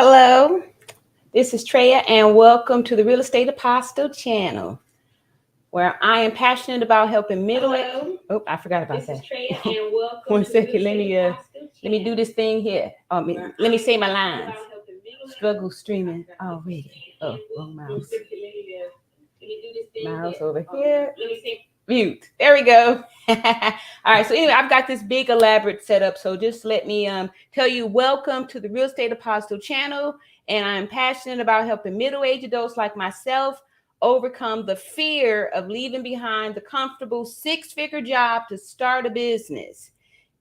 Hello, this is Treya, and welcome to the Real Estate Apostle channel, where I am passionate about helping middle. Oh, I forgot about that. Treya, and welcome. One second, let me do this thing here. Let me say my lines. Struggle streaming already. Oh, wrong mouse. Mouse over here. Mute. There we go. All right. So anyway, I've got this big elaborate setup. So just let me tell you, welcome to the Real Estate Apostle channel. And I'm passionate about helping middle-aged adults like myself overcome the fear of leaving behind the comfortable six-figure job to start a business.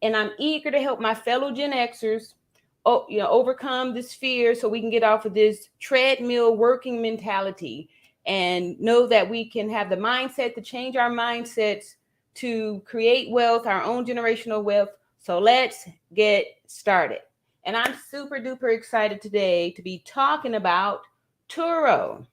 And I'm eager to help my fellow Gen Xers overcome this fear so we can get off of this treadmill working mentality and know that we can have the mindset to change our mindsets to create wealth, our own generational wealth. So let's get started. And I'm super duper excited today to be talking about Turo.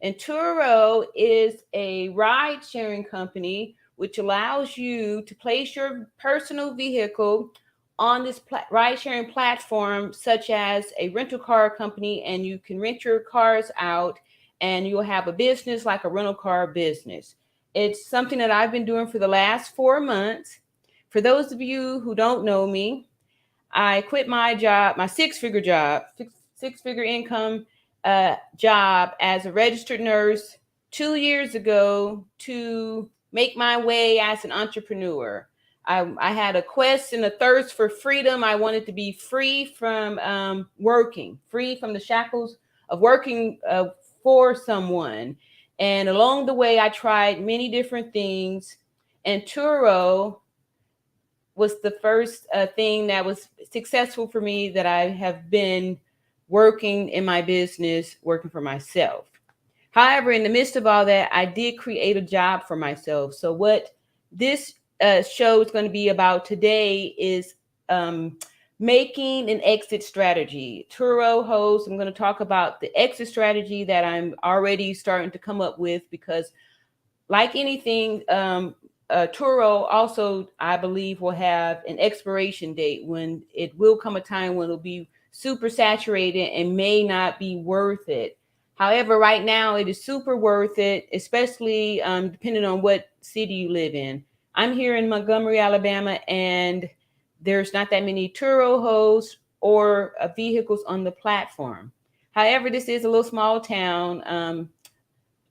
And Turo is a ride sharing company which allows you to place your personal vehicle on this ride sharing platform, such as a rental car company, and you can rent your cars out and you'll have a business like a rental car business. It's something that I've been doing for the last 4 months. For those of you who don't know me, I quit my job, my six-figure job, six-figure income job as a registered nurse 2 years ago to make my way as an entrepreneur. I had a quest and a thirst for freedom. I wanted to be free from working, free from the shackles of working for someone. And along the way, I tried many different things. And Turo was the first thing that was successful for me, that I have been working in my business, working for myself. However, in the midst of all that, I did create a job for myself. So what this show is going to be about today is making an exit strategy. Turo host, I'm going to talk about the exit strategy that I'm already starting to come up with, because like anything, Turo also, I believe, will have an expiration date when it will come a time when it'll be super saturated and may not be worth it. However, right now it is super worth it, especially depending on what city you live in. I'm here in Montgomery, Alabama, and there's not that many Turo hosts or vehicles on the platform. However, this is a little small town,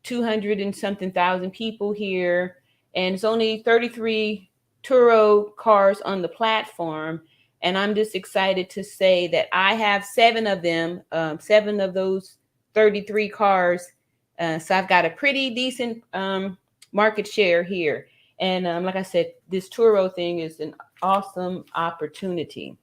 200 and something thousand people here, and it's only 33 Turo cars on the platform. And I'm just excited to say that I have 7 of them, 7 of those 33 cars. So I've got a pretty decent market share here. And like I said, this Turo thing is an awesome opportunity.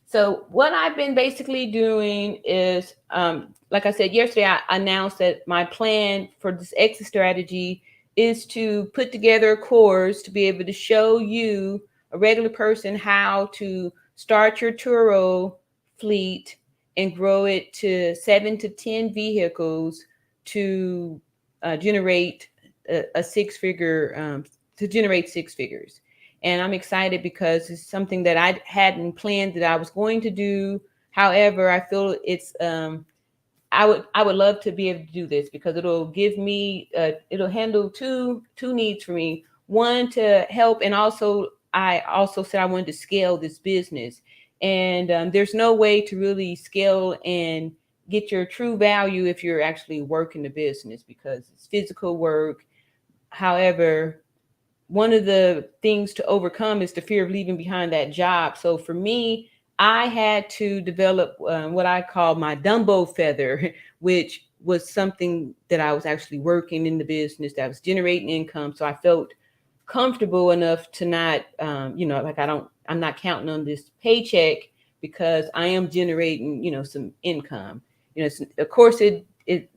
So what I've been basically doing is, like I said yesterday, I announced that my plan for this exit strategy is to put together a course to be able to show you, a regular person, how to start your Turo fleet and grow it to 7 to 10 vehicles to generate a six-figure, to generate 6 figures. And I'm excited because it's something that I hadn't planned that I was going to do. However, I feel it's I would love to be able to do this, because it'll give me it'll handle two needs for me. One, to help, and also I also said I wanted to scale this business. And there's no way to really scale and get your true value if you're actually working the business, because it's physical work. However, one of the things to overcome is the fear of leaving behind that job. So for me, I had to develop what I call my Dumbo feather, which was something that I was actually working in the business that was generating income. So I felt comfortable enough to not, I'm not counting on this paycheck, because I am generating, some income. Of course, it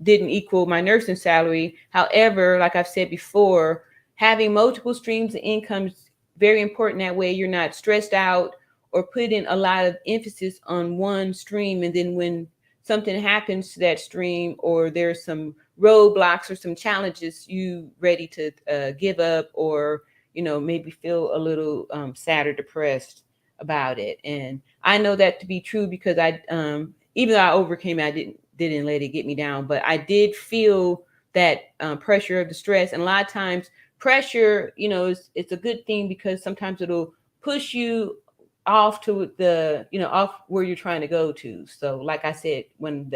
didn't equal my nursing salary. However, like I've said before, having multiple streams of income is very important. That way you're not stressed out or putting a lot of emphasis on one stream. And then when something happens to that stream, or there's some roadblocks or some challenges, you ready to give up, or, maybe feel a little sad or depressed about it. And I know that to be true, because even though I overcame it, I didn't let it get me down, but I did feel that pressure of the stress. And a lot of times pressure, it's a good thing because sometimes it'll push you off to the, off where you're trying to go to. So like I said, when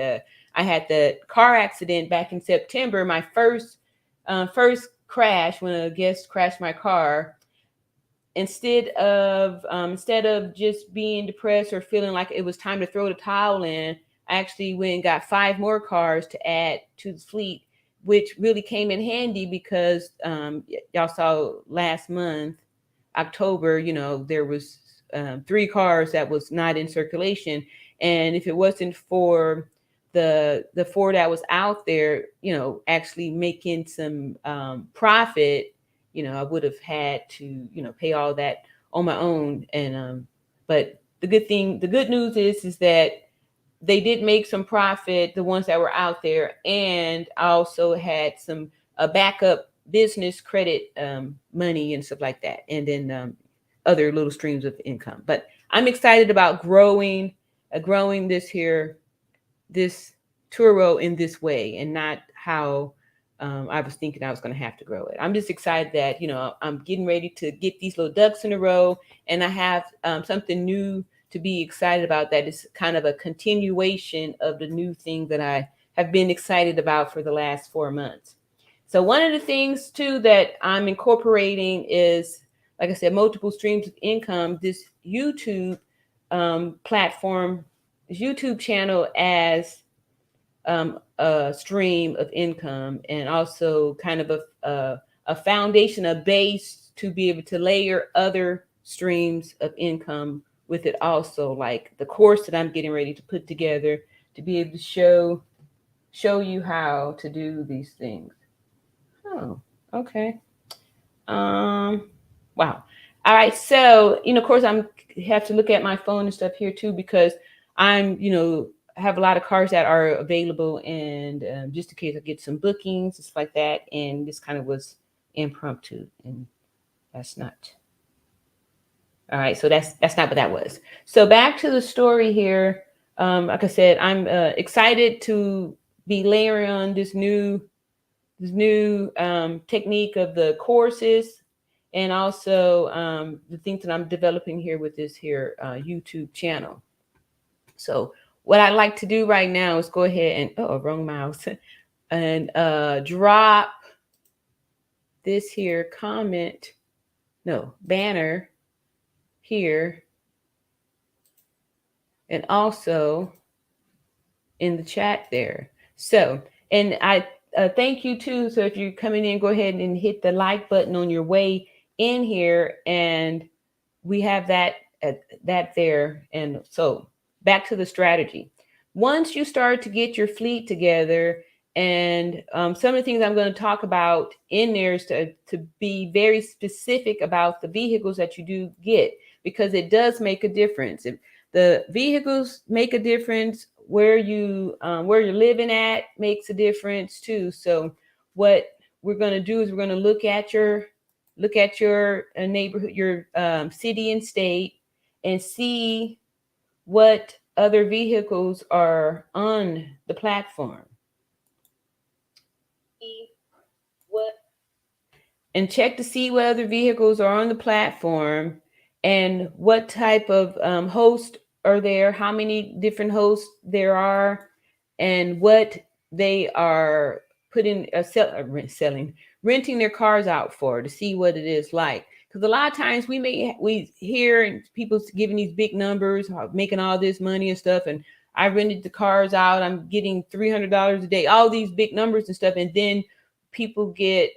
I had the car accident back in September, my first crash, when a guest crashed my car, instead of just being depressed or feeling like it was time to throw the towel in, I actually went and got 5 more cars to add to the fleet, which really came in handy because y'all saw last month, October, there was 3 cars that was not in circulation. And if it wasn't for the 4 that was out there, actually making some profit, I would have had to, pay all that on my own. And but the good news is that they did make some profit, the ones that were out there, and I also had some backup business credit money and stuff like that, and then other little streams of income. But I'm excited about growing this Turo in this way, and not how I was thinking I was going to have to grow it. I'm just excited that, I'm getting ready to get these little ducks in a row, and I have something new to be excited about that is kind of a continuation of the new thing that I have been excited about for the last 4 months. So one of the things too that I'm incorporating is, like I said, multiple streams of income. This YouTube platform, this YouTube channel as a stream of income, and also kind of a foundation, a base to be able to layer other streams of income with it also, like the course that I'm getting ready to put together to be able to show you how to do these things. Oh, okay. Wow. All right. So, of course, have to look at my phone and stuff here too, because I'm, have a lot of cars that are available, and just in case I get some bookings, just like that. And this kind of was impromptu, and that's not. All right, so that's not what that was. So back to the story here. Like I said, I'm excited to be layering on this new technique of the courses, and also the things that I'm developing here with this here YouTube channel. So what I'd like to do right now is go ahead and wrong mouse and drop this here banner here, and also in the chat there. So, and I thank you too. So if you're coming in, go ahead and hit the like button on your way in here, and we have that there. And so back to the strategy. Once you start to get your fleet together, and some of the things I'm going to talk about in there is to be very specific about the vehicles that you do get, because it does make a difference. The vehicles make a difference. Where you're living at makes a difference too. So what we're going to do is we're going to look at your neighborhood, your city and state, and see what other vehicles are on the platform. And check to see what other vehicles are on the platform, and what type of host are there, how many different hosts there are, and what they are renting their cars out for, to see what it is like. Because a lot of times we hear people giving these big numbers, making all this money and stuff, and I rented the cars out, I'm getting $300 a day, all these big numbers and stuff, and then people get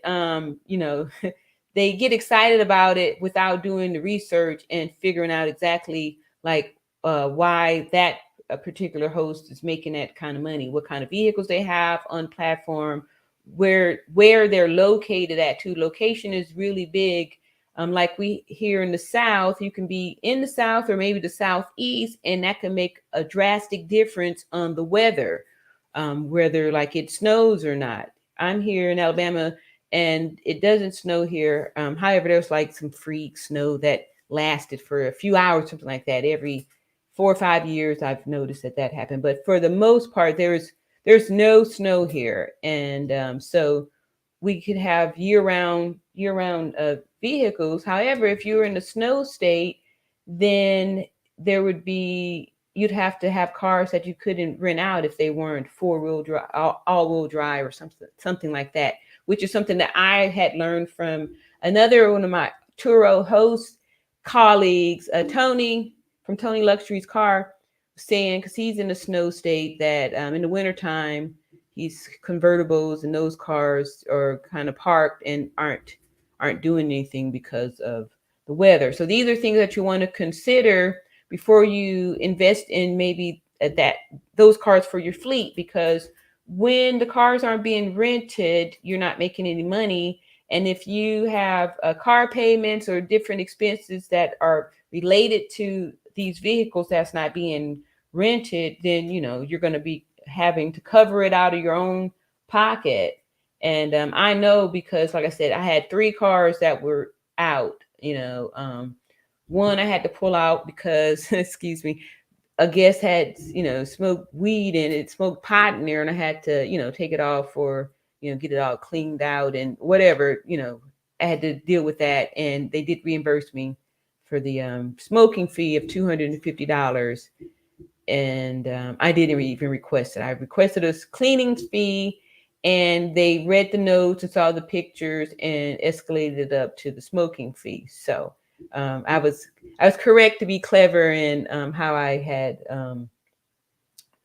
they get excited about it without doing the research and figuring out exactly like why that particular host is making that kind of money, what kind of vehicles they have on platform, where they're located at too. Location is really big. Like we here in the South, you can be in the South or maybe the Southeast, and that can make a drastic difference on the weather, whether like it snows or not. I'm here in Alabama and it doesn't snow here. However, there's like some freak snow that lasted for a few hours, something like that, every 4 or 5 years, I've noticed that happened. But for the most part, there's no snow here, and so we could have year round vehicles. However, if you're in a snow state, then you'd have to have cars that you couldn't rent out if they weren't four-wheel drive, all-wheel drive, or something like that. Which is something that I had learned from another one of my Turo host colleagues, Tony from Tony Luxury's Car, saying, because he's in a snow state, that in the wintertime, these convertibles and those cars are kind of parked and aren't doing anything because of the weather. So these are things that you want to consider before you invest in maybe those cars for your fleet, because when the cars aren't being rented, you're not making any money. And if you have car payments or different expenses that are related to these vehicles that's not being rented, then you're going to be having to cover it out of your own pocket. And I know, because like I said, I had 3 cars that were out. One I had to pull out because excuse me, a guest had smoked weed and it smoked pot in there, and I had to take it off for get it all cleaned out and whatever. I had to deal with that, and they did reimburse me for the smoking fee of $250. And I didn't even request it. I requested a cleaning fee, and they read the notes and saw the pictures and escalated it up to the smoking fee. So I was correct to be clever in how I had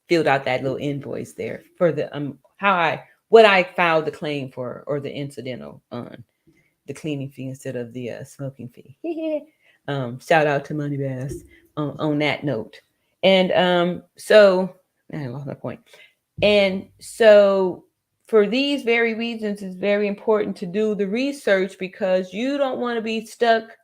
filled out that little invoice there for the what I filed the claim for, or the incidental on the cleaning fee instead of the smoking fee. Shout out to Money Bass on that note. And so I lost my point. And so for these very reasons, it's very important to do the research, because you don't want to be stuck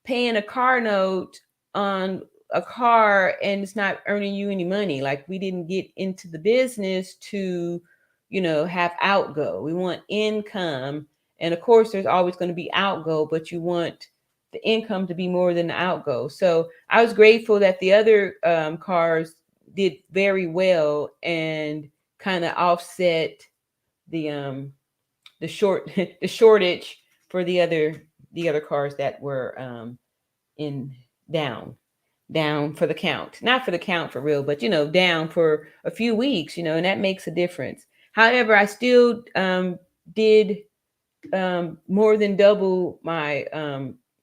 paying a car note on a car and it's not earning you any money. Like, we didn't get into the business to, have outgo. We want income. And of course, there's always going to be outgo, but you want the income to be more than the outgo. So I was grateful that the other cars did very well and kind of offset the shortage for the other cars that were in down for the count, not for the count for real, but down for a few weeks, and that makes a difference. However, I still did more than double my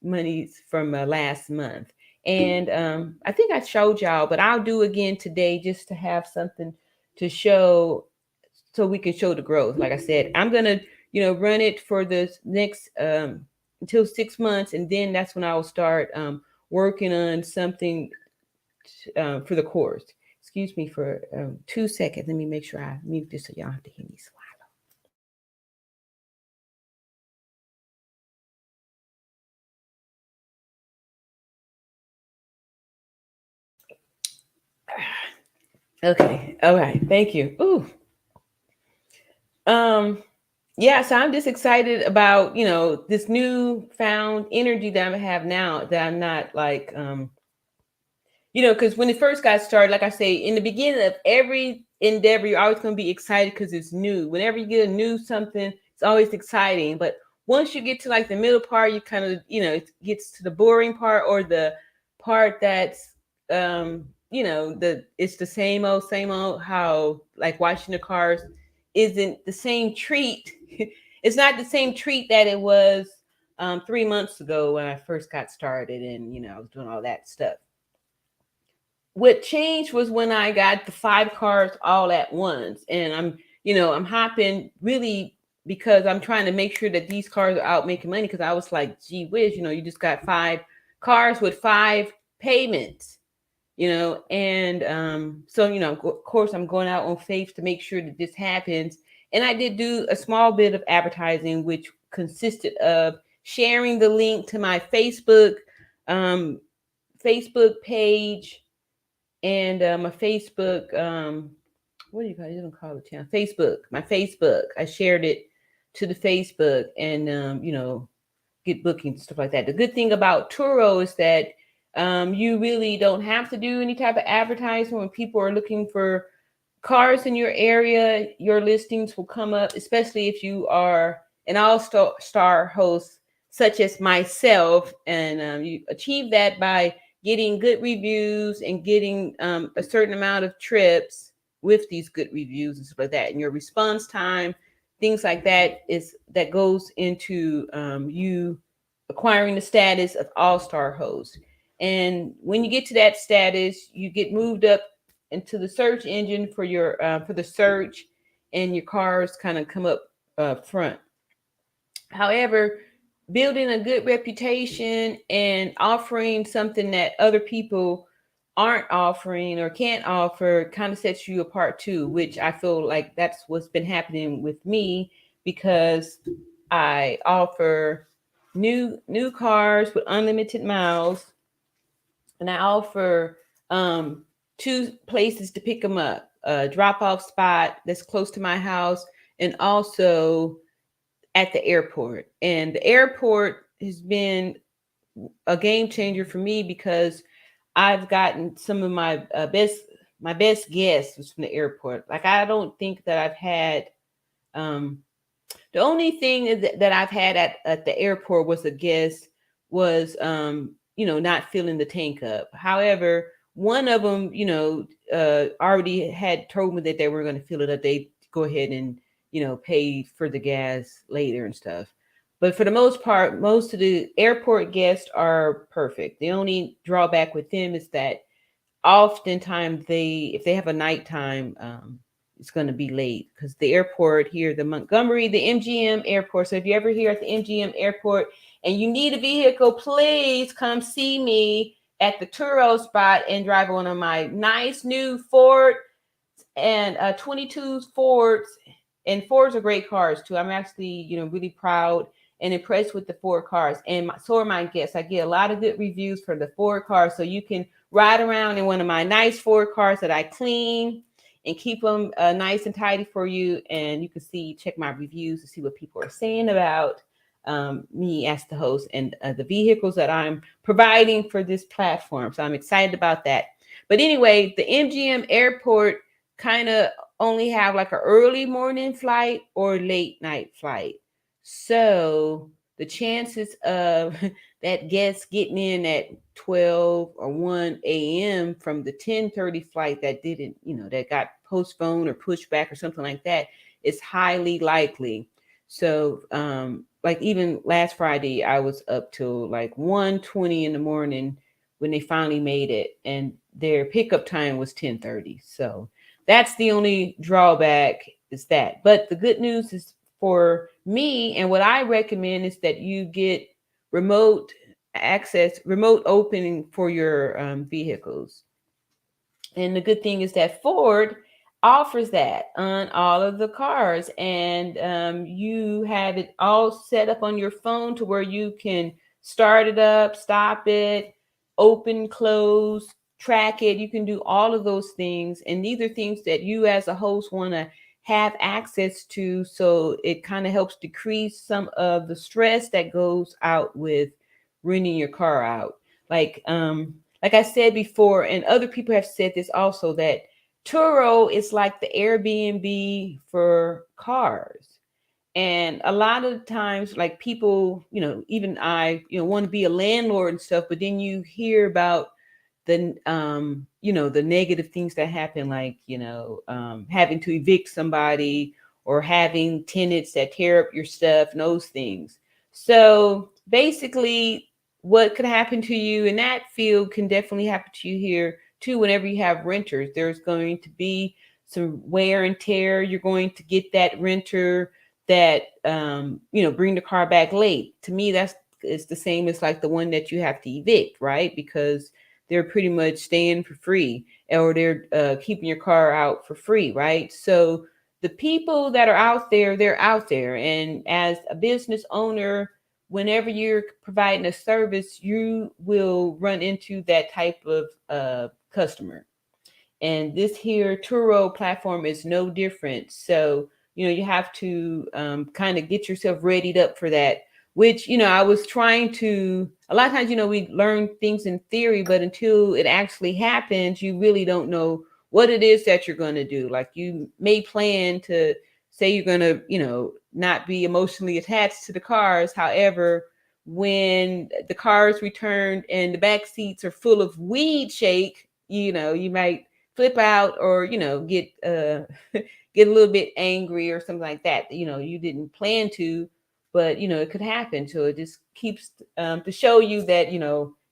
monies from last month. And I think I showed y'all, but I'll do again today just to have something to show, so we can show the growth. Like I said, I'm gonna run it for the next until 6 months, and then that's when I will start working on something for the course. Excuse me for 2 seconds. Let me make sure I mute this so y'all have to hear me swallow. Okay. All right. Thank you. Ooh. Yeah, so I'm just excited about, this newfound energy that I have now, that I'm not like, because when it first got started, like I say, in the beginning of every endeavor, you're always going to be excited because it's new. Whenever you get a new something, it's always exciting. But once you get to like the middle part, you kind of, it gets to the boring part, or the part that's, it's the same old, how like washing the cars isn't the same treat. It's not the same treat that it was 3 months ago when I first got started, and I was doing all that stuff. What changed was when I got the 5 cars all at once, and I'm hopping really because I'm trying to make sure that these cars are out making money, because I was like, gee whiz, you just got 5 cars with 5 payments, and so of course I'm going out on faith to make sure that this happens. And I did do a small bit of advertising, which consisted of sharing the link to my Facebook page, and my Facebook, what do you call it? Facebook, my Facebook. I shared it to the Facebook, and get bookings, stuff like that. The good thing about Turo is that You really don't have to do any type of advertising. When people are looking for cars in your area, your listings will come up, especially if you are an all-star host such as myself. And you achieve that by getting good reviews and getting a certain amount of trips with these good reviews and stuff like that. And your response time, things like that goes into you acquiring the status of all-star host. And when you get to that status, you get moved up into the search engine for your for the search, and your cars kind of come up front. However, building a good reputation and offering something that other people aren't offering or can't offer kind of sets you apart too, which I feel like that's what's been happening with me, because I offer new cars with unlimited miles, and I offer two places to pick them up, a drop off spot that's close to my house, and also at the airport. And the airport has been a game changer for me, because I've gotten some of my best guests was from the airport. Like, I don't think that I've had the only thing that I've had at the airport was a guest was not filling the tank up. However, one of them already had told me that they were going to fill it up. They go ahead and pay for the gas later and stuff. But for the most part, most of the airport guests are perfect. The only drawback with them is that oftentimes if they have a nighttime, it's going to be late, because the airport here, the MGM airport. So if you're ever here at the MGM airport and you need a vehicle, please come see me at the Turo spot and drive one of my nice new Ford and 22 Fords. And Fords are great cars too. I'm actually, really proud and impressed with the Ford cars. And so are my guests. I get a lot of good reviews for the Ford cars. So you can ride around in one of my nice Ford cars that I clean and keep them nice and tidy for you. And you can check my reviews to see what people are saying about me as the host and the vehicles that I'm providing for this platform. So I'm excited about that. But anyway, the MGM airport kind of only have like an early morning flight or late night flight. So the chances of that guest getting in at 12 or 1 a.m. from the 10:30 flight that didn't, that got postponed or pushed back or something like that is highly likely. So like even last Friday, I was up till like 1:20 in the morning when they finally made it, and their pickup time was 10:30. So that's the only drawback, is that. But the good news is for me, and what I recommend is that you get remote access, remote opening for your vehicles. And the good thing is that Ford offers that on all of the cars, and you have it all set up on your phone to where you can start it up, stop it, open, close, track it. You can do all of those things, and these are things that you as a host want to have access to, so it kind of helps decrease some of the stress that goes out with renting your car out. Like I said before, and other people have said this also, that Turo is like the Airbnb for cars. And a lot of times, like people, even I, want to be a landlord and stuff, but then you hear about the the negative things that happen, like having to evict somebody or having tenants that tear up your stuff and those things. So basically, what could happen to you in that field can definitely happen to you here too. Whenever you have renters, there's going to be some wear and tear. You're going to get that renter that bring the car back late. To me, it's the same as like the one that you have to evict, right? Because they're pretty much staying for free, or they're keeping your car out for free, right? So the people that are out there, they're out there. And as a business owner, whenever you're providing a service, you will run into that type of customer. And this here Turo platform is no different. So, you have to kind of get yourself readied up for that. which, I was trying to, a lot of times, we learn things in theory, but until it actually happens, you really don't know what it is that you're going to do. Like, you may plan to say you're going to, not be emotionally attached to the cars. However, when the cars returned and the back seats are full of weed shake, you might flip out, or, get get a little bit angry or something like that. You didn't plan to, but it could happen. So it just keeps to show you that you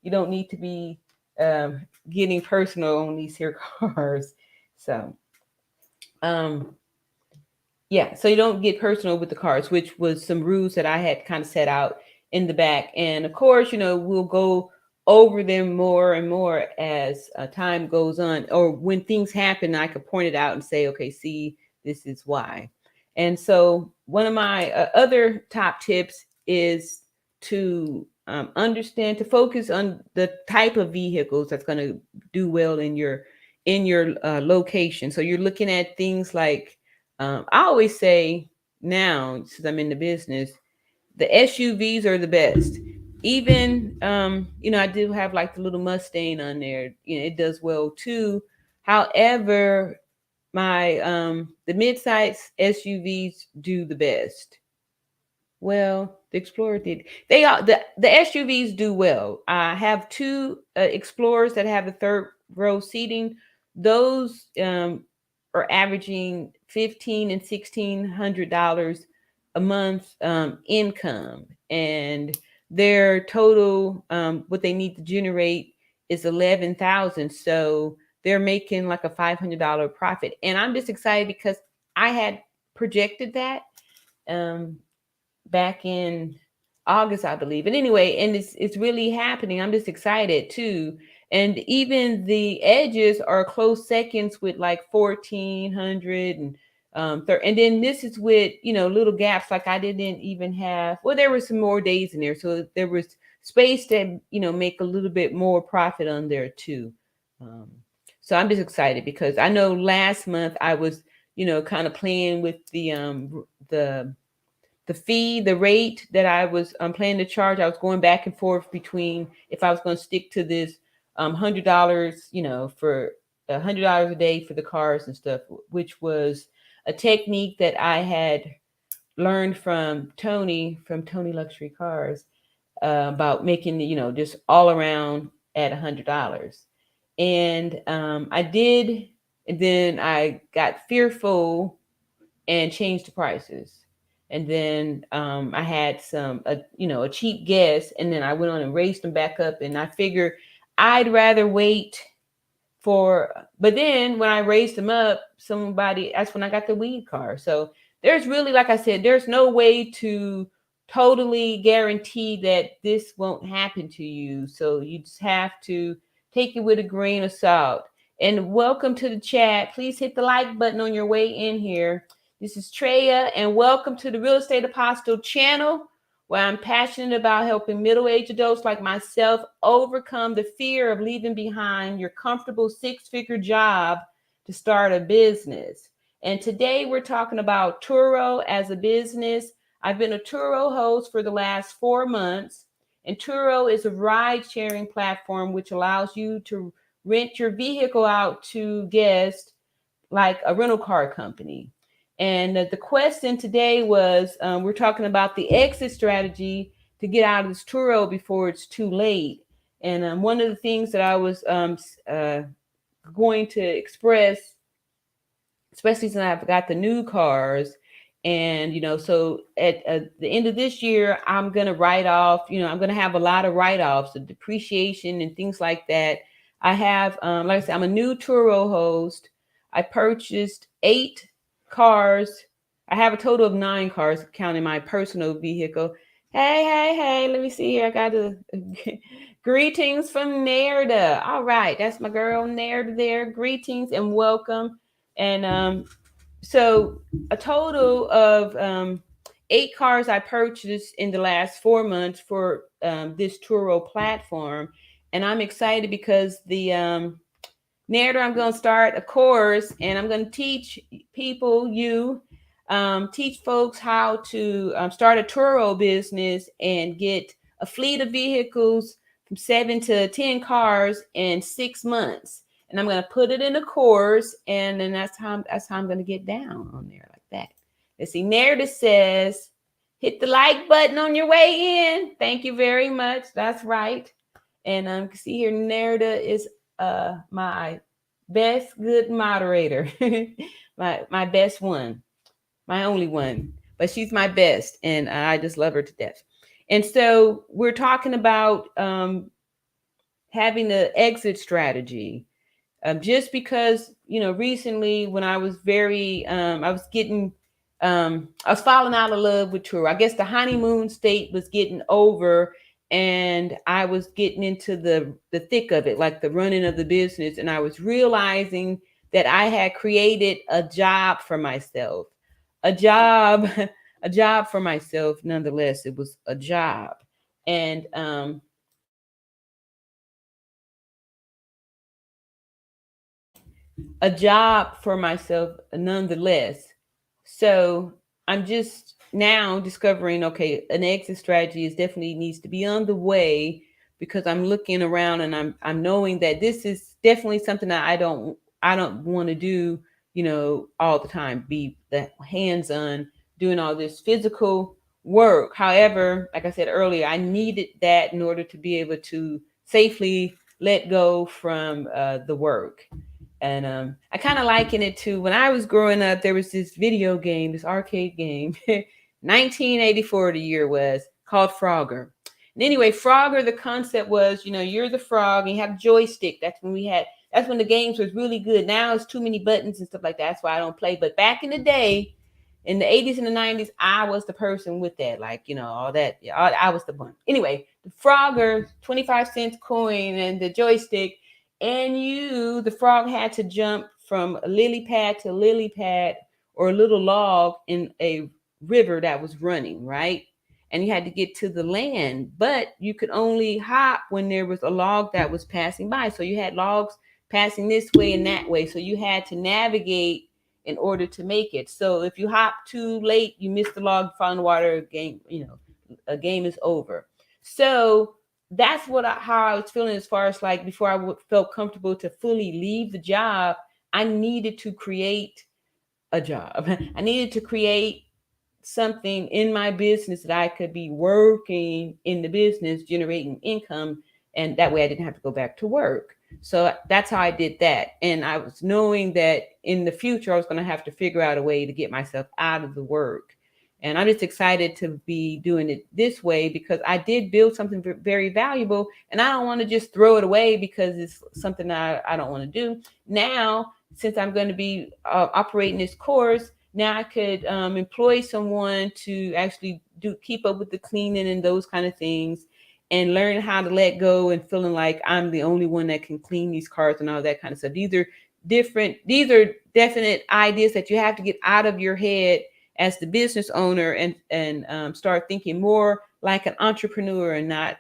don't need to be getting personal on these here cars. So yeah, so you don't get personal with the cars, which was some rules that I had kind of set out in the back. And of course, we'll go over them more and more as time goes on, or when things happen, I could point it out and say, okay, see, this is why. And so one of my other top tips is to understand, to focus on the type of vehicles that's going to do well in your location. So you're looking at things like, I always say now, since I'm in the business, the SUVs are the best. Even, I do have like the little Mustang on there. It does well too. However, my the midsize SUVs do the best. Well, the Explorer did. They are the SUVs do well. I have two Explorers that have the third row seating. Those are averaging $1,500 and $1,600 a month income, and their total what they need to generate is 11,000. So they're making like a $500 profit, and I'm just excited because I had projected that. Um, Back in August, I believe. And anyway, and it's really happening. I'm just excited too. And even the edges are close seconds with like 1,400 and and then this is with little gaps, like I didn't even have. Well, there were some more days in there, so there was space to make a little bit more profit on there too. Um, so I'm just excited because I know last month I was kind of playing with the rate that I was planning to charge. I was going back and forth between if I was going to stick to this $100, for $100 a day for the cars and stuff, which was a technique that I had learned from Tony Luxury Cars, about making just all around at $100. And I did, and then I got fearful and changed the prices. And then I had a cheap guess, and then I went on and raised them back up. And I figured I'd rather wait but then when I raised them up, that's when I got the weed car. So there's really, like I said, there's no way to totally guarantee that this won't happen to you. So you just have to take it with a grain of salt. And welcome to the chat. Please hit the like button on your way in here. This is Treya, and welcome to the Real Estate Apostle channel, where I'm passionate about helping middle-aged adults like myself overcome the fear of leaving behind your comfortable six-figure job to start a business. And today we're talking about Turo as a business. I've been a Turo host for the last 4 months, and Turo is a ride-sharing platform which allows you to rent your vehicle out to guests like a rental car company. And the question today was, we're talking about the exit strategy to get out of this Turo before it's too late. And one of the things that I was going to express, especially since I've got the new cars, and so at the end of this year, I'm going to write off, I'm going to have a lot of write-offs of depreciation and things like that. I have, like I said, I'm a new Turo host. I purchased 8 cars. I have a total of 9 cars, counting my personal vehicle. Hey, let me see here. I got a greetings from Nerda. All right, that's my girl Nerda there. Greetings and welcome. And so a total of 8 cars I purchased in the last 4 months for this Turo platform. And I'm excited because the Narrator, I'm going to start a course, and I'm going to teach people, teach folks how to start a Turo business and get a fleet of vehicles from 7 to 10 cars in 6 months. And I'm going to put it in a course, and then that's how I'm going to get down on there like that. Let's see. Narrative says, hit the like button on your way in. Thank you very much. That's right. And see here, Nerida is my best good moderator, my best one, my only one, but she's my best, and I just love her to death. And so we're talking about having an exit strategy. Just because, recently when I was I was falling out of love with Turo. I guess the honeymoon state was getting over, and I was getting into the thick of it, like the running of the business. And I was realizing that I had created a job for myself, a job, a job for myself. Nonetheless, it was a job. And, a job for myself nonetheless. So I'm just now discovering, okay, an exit strategy is definitely needs to be on the way, because I'm looking around and I'm knowing that this is definitely something that I don't want to do, all the time, be the hands-on doing all this physical work. However, like I said earlier, I needed that in order to be able to safely let go from the work. And I kind of liken it to when I was growing up, there was this video game, this arcade game, 1984, the year was, called Frogger. And anyway, Frogger, the concept was, you're the frog and you have a joystick. That's when the games was really good. Now it's too many buttons and stuff like that. That's why I don't play. But back in the day, in the 80s and the 90s, I was the person with that, like, all that. Yeah, I was the one. Anyway, the Frogger, 25-cent coin and the joystick, and the frog had to jump from a lily pad to lily pad, or a little log in a river that was running, right? And you had to get to the land, but you could only hop when there was a log that was passing by. So you had logs passing this way and that way. So you had to navigate in order to make it. So if you hop too late, you miss the log, fall in the water, a game is over. So that's how I was feeling, as far as like before I felt comfortable to fully leave the job. I needed to create a job. I needed to create something in my business that I could be working in the business, generating income, and that way I didn't have to go back to work. So that's how I did that. And I was knowing that in the future I was going to have to figure out a way to get myself out of the work. And I'm just excited to be doing it this way, because I did build something very valuable, and I don't want to just throw it away because it's something that I don't want to do. Now, since I'm going to be operating this course, now I could employ someone to actually keep up with the cleaning and those kind of things, and learn how to let go, and feeling like I'm the only one that can clean these cars and all that kind of stuff. These are definite ideas that you have to get out of your head as the business owner, and start thinking more like an entrepreneur and not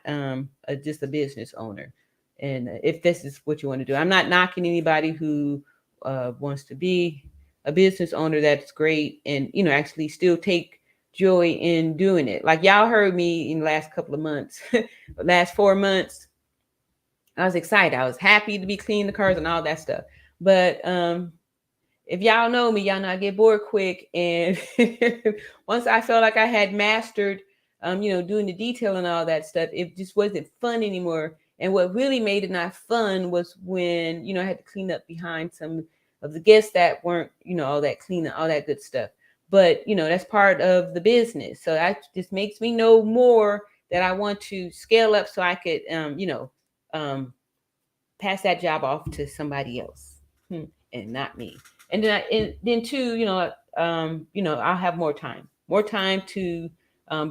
just a business owner. And if this is what you want to do, I'm not knocking anybody who wants to be a business owner. That's great, and actually still take joy in doing it. Like y'all heard me in the last couple of months, last 4 months, I was excited. I was happy to be cleaning the cars and all that stuff. But if y'all know me, y'all know I get bored quick. And once I felt like I had mastered, doing the detail and all that stuff, it just wasn't fun anymore. And what really made it not fun was when, I had to clean up behind some of the guests that weren't, all that cleaning, all that good stuff. But, that's part of the business. So that just makes me know more that I want to scale up so I could, pass that job off to somebody else and not me. And then too, I'll have more time to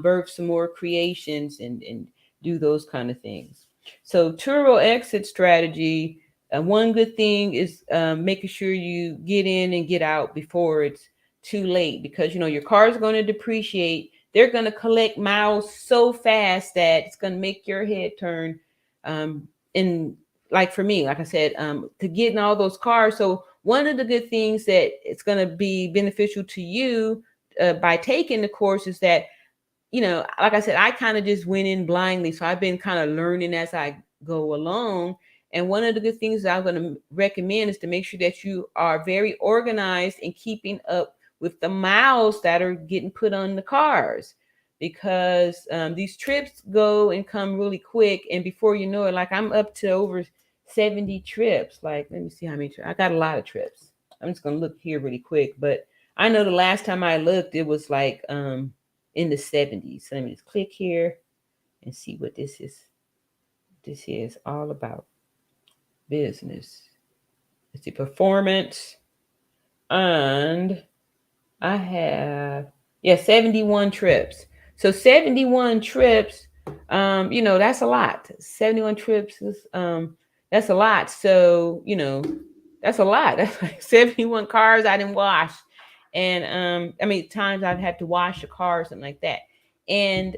birth some more creations and do those kind of things. So Turo exit strategy, one good thing is making sure you get in and get out before it's too late, because your car is going to depreciate. They're going to collect miles so fast that it's going to make your head turn. And like for me, like I said, to get in all those cars. So one of the good things that it's going to be beneficial to you by taking the course is that, like I said, I kind of just went in blindly. So I've been kind of learning as I go along. And one of the good things that I'm going to recommend is to make sure that you are very organized in keeping up with the miles that are getting put on the cars, because these trips go and come really quick. And before you know it, like I'm up to over 70 trips. Like, let me see how many trips. I got a lot of trips. I'm just going to look here really quick. But I know the last time I looked, it was like in the 70s. So let me just click here and see what this is. This is all about business. It's the performance. And I have, 71 trips. So 71 trips, that's a lot. 71 trips is, that's a lot. So, that's a lot. That's like 71 cars I didn't wash. And, times I've had to wash a car or something like that. And,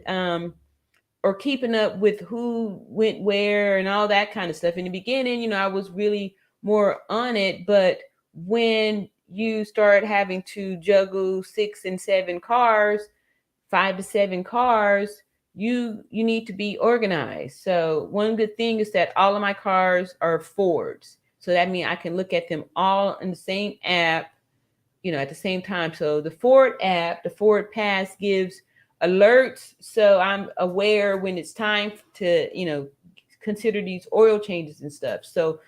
or keeping up with who went where and all that kind of stuff. In the beginning, I was really more on it, but when you start having to juggle 6 and 7 cars, 5 to 7 cars, you need to be organized. So one good thing is that all of my cars are Fords. So that means I can look at them all in the same app, at the same time. So the Ford app, the Ford Pass, gives alerts, so I'm aware when it's time to consider these oil changes and stuff. So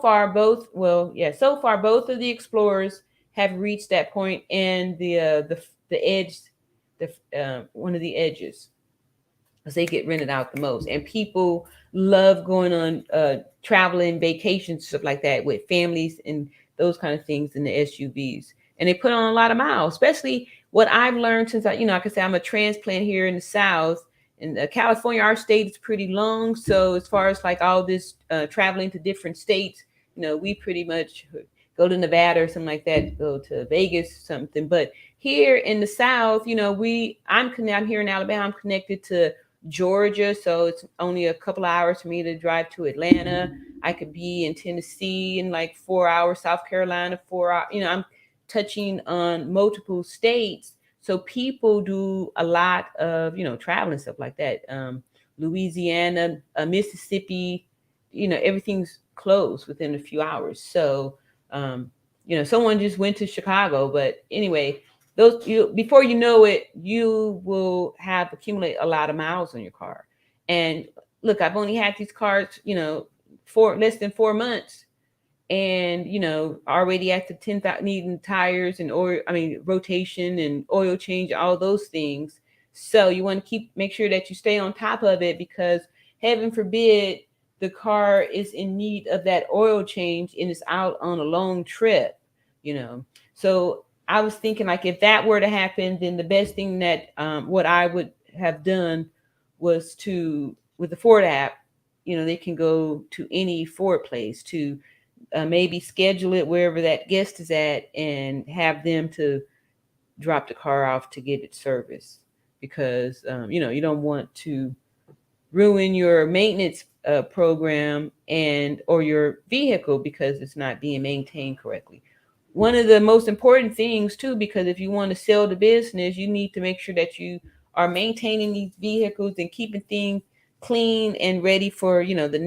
far both of the Explorers have reached that point, and the edge, one of the edges, because they get rented out the most, and people love going on traveling, vacations, stuff like that with families and those kind of things in the SUVs. And they put on a lot of miles, especially what I've learned since I can say I'm a transplant here in the South. In California, our state is pretty long. So as far as like all this traveling to different states, we pretty much go to Nevada or something like that, go to Vegas, something. But here in the South, I'm here in Alabama, I'm connected to Georgia. So it's only a couple of hours for me to drive to Atlanta. I could be in Tennessee in like 4 hours, South Carolina, 4 hours. I'm touching on multiple states. So people do a lot of, traveling, stuff like that. Louisiana, Mississippi, everything's closed within a few hours. So, someone just went to Chicago, but anyway, before you know it, you will have accumulate a lot of miles on your car. And look, I've only had these cars, for less than 4 months, and already at the 10,000 needing tires and rotation and oil change, all those things. So you want to make sure that you stay on top of it, because heaven forbid the car is in need of that oil change and is out on a long trip. So I was thinking, like, if that were to happen, then the best thing that what I would have done was with the Ford app, they can go to any Ford place to maybe schedule it wherever that guest is at and have them to drop the car off to get it serviced, because you don't want to ruin your maintenance program or your vehicle because it's not being maintained correctly. One of the most important things too, because if you want to sell the business, you need to make sure that you are maintaining these vehicles and keeping things clean and ready for the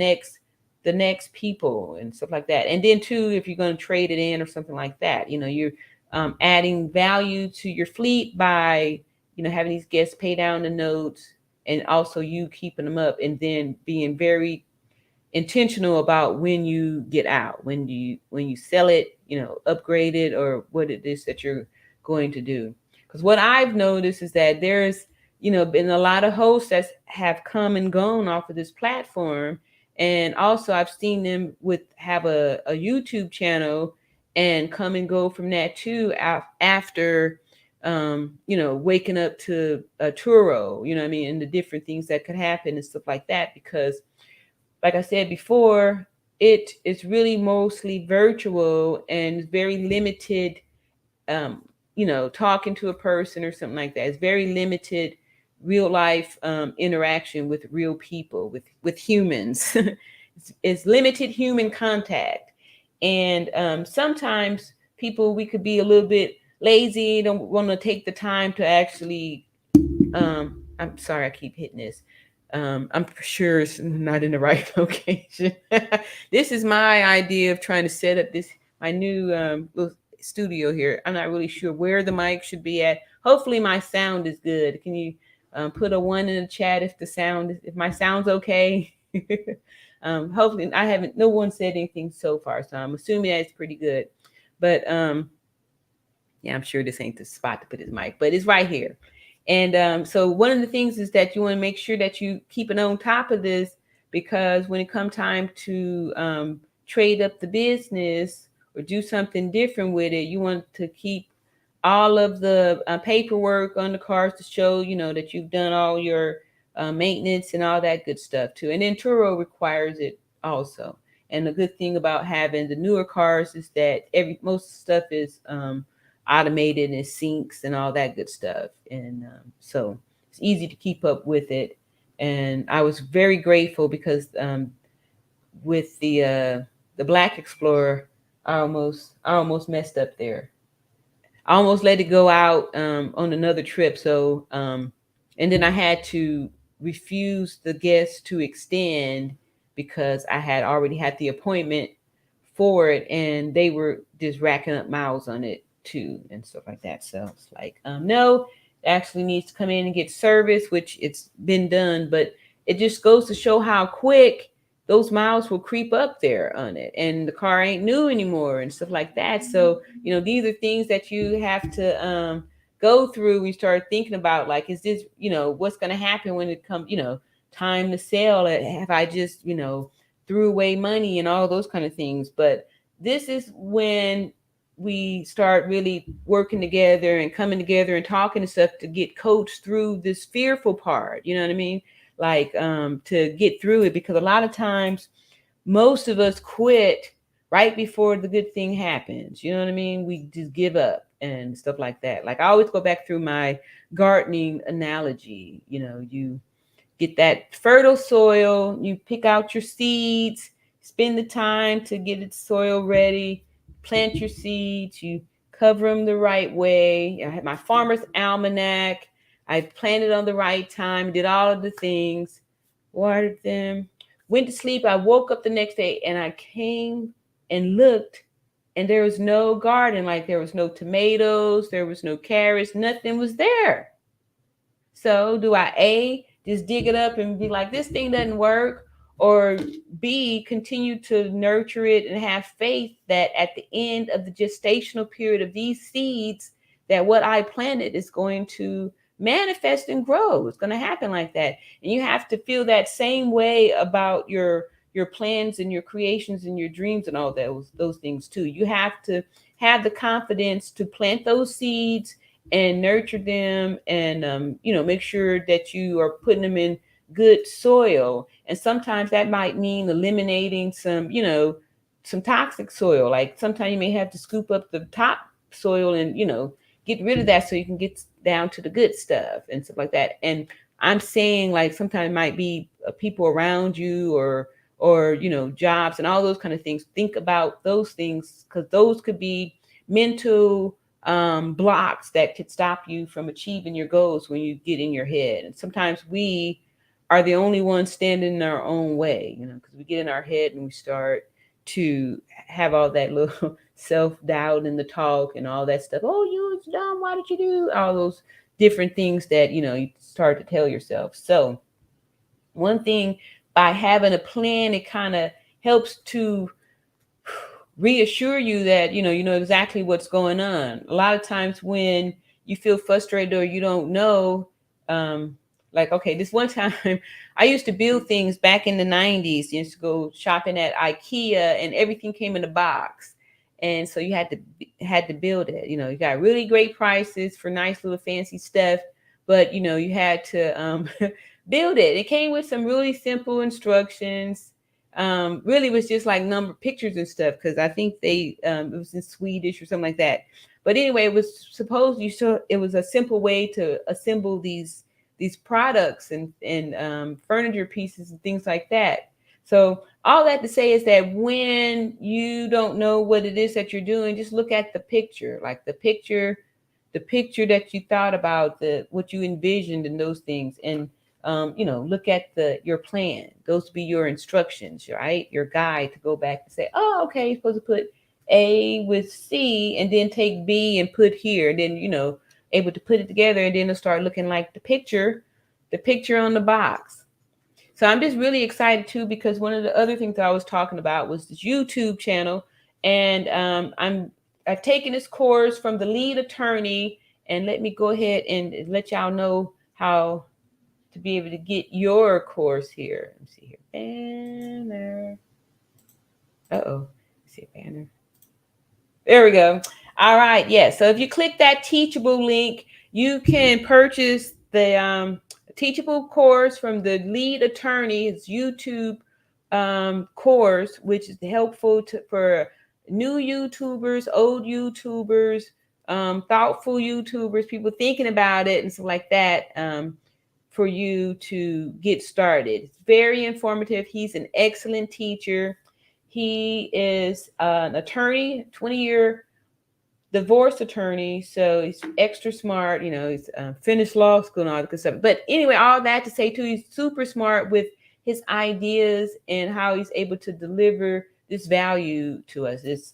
next people and stuff like that. And then too, if you're going to trade it in or something like that, you're adding value to your fleet by having these guests pay down the notes, and also you keeping them up, and then being very intentional about when you get out, when you sell it, upgrade it, or what it is that you're going to do. Because what I've noticed is that there's been a lot of hosts that have come and gone off of this platform. And also I've seen them have a YouTube channel and come and go from that too, after waking up to a Turo, and the different things that could happen and stuff like that. Because like I said before, it is really mostly virtual and very limited, talking to a person or something like that. It's very limited real life interaction with real people, with humans. it's limited human contact. And sometimes we could be a little bit lazy, don't want to take the time to actually, I'm sorry, I keep hitting this. I'm sure it's not in the right location. This is my idea of trying to set up this my new little studio here. I'm not really sure where the mic should be at. Hopefully, my sound is good. Can you put a one in the chat if if my sound's okay? Hopefully, I haven't. No one said anything so far, so I'm assuming that it's pretty good. But yeah, I'm sure this ain't the spot to put his mic, but it's right here. And so one of the things is that you want to make sure that you keep it on top of this, because when it comes time to trade up the business or do something different with it, you want to keep all of the paperwork on the cars to show, that you've done all your maintenance and all that good stuff too. And then Turo requires it also. And the good thing about having the newer cars is that most stuff is automated and syncs and all that good stuff. And so it's easy to keep up with it. And I was very grateful because with the Black Explorer, I almost messed up there. I almost let it go out on another trip. So, and then I had to refuse the guest to extend because I had already had the appointment for it, and they were just racking up miles on it too and stuff like that. So it's like, no, it actually needs to come in and get service, which it's been done, but it just goes to show how quick those miles will creep up there on it, and the car ain't new anymore and stuff like that. So these are things that you have to go through when you start thinking about, like, is this, what's going to happen when it comes, time to sell it? Have I just threw away money and all those kind of things? But this is when we start really working together and coming together and talking and stuff to get coached through this fearful part, you know what I mean? Like to get through it, because a lot of times most of us quit right before the good thing happens. You know what I mean? We just give up and stuff like that. Like I always go back through my gardening analogy. You get that fertile soil, you pick out your seeds, spend the time to get its soil ready, plant your seeds, you cover them the right way. I had my farmer's almanac. I planted on the right time, did all of the things, watered them, went to sleep. I woke up the next day and I came and looked, and there was no garden. Like there was no tomatoes, there was no carrots, nothing was there. So do I just dig it up and be like, this thing doesn't work? Or B, continue to nurture it and have faith that at the end of the gestational period of these seeds, that what I planted is going to manifest and grow. It's going to happen like that. And you have to feel that same way about your plans and your creations and your dreams and all those things too. You have to have the confidence to plant those seeds and nurture them, and make sure that you are putting them in good soil. And sometimes that might mean eliminating some toxic soil. Like sometimes you may have to scoop up the top soil and get rid of that so you can get down to the good stuff and stuff like that. And I'm saying, like, sometimes it might be people around you or jobs and all those kind of things. Think about those things, because those could be mental blocks that could stop you from achieving your goals when you get in your head. And sometimes we are the only ones standing in our own way, because we get in our head and we start to have all that little self-doubt in the talk and all that stuff. Oh, you was dumb. Why did you do all those different things that, you start to tell yourself? So one thing, by having a plan, it kind of helps to reassure you that you know exactly what's going on. A lot of times when you feel frustrated or you don't know, like, okay, this one time I used to build things back in the 90s. You used to go shopping at IKEA and everything came in a box, and so you had to build it. You got really great prices for nice little fancy stuff, but you had to build it. It came with some really simple instructions. Really was just like number pictures and stuff, because I think it was in Swedish or something like that. But anyway, it was supposed it was a simple way to assemble these products and furniture pieces and things like that. So all that to say is that when you don't know what it is that you're doing, just look at the picture, like the picture that you thought about, the what you envisioned and those things, and look at your plan. Those be your instructions, right? Your guide to go back and say, oh, okay, you're supposed to put A with C and then take B and put here, and then able to put it together, and then it'll start looking like the picture on the box. So I'm just really excited too, because one of the other things I was talking about was this YouTube channel, and I've taken this course from the lead attorney, and let me go ahead and let y'all know how to be able to get your course here. Let me see here, banner. Let's see, banner. There we go. All right, yeah. So if you click that Teachable link, you can purchase the Teachable course from the lead attorney's YouTube course, which is helpful for new YouTubers, old YouTubers, thoughtful YouTubers, people thinking about it and stuff like that, for you to get started. It's very informative. He's an excellent teacher. He is an attorney, 20-year divorce attorney, so he's extra smart. He's finished law school and all that good stuff. But anyway, all that to say too, he's super smart with his ideas and how he's able to deliver this value to us. It's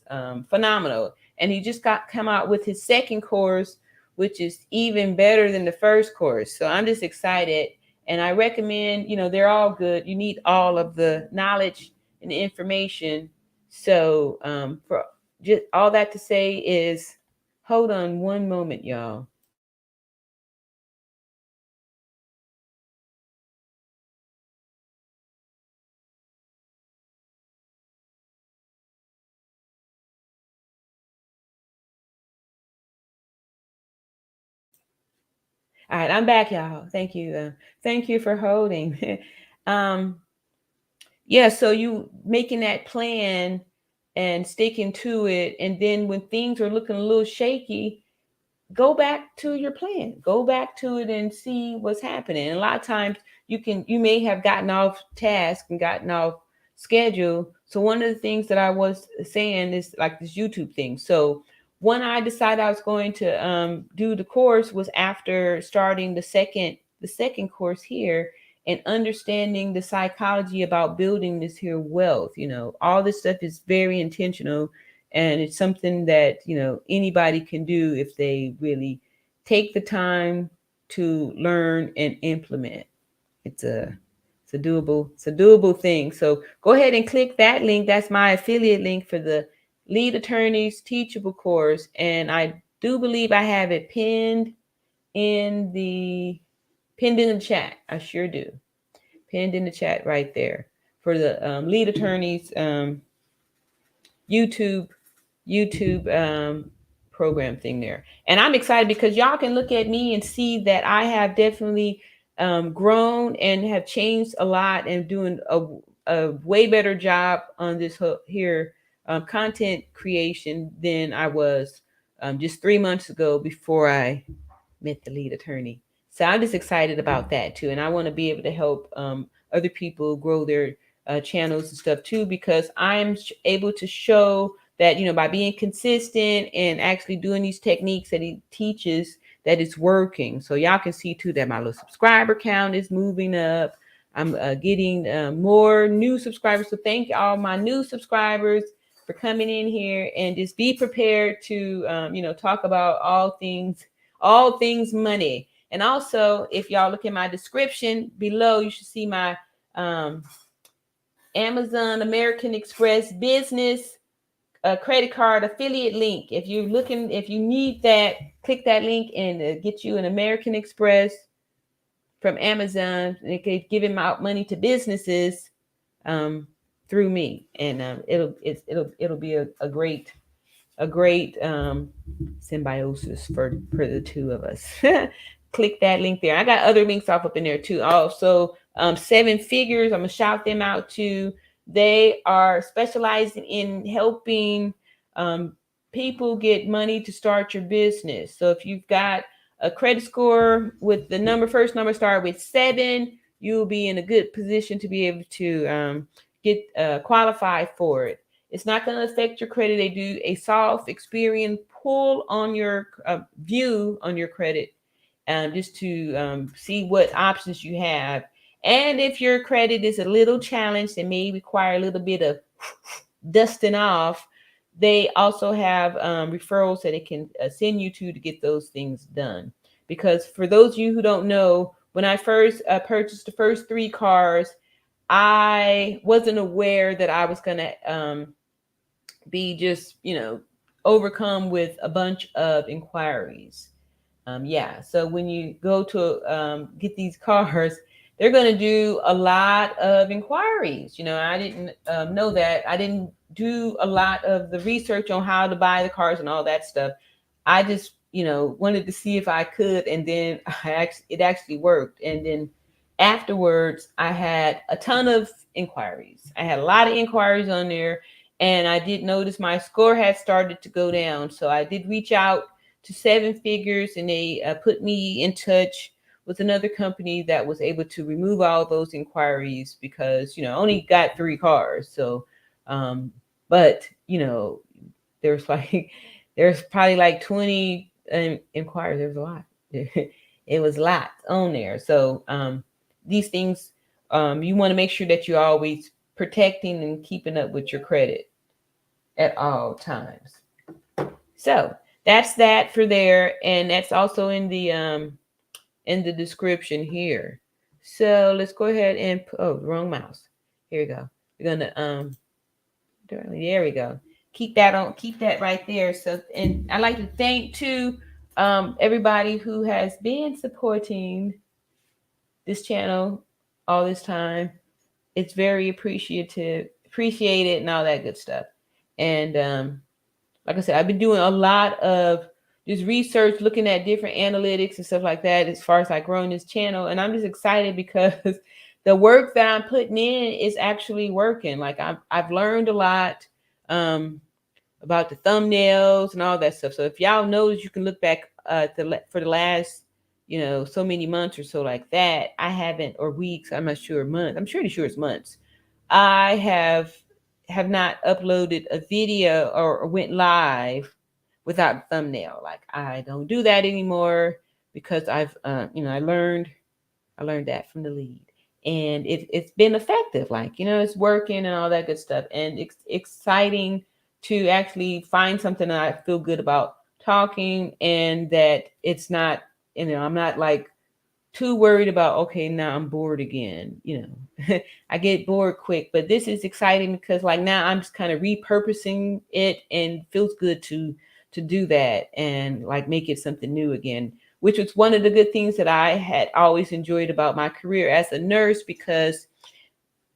phenomenal. And he just come out with his second course, which is even better than the first course. So I'm just excited, and I recommend. They're all good. You need all of the knowledge and the information. So for just all that to say is, hold on one moment, y'all. All right, I'm back, y'all. Thank you. Thank you for holding. um, yeah, so you making that plan and sticking to it, and then when things are looking a little shaky, go back to your plan, go back to it and see what's happening. And a lot of times you may have gotten off task and gotten off schedule. So one of the things that I was saying is like this YouTube thing. So when I decided I was going to do the course was after starting the second course here, and understanding the psychology about building this here wealth. All this stuff is very intentional, and it's something that anybody can do if they really take the time to learn and implement. It's a doable thing. So go ahead and click that link. That's my affiliate link for the lead attorney's teachable course, and I do believe I have it in the chat. I sure do. Pinned in the chat right there for the lead attorney's YouTube program thing there. And I'm excited because y'all can look at me and see that I have definitely grown and have changed a lot, and doing a way better job on this here content creation than I was just 3 months ago before I met the lead attorney. So I'm just excited about that too. And I want to be able to help other people grow their channels and stuff too, because I'm able to show that, by being consistent and actually doing these techniques that he teaches, that it's working. So y'all can see too that my little subscriber count is moving up. I'm getting more new subscribers. So thank all my new subscribers for coming in here, and just be prepared to, talk about all things money. And also, if y'all look at my description below, you should see my Amazon American Express business credit card affiliate link. If you need that, click that link and get you an American Express from Amazon. And it could give him out money to businesses through me, and it'll be a great symbiosis for the two of us. Click that link there. I got other links off up in there too. Also, Seven Figures, I'm gonna shout them out too. They are specializing in helping people get money to start your business. So if you've got a credit score with the first number start with 7, you'll be in a good position to be able to get qualified for it. It's not going to affect your credit. They do a soft Experian pull on your view on your credit, just to see what options you have. And if your credit is a little challenged and may require a little bit of dusting off, they also have referrals that it can send you to get those things done. Because for those of you who don't know, when I first purchased the first 3 cars, I wasn't aware that I was going to be just, overcome with a bunch of inquiries. Yeah. So when you go to get these cars, they're going to do a lot of inquiries. I didn't know that. I didn't do a lot of the research on how to buy the cars and all that stuff. I just, wanted to see if I could. And then it actually worked. And then afterwards, I had a ton of inquiries. I had a lot of inquiries on there. And I did notice my score had started to go down. So I did reach out to 7 Figures, and they put me in touch with another company that was able to remove all those inquiries, because I only got 3 cars. So but there's probably like 20 inquiries. There's a lot. It was a lot on there. So these things, you want to make sure that you're always protecting and keeping up with your credit at all times. So that's that for there, and that's also in the description here. So let's go ahead and wrong mouse. Here we go. We're gonna there we go. Keep that right there. So, and I'd like to thank too everybody who has been supporting this channel all this time. It's very appreciated and all that good stuff. And like I said, I've been doing a lot of just research, looking at different analytics and stuff like that as far as like growing this channel. And I'm just excited because the work that I'm putting in is actually working. Like I've learned a lot about the thumbnails and all that stuff. So if y'all notice, you can look back for the last, so many months or so like that. I haven't, or weeks, I'm not sure, months. I'm pretty sure it's months. I have not uploaded a video or went live without a thumbnail. Like I don't do that anymore because I've I learned that from the lead, and it's been effective. Like it's working and all that good stuff, and it's exciting to actually find something that I feel good about talking, and that it's not I'm not like too worried about, okay, now I'm bored again. I get bored quick, but this is exciting because like now I'm just kind of repurposing it, and feels good to do that and like make it something new again, which was one of the good things that I had always enjoyed about my career as a nurse, because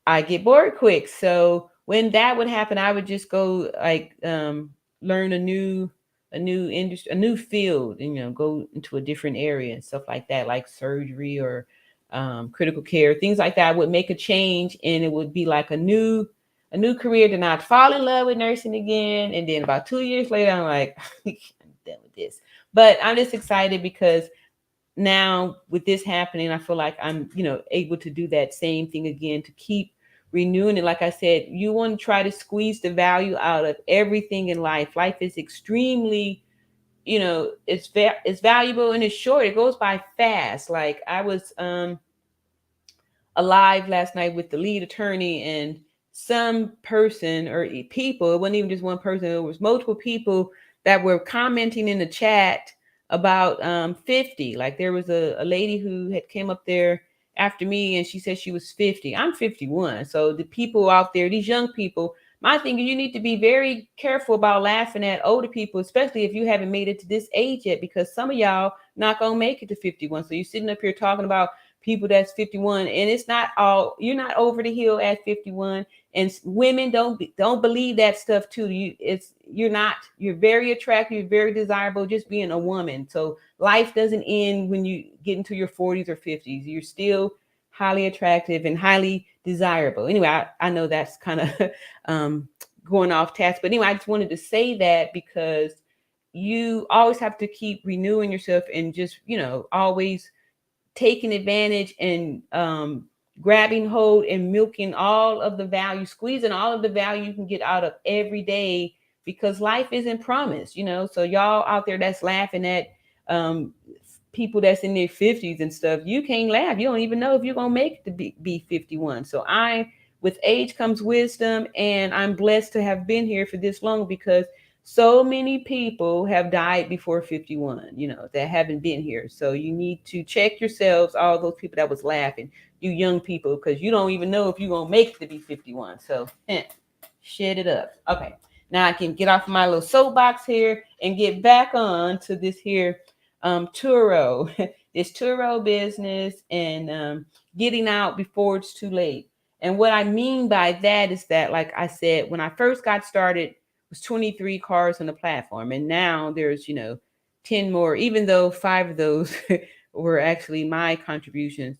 I get bored quick. So when that would happen, I would just go like learn a new industry, a new field, and go into a different area and stuff like that, like surgery or critical care, things like that. I would make a change, and it would be like a new career. Then I'd fall in love with nursing again, and then about 2 years later, I'm like, I'm done with this. But I'm just excited because now with this happening, I feel like I'm able to do that same thing again, to keep renewing it. Like I said, you want to try to squeeze the value out of everything in life. Life is extremely, it's valuable and it's short. It goes by fast. Like I was alive last night with the lead attorney, and some person or people, it wasn't even just one person, it was multiple people that were commenting in the chat about 50. Like there was a lady who had came up there after me, and she said she was 50. I'm 51. So the people out there, these young people, my thing is you need to be very careful about laughing at older people, especially if you haven't made it to this age yet, because some of y'all not gonna make it to 51. So you're sitting up here talking about people that's 51, and it's not all, you're not over the hill at 51. And women don't believe that stuff too. You're very attractive, you're very desirable just being a woman. So life doesn't end when you get into your 40s or 50s. You're still highly attractive and highly desirable. Anyway, I know that's kind of going off task, but anyway, I just wanted to say that because you always have to keep renewing yourself and just always taking advantage and grabbing hold and milking all of the value, squeezing all of the value you can get out of every day, because life isn't promised, So y'all out there that's laughing at people that's in their 50s and stuff, you can't laugh. You don't even know if you're going to make it to be 51. So with age comes wisdom, and I'm blessed to have been here for this long, because so many people have died before 51, that haven't been here. So you need to check yourselves, all those people that was laughing, you young people, because you don't even know if you're going to make it to be 51. So shut it up. Okay. Now I can get off my little soapbox here and get back on to this here Turo, this Turo business, and getting out before it's too late. And what I mean by that is that, like I said, when I first got started, it was 23 cars on the platform. And now there's, 10 more, even though 5 of those were actually my contributions.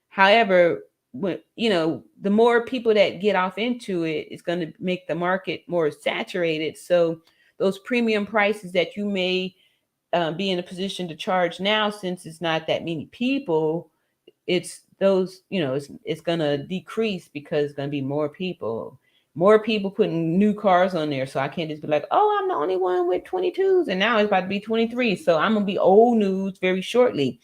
However, when, the more people that get off into it, it's going to make the market more saturated. So those premium prices that you may be in a position to charge now, since it's not that many people, it's those, it's going to decrease, because it's going to be more people putting new cars on there. So I can't just be like, oh, I'm the only one with 22s, and now it's about to be 23. So I'm going to be old news very shortly.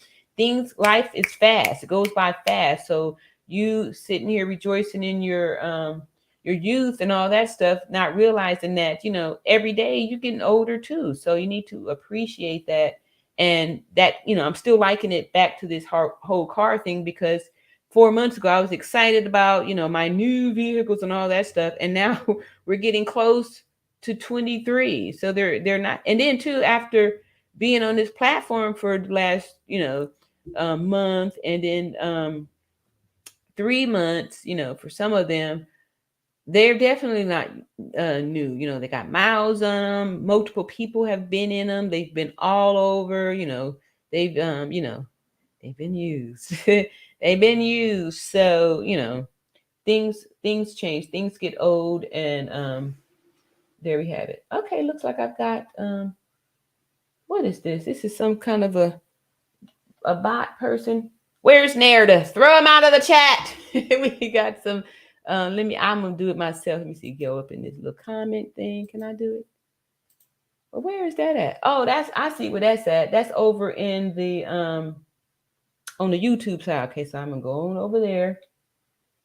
Life is fast. It goes by fast. So you sitting here rejoicing in your youth and all that stuff, not realizing that, every day you're getting older too. So you need to appreciate that. And that, I'm still liking it back to this whole car thing, because 4 months ago I was excited about, my new vehicles and all that stuff. And now we're getting close to 23. So they're not. And then too, after being on this platform for the last, month, and then 3 months, for some of them, they're definitely not new. They got miles on them. Multiple people have been in them. They've been all over. They've they've been used. They've been used. So things change. Things get old, and there we have it. Okay, looks like I've got what is this? This is some kind of a bot person. Where's Narda? Throw him out of the chat. We got some. I'm gonna do it myself. Let me see. Go up in this little comment thing. Can I do it? Well, where is that at? Oh, I see where that's at. That's over in the on the YouTube side. Okay, so I'm gonna go on over there,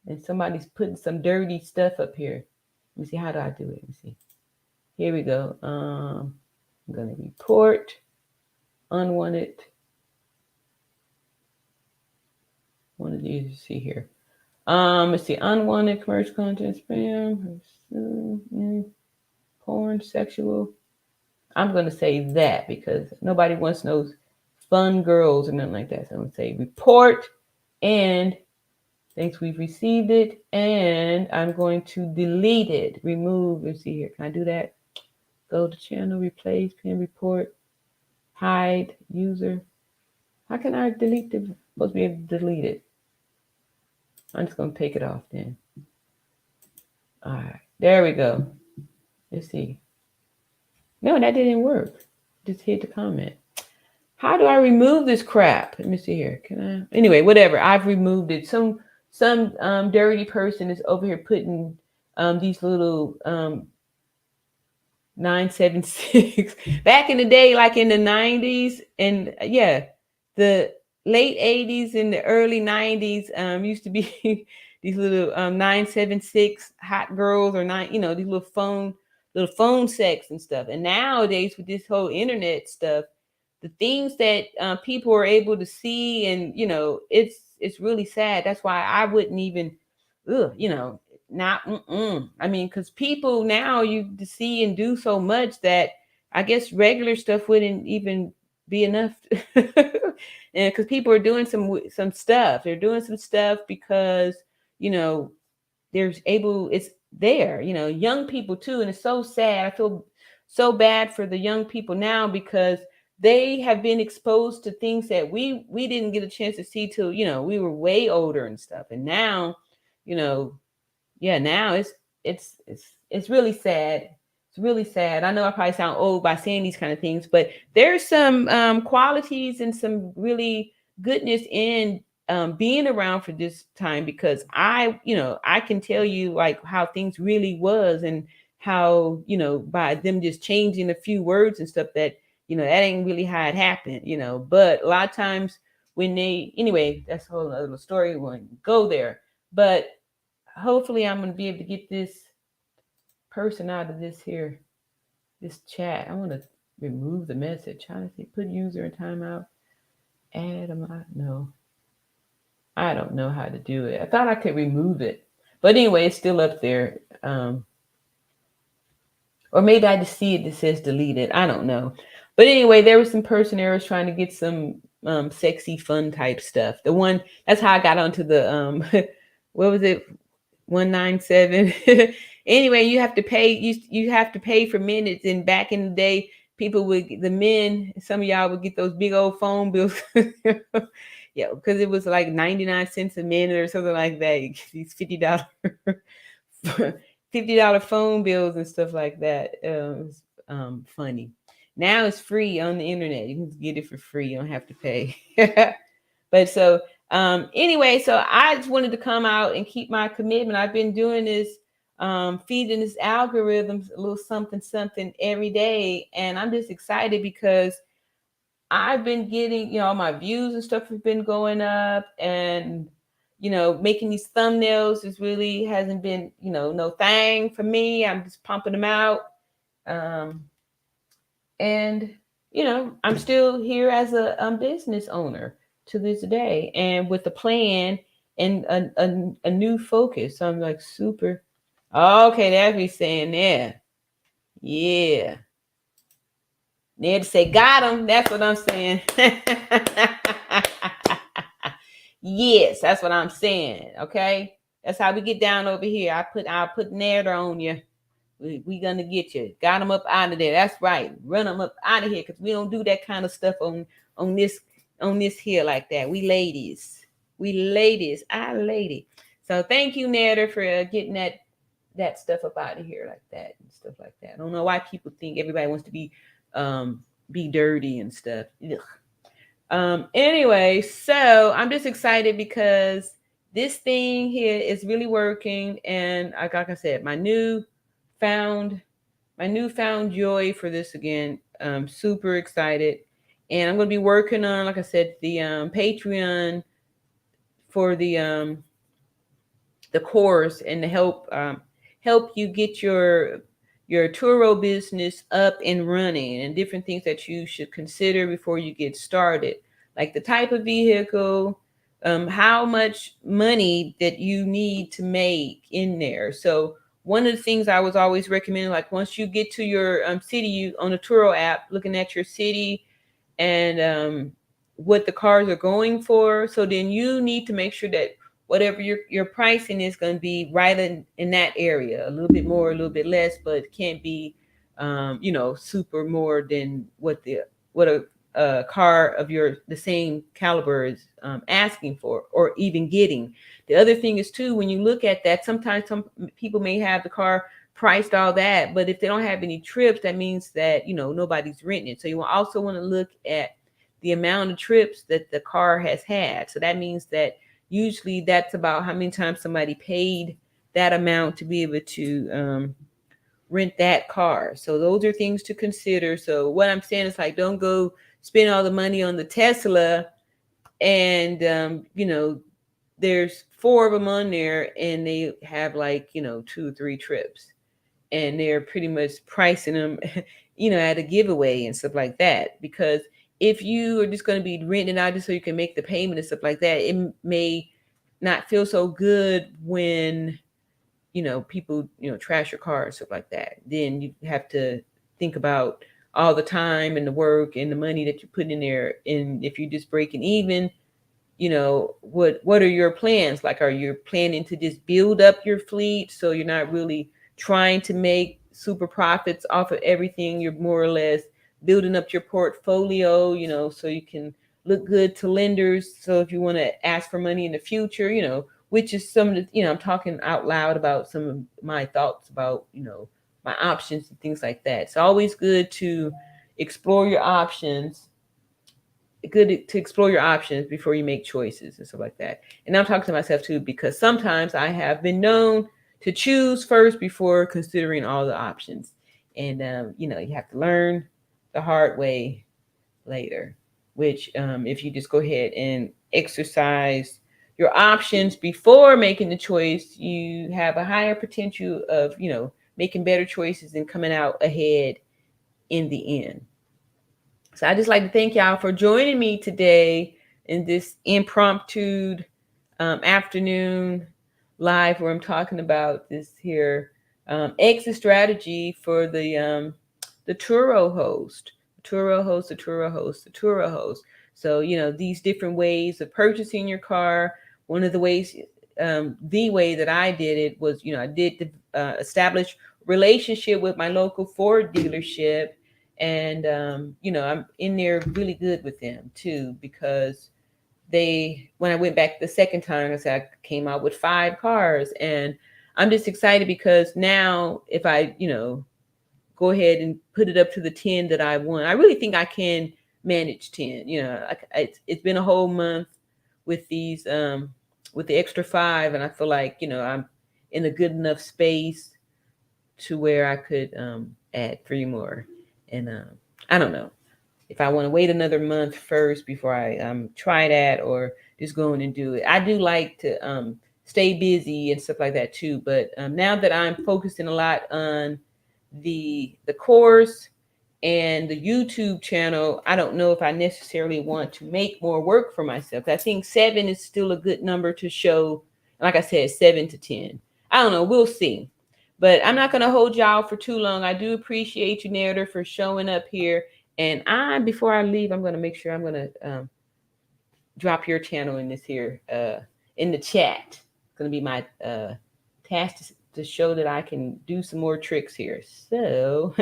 and somebody's putting some dirty stuff up here. Let me see. How do I do it? Let me see. Here we go. I'm gonna report unwanted. One of these. See here. Let's see. Unwanted commercial content, spam, porn, sexual. I'm going to say that, because nobody wants those fun girls or nothing like that. So I'm going to say report, and thanks, we've received it. And I'm going to delete it. Remove. Let's see here. Can I do that? Go to channel, replace, pin, report, hide, user. How can I delete the? Supposed to be able to delete it. I'm just going to take it off then. All right. There we go. Let's see. No, that didn't work. Just hit the comment. How do I remove this crap? Let me see here. Can I? Anyway, whatever. I've removed it. Some dirty person is over here putting these little 976 back in the day, like in the 90s, and the late 80s and the early 90s used to be these little 976 hot girls, or these little phone sex and stuff. And nowadays, with this whole internet stuff, the things that people are able to see, and it's really sad. That's why I wouldn't even not I mean, because people now, you see and do so much that I guess regular stuff wouldn't even be enough. And because people are doing some stuff, they're doing some stuff because it's there, young people too. And it's so sad. I feel so bad for the young people now, because they have been exposed to things that we didn't get a chance to see till we were way older and stuff. And now now it's really sad. It's really sad. I know I probably sound old by saying these kind of things, but there's some qualities and some really goodness in being around for this time, because I can tell you like how things really was, and how, by them just changing a few words and stuff, that, that ain't really how it happened, but a lot of times when anyway, that's a whole other story. We won't go there, but hopefully I'm going to be able to get this person out of this chat. I want to remove the message. How does it put user in timeout? Add them out? No. I don't know how to do it. I thought I could remove it. But anyway, it's still up there. Or maybe I just see it that says deleted. I don't know. But anyway, there was some person errors trying to get some sexy fun type stuff. That's how I got onto the what was it? 197. Anyway, you have to pay you have to pay for minutes, and back in the day, some of y'all would get those big old phone bills. Yeah, because it was like 99 cents a minute or something like that. These $50 $50 phone bills and stuff like that. It was funny. Now it's free on the internet. You can get it for free. You don't have to pay. But so anyway, so I just wanted to come out and keep my commitment. I've been doing this, feeding this algorithms a little something every day, and I'm just excited because I've been getting, my views and stuff have been going up, and making these thumbnails is really hasn't been, no thing for me. I'm just pumping them out. And I'm still here as a business owner to this day, and with a plan and a new focus. So I'm like super. Okay, that's me saying there. Yeah. Ned to say, got him. That's what I'm saying. Yes, that's what I'm saying. Okay, that's how we get down over here. I'll put Ned on you. We gonna get you. Got them up out of there. That's right. Run them up out of here, because we don't do that kind of stuff on this here like that. We ladies. I lady. So thank you, Nader, for getting that stuff up out of here like that and stuff like that. I don't know why people think everybody wants to be dirty and stuff. Anyway, so I'm just excited because this thing here is really working, and like I said, my newfound joy for this again. I'm super excited, and I'm going to be working on, like I said, the Patreon for the course, and to help you get your Turo business up and running, and different things that you should consider before you get started, like the type of vehicle, how much money that you need to make in there. So one of the things I was always recommending, like once you get to your city, you on the Turo app, looking at your city and what the cars are going for. So then you need to make sure that whatever your pricing is going to be right in that area, a little bit more, a little bit less, but it can't be, super more than what a car of the same caliber is asking for, or even getting. The other thing is too, when you look at that, sometimes some people may have the car priced all that, but if they don't have any trips, that means that, nobody's renting it. So you also want to look at the amount of trips that the car has had. So that means that usually that's about how many times somebody paid that amount to be able to rent that car. So those are things to consider. So what I'm saying is, like, don't go spend all the money on the Tesla and, there's 4 of them on there and they have like, 2 or 3 trips, and they're pretty much pricing them, at a giveaway and stuff like that. Because if you are just going to be renting out just so you can make the payment and stuff like that, it may not feel so good when, people, trash your car and stuff like that. Then you have to think about all the time and the work and the money that you put in there. And if you're just breaking even, what are your plans? Like, are you planning to just build up your fleet so you're not really trying to make super profits off of everything? You're more or less building up your portfolio, so you can look good to lenders. So if you want to ask for money in the future, which is some of the, I'm talking out loud about some of my thoughts about, my options and things like that. It's always good to explore your options, good to explore your options before you make choices and stuff like that. And I'm talking to myself too, because sometimes I have been known to choose first before considering all the options. And, you have to learn the hard way later, which, if you just go ahead and exercise your options before making the choice, you have a higher potential of, making better choices and coming out ahead in the end. So I just like to thank y'all for joining me today in this impromptu afternoon live where I'm talking about this here exit strategy for the Turo host, Turo host, the Turo host, the Turo host. So these different ways of purchasing your car. One of the ways, the way that I did it was, I did establish relationship with my local Ford dealership, and I'm in there really good with them too, because when I went back the second time, I said I came out with 5 cars, and I'm just excited because now if I go ahead and put it up to the 10 that I want, I really think I can manage 10. It's been a whole month with these with the extra 5, and I feel like I'm in a good enough space to where I could add 3 more. And I don't know if I want to wait another month first before I try that, or just go in and do it. I do like to stay busy and stuff like that too. But now that I'm focusing a lot on the course and the YouTube channel, I don't know if I necessarily want to make more work for myself. I think 7 is still a good number to show. Like I said, 7 to 10. I don't know. We'll see. But I'm not going to hold y'all for too long. I do appreciate you, Narrator, for showing up here. And before I leave, I'm going to make sure I'm going to drop your channel in this here, in the chat. It's going to be my task to show that I can do some more tricks here. So,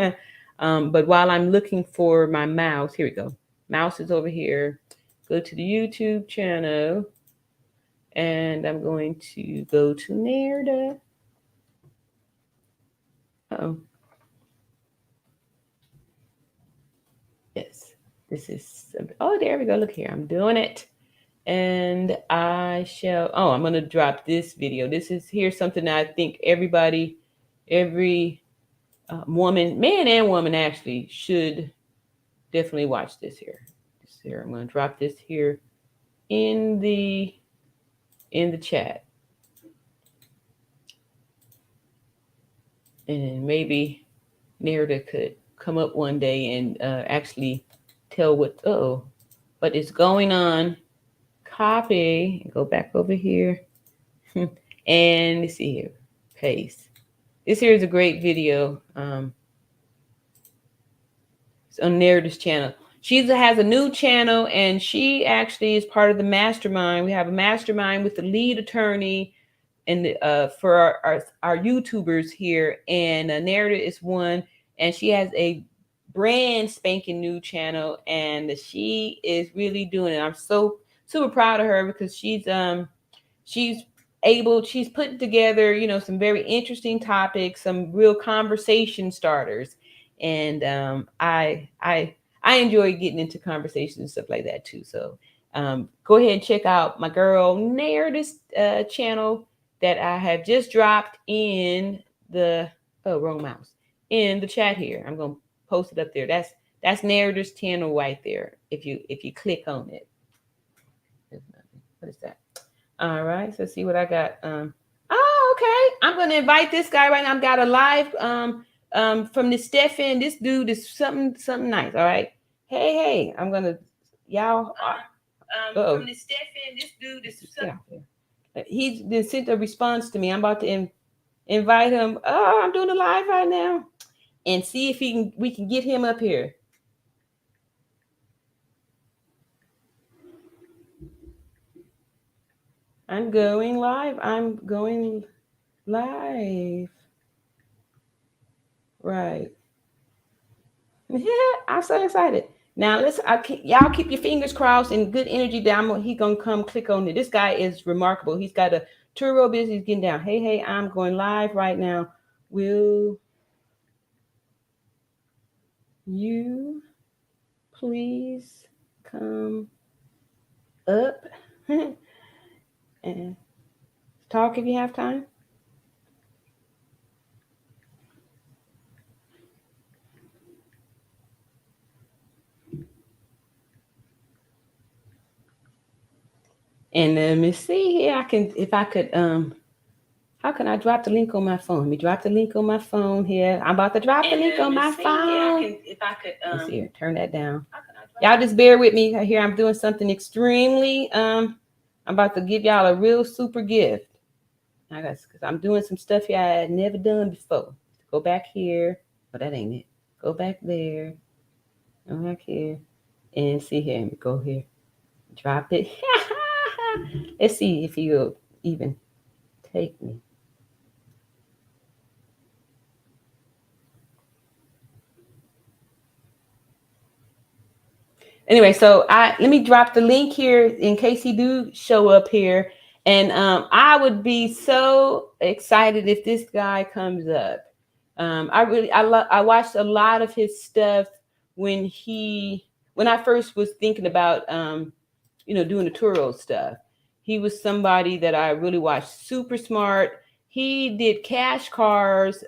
but while I'm looking for my mouse, here we go. Mouse is over here. Go to the YouTube channel. And I'm going to go to Narrator. Uh-oh. Yes, this is, there we go. Look here, I'm doing it. And I'm going to drop this video. Here's something that I think every woman, man and woman actually, should definitely watch this here. I'm going to drop this here in the chat. And maybe Narrative could come up one day and actually tell what is going on. Copy, go back over here. And let's see here. Paste. This here is a great video. It's on Narrative's channel. She has a new channel, and she actually is part of the mastermind. We have a mastermind with the lead attorney, and for our YouTubers here. And Narrative is one, and she has a brand spanking new channel, and she is really doing it. I'm so super proud of her, because she's putting together, some very interesting topics, some real conversation starters. And I enjoy getting into conversations and stuff like that too. So go ahead and check out my girl Narrative channel that I have just dropped in the wrong mouse, in the chat here. I'm gonna post it up there. That's Narrative's channel right there. If you click on it. What is that? All right, so let's see what I got. Okay. I'm gonna invite this guy right now. I've got a live from this Stefan. This dude is something nice. All right. Hey, I'm gonna y'all from this Stefan. This dude is something. He's been sent a response to me. I'm about to invite him. Oh, I'm doing a live right now, and see if we can get him up here. I'm going live. Right. Yeah, I'm so excited. Now y'all keep your fingers crossed and good energy down. He's gonna come click on it. This guy is remarkable. He's got a Turo business. He's getting down. Hey, I'm going live right now. Will you please come up and talk if you have time. And let me see here. I can, if I could, how can I drop the link on my phone? Let me drop the link on my phone here. I'm about to drop the link on my phone. If I could, let's see here, turn that down. Y'all just bear with me. Here I'm doing something extremely, I'm about to give y'all a real super gift. I got, because I'm doing some stuff here I had never done before. Go back here. Oh, that ain't it. Go back there. Go back here. And see here. Go here. Drop it. Let's see if you'll even take me. Anyway, so let me drop the link here in case he do show up here. And I would be so excited if this guy comes up. I watched a lot of his stuff when I first was thinking about doing the Turo stuff. He was somebody that I really watched. Super smart. He did cash cars.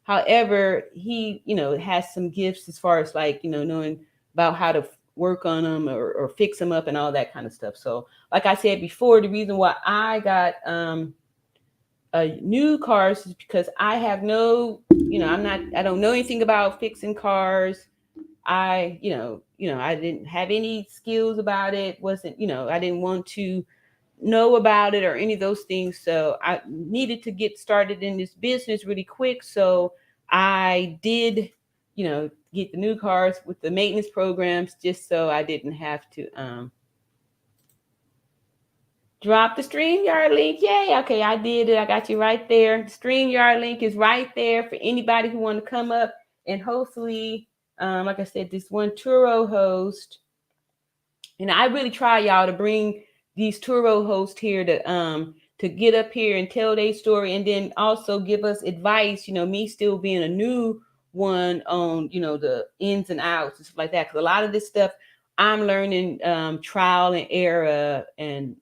However, he has some gifts as far as like knowing about how to work on them or fix them up and all that kind of stuff. So, like I said before, the reason why I got new cars is because I have no, I don't know anything about fixing cars. I didn't have any skills about it. Wasn't, I didn't want to know about it or any of those things. So I needed to get started in this business really quick. So I did, get the new cars with the maintenance programs just so I didn't have to drop the StreamYard link. Yay. Okay, I did it. I got you right there. The StreamYard link is right there for anybody who want to come up and hopefully, like I said, this one Turo host. And I really try, y'all, to bring these Turo hosts here to get up here and tell their story and then also give us advice, me still being a new one on, the ins and outs and stuff like that. Because a lot of this stuff I'm learning trial and error and,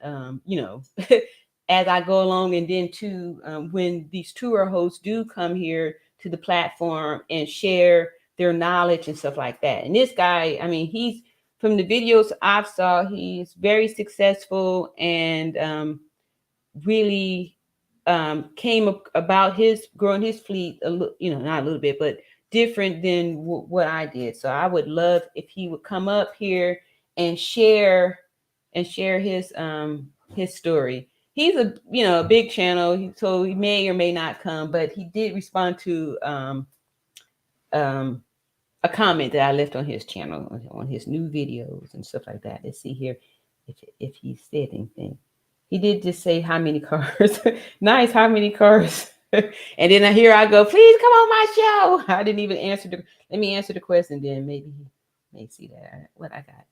as I go along. And then too, when these Turo hosts do come here to the platform and share their knowledge and stuff like that. And this guy, I mean, he's, from the videos I've saw, he's very successful and really came about his growing his fleet a little, not a little bit, but different than what I did. So I would love if he would come up here and share his story. He's a big channel, so he may or may not come, but he did respond to a comment that I left on his channel on his new videos and stuff like that. Let's see here if he said anything. He did just say how many cars. Nice, how many cars? And then here I go, please come on my show. I didn't even answer let me answer the question then. Maybe he may see that. What I got.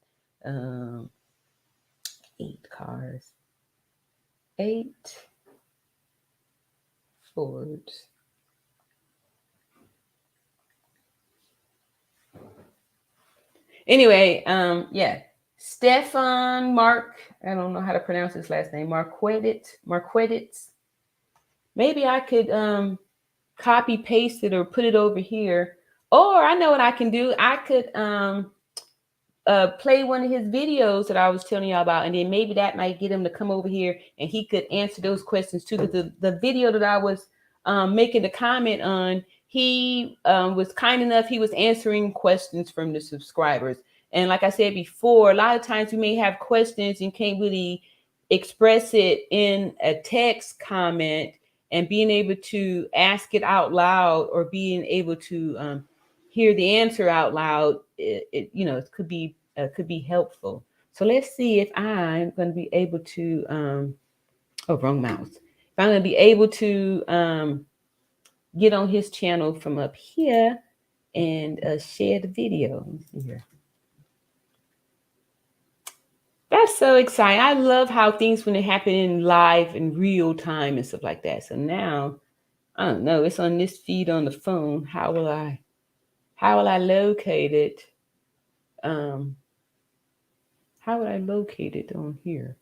8 cars. 8 Fords. Anyway, yeah. Stefan Mark, I don't know how to pronounce his last name. Marqueditz. Maybe I could copy paste it or put it over here. Or I know what I can do. I could play one of his videos that I was telling y'all about, and then maybe that might get him to come over here and he could answer those questions too. Because the video that I was making the comment on, he was kind enough. He was answering questions from the subscribers. And like I said before, a lot of times we may have questions and can't really express it in a text comment, and being able to ask it out loud or being able to hear the answer out loud, it could be helpful. So let's see if I'm going to be able to, wrong mouse. If I'm going to be able to get on his channel from up here and share the video. Let me see here. That's so exciting. I love how things when they happen in live in real time and stuff like that. So now, I don't know, it's on this feed on the phone. How will I locate it? How would I locate it on here?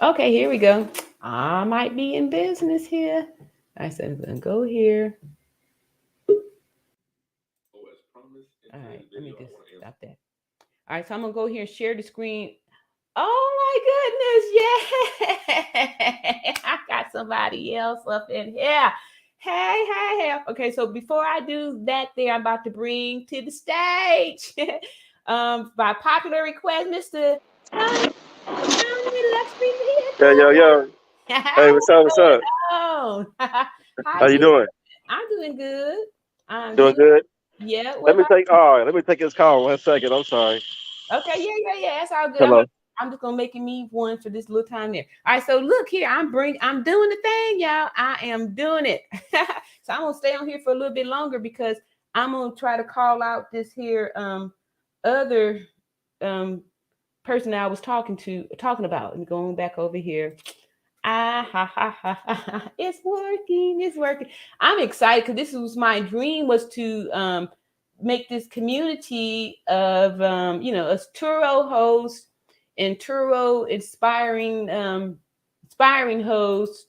Okay, here we go. I might be in business here. I said I'm gonna go here. All right, let me just stop that. All right, so I'm gonna go here and share the screen. Oh my goodness, yeah. I got somebody else up in here. Hey. Okay, so before I do that there, I'm about to bring to the stage by popular request, Mr. Tony Luxury Yo. Vehicle. Hey, what's up? What's up? Oh, how How you you? doing? I'm doing good. I'm Doing doing, good. yeah. What Let me about take. All right, let me take this call. 1 second. I'm sorry. Okay, yeah. That's all good. Hello. I'm just gonna make me one for this little time there. All right, so look here, I'm doing the thing, y'all. I am doing it. So I'm gonna stay on here for a little bit longer because I'm gonna try to call out this here other um person that I was talking about and going back over here. It's working. I'm excited because this was my dream was to make this community of us Turo hosts and Turo inspiring hosts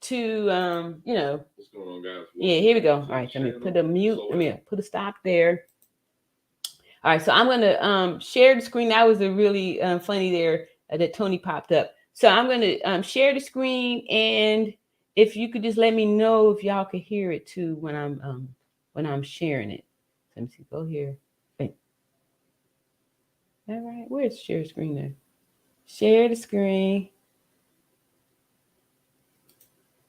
to what's going on, guys? Yeah, here we go. All right, let me put a mute. Let me put a stop there. All right, so I'm gonna share the screen. That was a really funny there that Tony popped up. So I'm gonna share the screen, and if you could just let me know if y'all could hear it too when I'm sharing it. Let me see. Go here. Wait. All right, where's share screen there? Share the screen.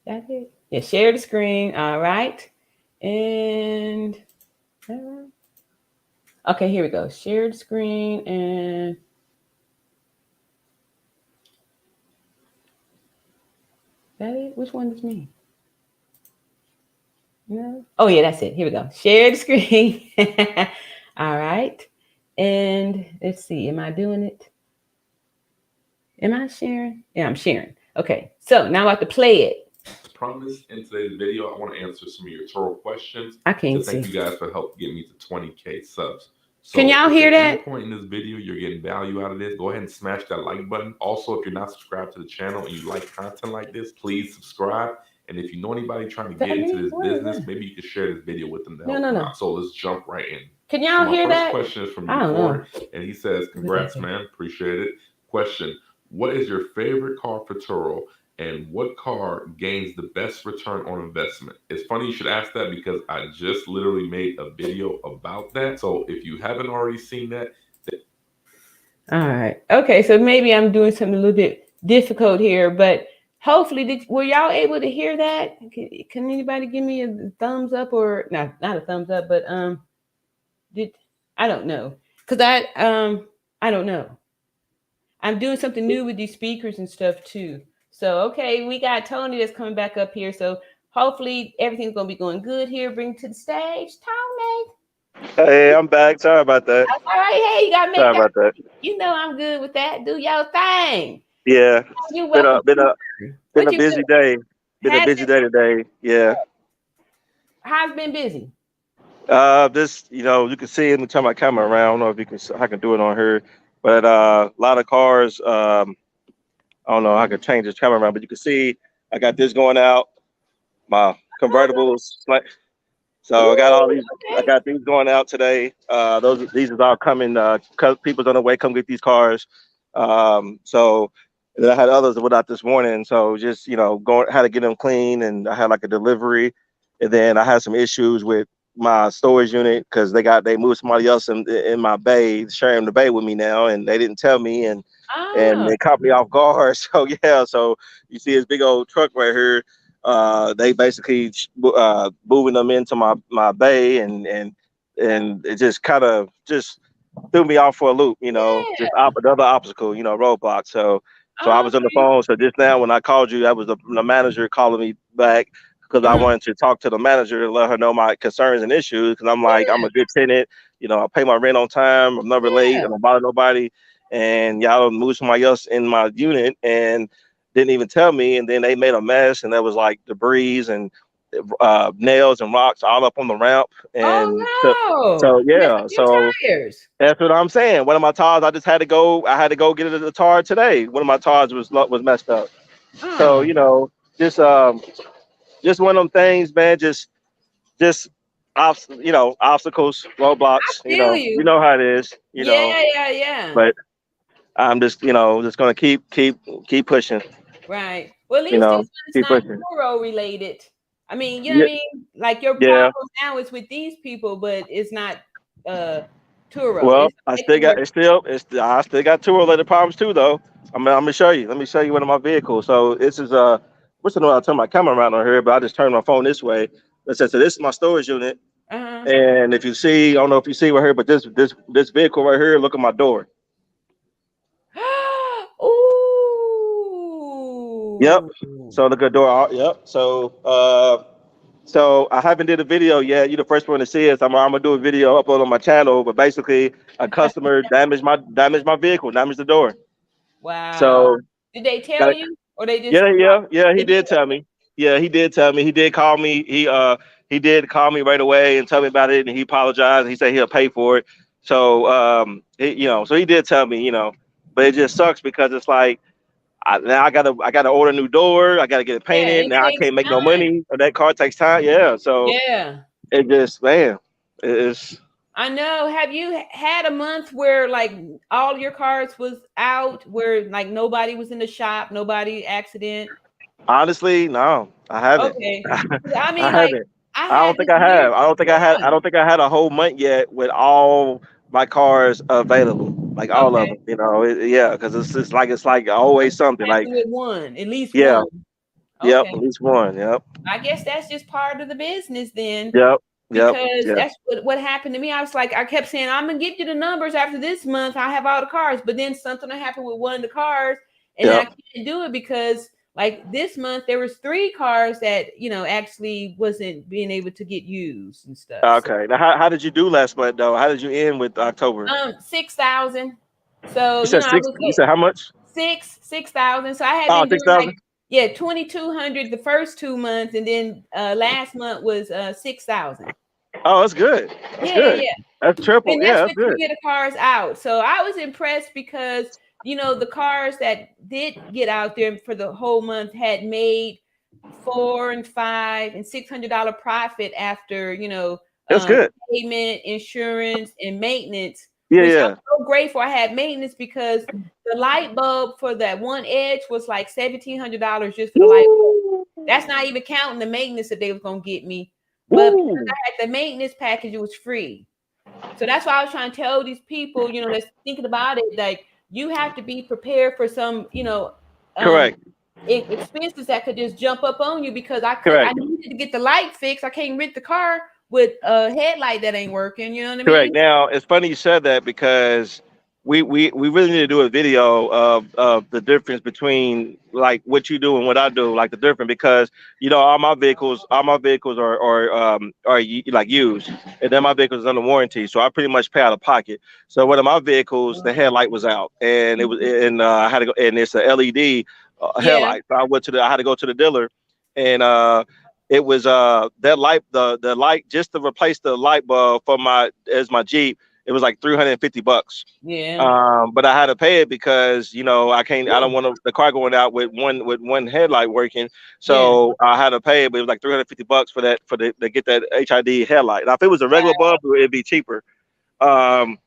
That's it. Yeah, share the screen. All right, and okay, here we go. Share the screen and. That it? Which one is me? No. Oh yeah, that's it. Here we go. Share the screen. All right. And let's see. Am I doing it? Am I sharing? Yeah, I'm sharing. Okay. So now I have to play it. As promised, in today's video, I want to answer some of your Toro questions. I can't thank see. you guys for helping get me to 20K subs. So can y'all hear at that? any point in this video you're getting value out of this, go ahead and smash that like button. Also, if you're not subscribed to the channel and you like content like this, please subscribe. And if you know anybody trying to get into this business, maybe you can share this video with them to help them out. So let's jump right in. Can y'all hear that? My first question is from Ford, and he says, "Congrats, man. Appreciate it." Question: what is your favorite car for Turo, and what car gains the best return on investment? It's funny you should ask that because I just literally made a video about that. So if you haven't already seen that. All right. Okay. So maybe I'm doing something a little bit difficult here, but hopefully, were y'all able to hear that? Can anybody give me a thumbs up or not a thumbs up, but I don't know. Cause I don't know. I'm doing something new with these speakers and stuff too. So, okay, we got Tony that's coming back up here. So hopefully everything's going to be going good here. Bring it to the stage, Tony. Hey, I'm back. Sorry about that. All right. Hey, you got to make Sorry about that. You know I'm good with that. Do your thing. Yeah. You're welcome. Been a busy day. Been a busy day today. Yeah. How's been busy? This, you can see it and turn my camera around. I don't know if you can, I can do it on here, but a lot of cars. I don't know how I can change this camera around, but you can see I got this going out. My convertibles. So I got all these. Okay. I got these going out today. These are all coming. People's on the way. Come get these cars. So and I had others that went out this morning. So just going had to get them clean, and I had like a delivery, and then I had some issues with my storage unit because they moved somebody else in my bay, sharing the bay with me now, and they didn't tell me, and they caught me off guard. So yeah, so you see this big old truck right here. They basically moving them into my bay, and it just kind of just threw me off for a loop, just another obstacle, roadblock. So I was on the phone. So just now when I called you, that was the manager calling me back because I wanted to talk to the manager and let her know my concerns and issues. Because I'm like, I'm a good tenant, I pay my rent on time. I'm never late. I don't bother nobody. And y'all moved somebody else in my unit and didn't even tell me, and then they made a mess, and there was like debris and nails and rocks all up on the ramp. And Oh so no! Mess yeah, up your so tires. that's what I'm saying. One of my tires, I had to go get it at the tire today. One of my tires was messed up. So, Oh, just just one of them things, man. Just obstacles, I roadblocks. feel You you. know how it is. Yeah, yeah, yeah. But I'm just gonna keep pushing. Right. Well, at You least this know, one is keep not pushing. Turo related. I mean, you know what Yeah, I mean? Like your yeah. problem now is with these people, but it's not uh Turo. Well, It's I like still you got were. I still got two related problems too, though. I'm gonna show you. Let me show you one of my vehicles. So this is what's the name? I'll turn my camera around on here, but I just turned my phone this way. So this is my storage unit. Uh-huh. And if you see, I don't know if you see right here, but this vehicle right here, look at my door. Yep. Ooh. So look at the door. Yep. So I haven't did a video yet. You're the first one to see it. So I'm gonna do a video upload on my channel. But basically, a customer damaged my vehicle, damaged the door. Wow. So Did they tell got you or they just yeah. He they did? did tell me. Yeah, he did tell me. He did call me. He did call me right away and tell me about it. And he apologized. He said he'll pay for it. So so he did tell me. But it just sucks because it's like now I gotta order a new door. I gotta get it Yeah, painted. it Now I takes can't make no time. money. That car takes time. Yeah. So Yeah. it just man, it's I know. Have you had a month where like all your cars was out, where like nobody was in the shop, nobody accident? honestly no, I haven't. Okay. I I mean, like haven't. I I had don't think this I weird, have. I don't think I had. yeah. I don't think I had a whole month yet with all my cars available, like all of Okay. them. Yeah, because it's like always something. Like Happened with one, at least yeah, one. yep, Okay. at least one. Yep, I guess that's just part of the business then. yep, yep, Because yeah, that's what happened to me. I was like, I kept saying, I'm gonna give you the numbers after this month. I have all the cars, but then something happened with one of the cars, and then I yep. can't do it because like this month there was 3 cars that actually wasn't being able to get used and stuff. So, Okay. Now, how did you do last month though? How did you end with October? 6,000. So You said I six. was You at said how much? 6,000. So I had Oh, been six doing like thousand. 2,200 the first 2 months, and then last month was 6,000. Oh, that's good. That's Yeah, good. yeah. That's triple. And Yeah, that's that's with two good. get the cars out. So I was impressed because the cars that did get out there for the whole month had made 4 and 5 and $600 profit after That's good. payment, insurance, and maintenance. Yeah, Which yeah. I'm so grateful I had maintenance because the light bulb for that one edge was like $1,700 just for the light bulb. Woo. That's not even counting the maintenance that they was gonna get me. But because Woo. I had the maintenance package, it was free. So that's why I was trying to tell these people, that's thinking about it, like you have to be prepared for some, um, Correct. expenses that could just jump up on you because I Correct. needed to get the light fixed. I can't rent the car with a headlight that ain't working. You know what I Correct. mean? Now it's funny you said that because we really need to do a video of the difference between like what you do and what I do, like the difference because all my vehicles are like used, and then my vehicles is under warranty, so I pretty much pay out of pocket. So one of my vehicles, the headlight was out, and I had to go, and it's a LED Yeah, headlight. So I had to go to the dealer, and it was that light the light just to replace the light bulb for my Jeep. It was like $350. yeah, But I had to pay it because I don't want the car going out with one headlight working. yeah. So I had to pay it, but it was like $350 for that to get that HID headlight. Now if it was a regular bulb, it'd be cheaper. Um,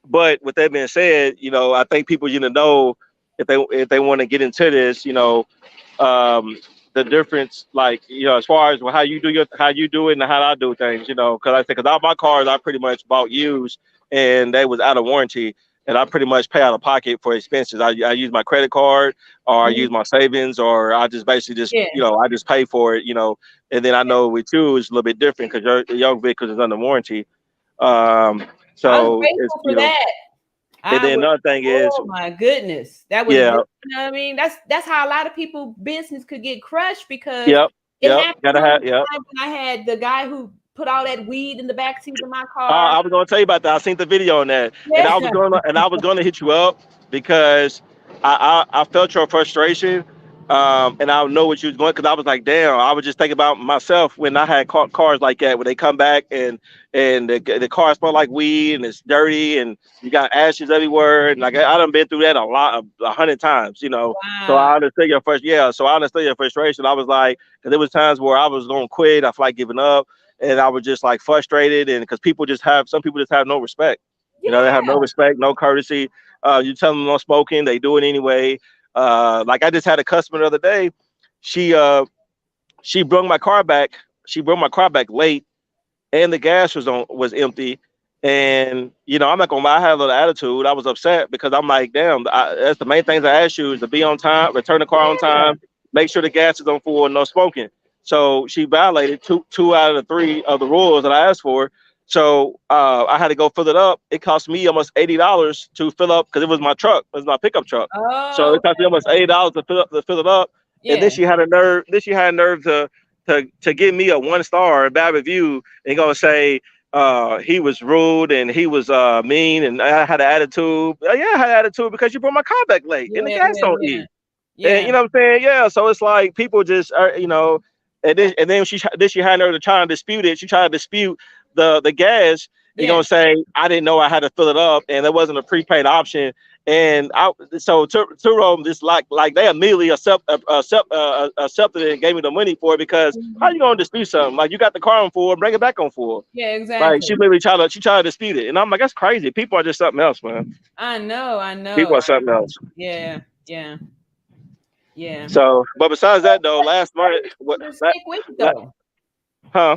but with that being said, I think people know if they want to get into this, um, the difference, like as far as how you do it and how I do things, because because all my cars I pretty much bought used and they was out of warranty, and I pretty much pay out of pocket for expenses. I use my credit card or I Mhm. use my savings or I just basically just Yeah. I just pay for it, and then I know with you it's a little bit different because your vehicle is under warranty. Um, I was so it's grateful for that. and I then was, another thing is oh my goodness, that was, yeah, you know what I mean? That's how a lot of people business could get crushed because yep, it yep, happened gotta one have yep. time when I had the guy who put all that weed in the backseat of my car. I was gonna tell you about that. I seen the video on that, and Yeah. I was gonna hit you up because I felt your frustration. And I know what you was going, because I was like, damn, I was just thinking about myself when I had cars like that, when they come back and the car smell like weed and it's dirty and you got ashes everywhere. And like I done been through that a lot, 100 times, So Wow. I understood your so I understood your frustration. I was like, because there was times where I was going to quit, I feel like giving up, and I was just like frustrated, and because some people just have no respect. They have Yeah. no respect, no courtesy. You tell them no smoking, they do it anyway. Like I just had a customer the other day. She she brought my car back. She brought my car back late, and the gas was empty. And I'm not gonna lie, I had a little attitude. I was upset because I'm like, damn, that's the main things I asked you is to be on time, return the car on Yeah. time, make sure the gas is on full and no smoking. So she violated two out of the three of the rules that I asked for. So I had to go fill it up. It cost me almost $80 to fill up because it was my truck, it was my pickup truck. So Oh, it cost me almost $80 to fill it up. And then yeah. she had a nerve. Then she had a nerve to give me a 1 star bad review and gonna say he was rude and he was mean and I had an attitude. Yeah, I had an attitude because you brought my car back late and the Yeah. gas Yeah. don't Yeah. eat. And Yeah. you know what I'm saying? Yeah. So it's like people just and then she had her to try and dispute it. She tried to dispute the gas. You're Yeah. gonna say I didn't know I had to fill it up and there wasn't a prepaid option. And Turo just like they immediately accepted it and gave me the money for it, because how Mhm. you gonna dispute something? Like, you got the car on full, bring it back on full. Yeah. Like, Exactly. she literally tried to dispute it, and I'm like, that's crazy. People are just something else, man. I know. I People know. are something else. Yeah. Yeah. Yeah. So, but besides that though, What last month, encouraged what, you to stick with it though? huh?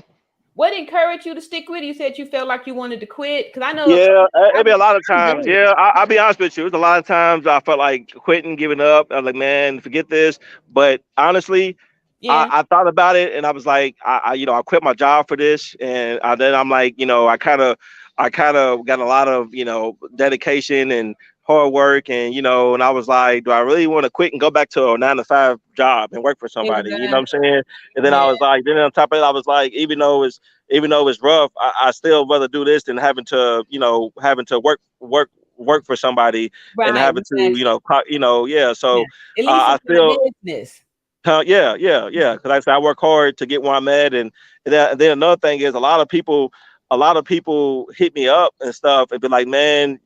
What encouraged you to stick with it? You said you felt like you wanted to quit because I know Yeah, I it'd be a lot of I'm times. good. Yeah, I'll be honest with you. There's a lot of times I felt like quitting, giving up. I was like, man, forget this. But honestly, Yeah. I thought about it and I was like, I quit my job for this, and then I'm like, I kind of got a lot of dedication and hard work, and and I was like, do I really want to quit and go back to a 9 to 5 job and work for somebody? You know what I'm Exactly. saying? And then Yeah. I was like, then on top of it, I was like, even though it's rough, I still rather do this than having to work for somebody and Right. having to Exactly. yeah. Yeah. So At least I it's not still business. yeah. Because like I said, I work hard to get where I'm at, and then another thing is a lot of people hit me up and stuff and be like, man,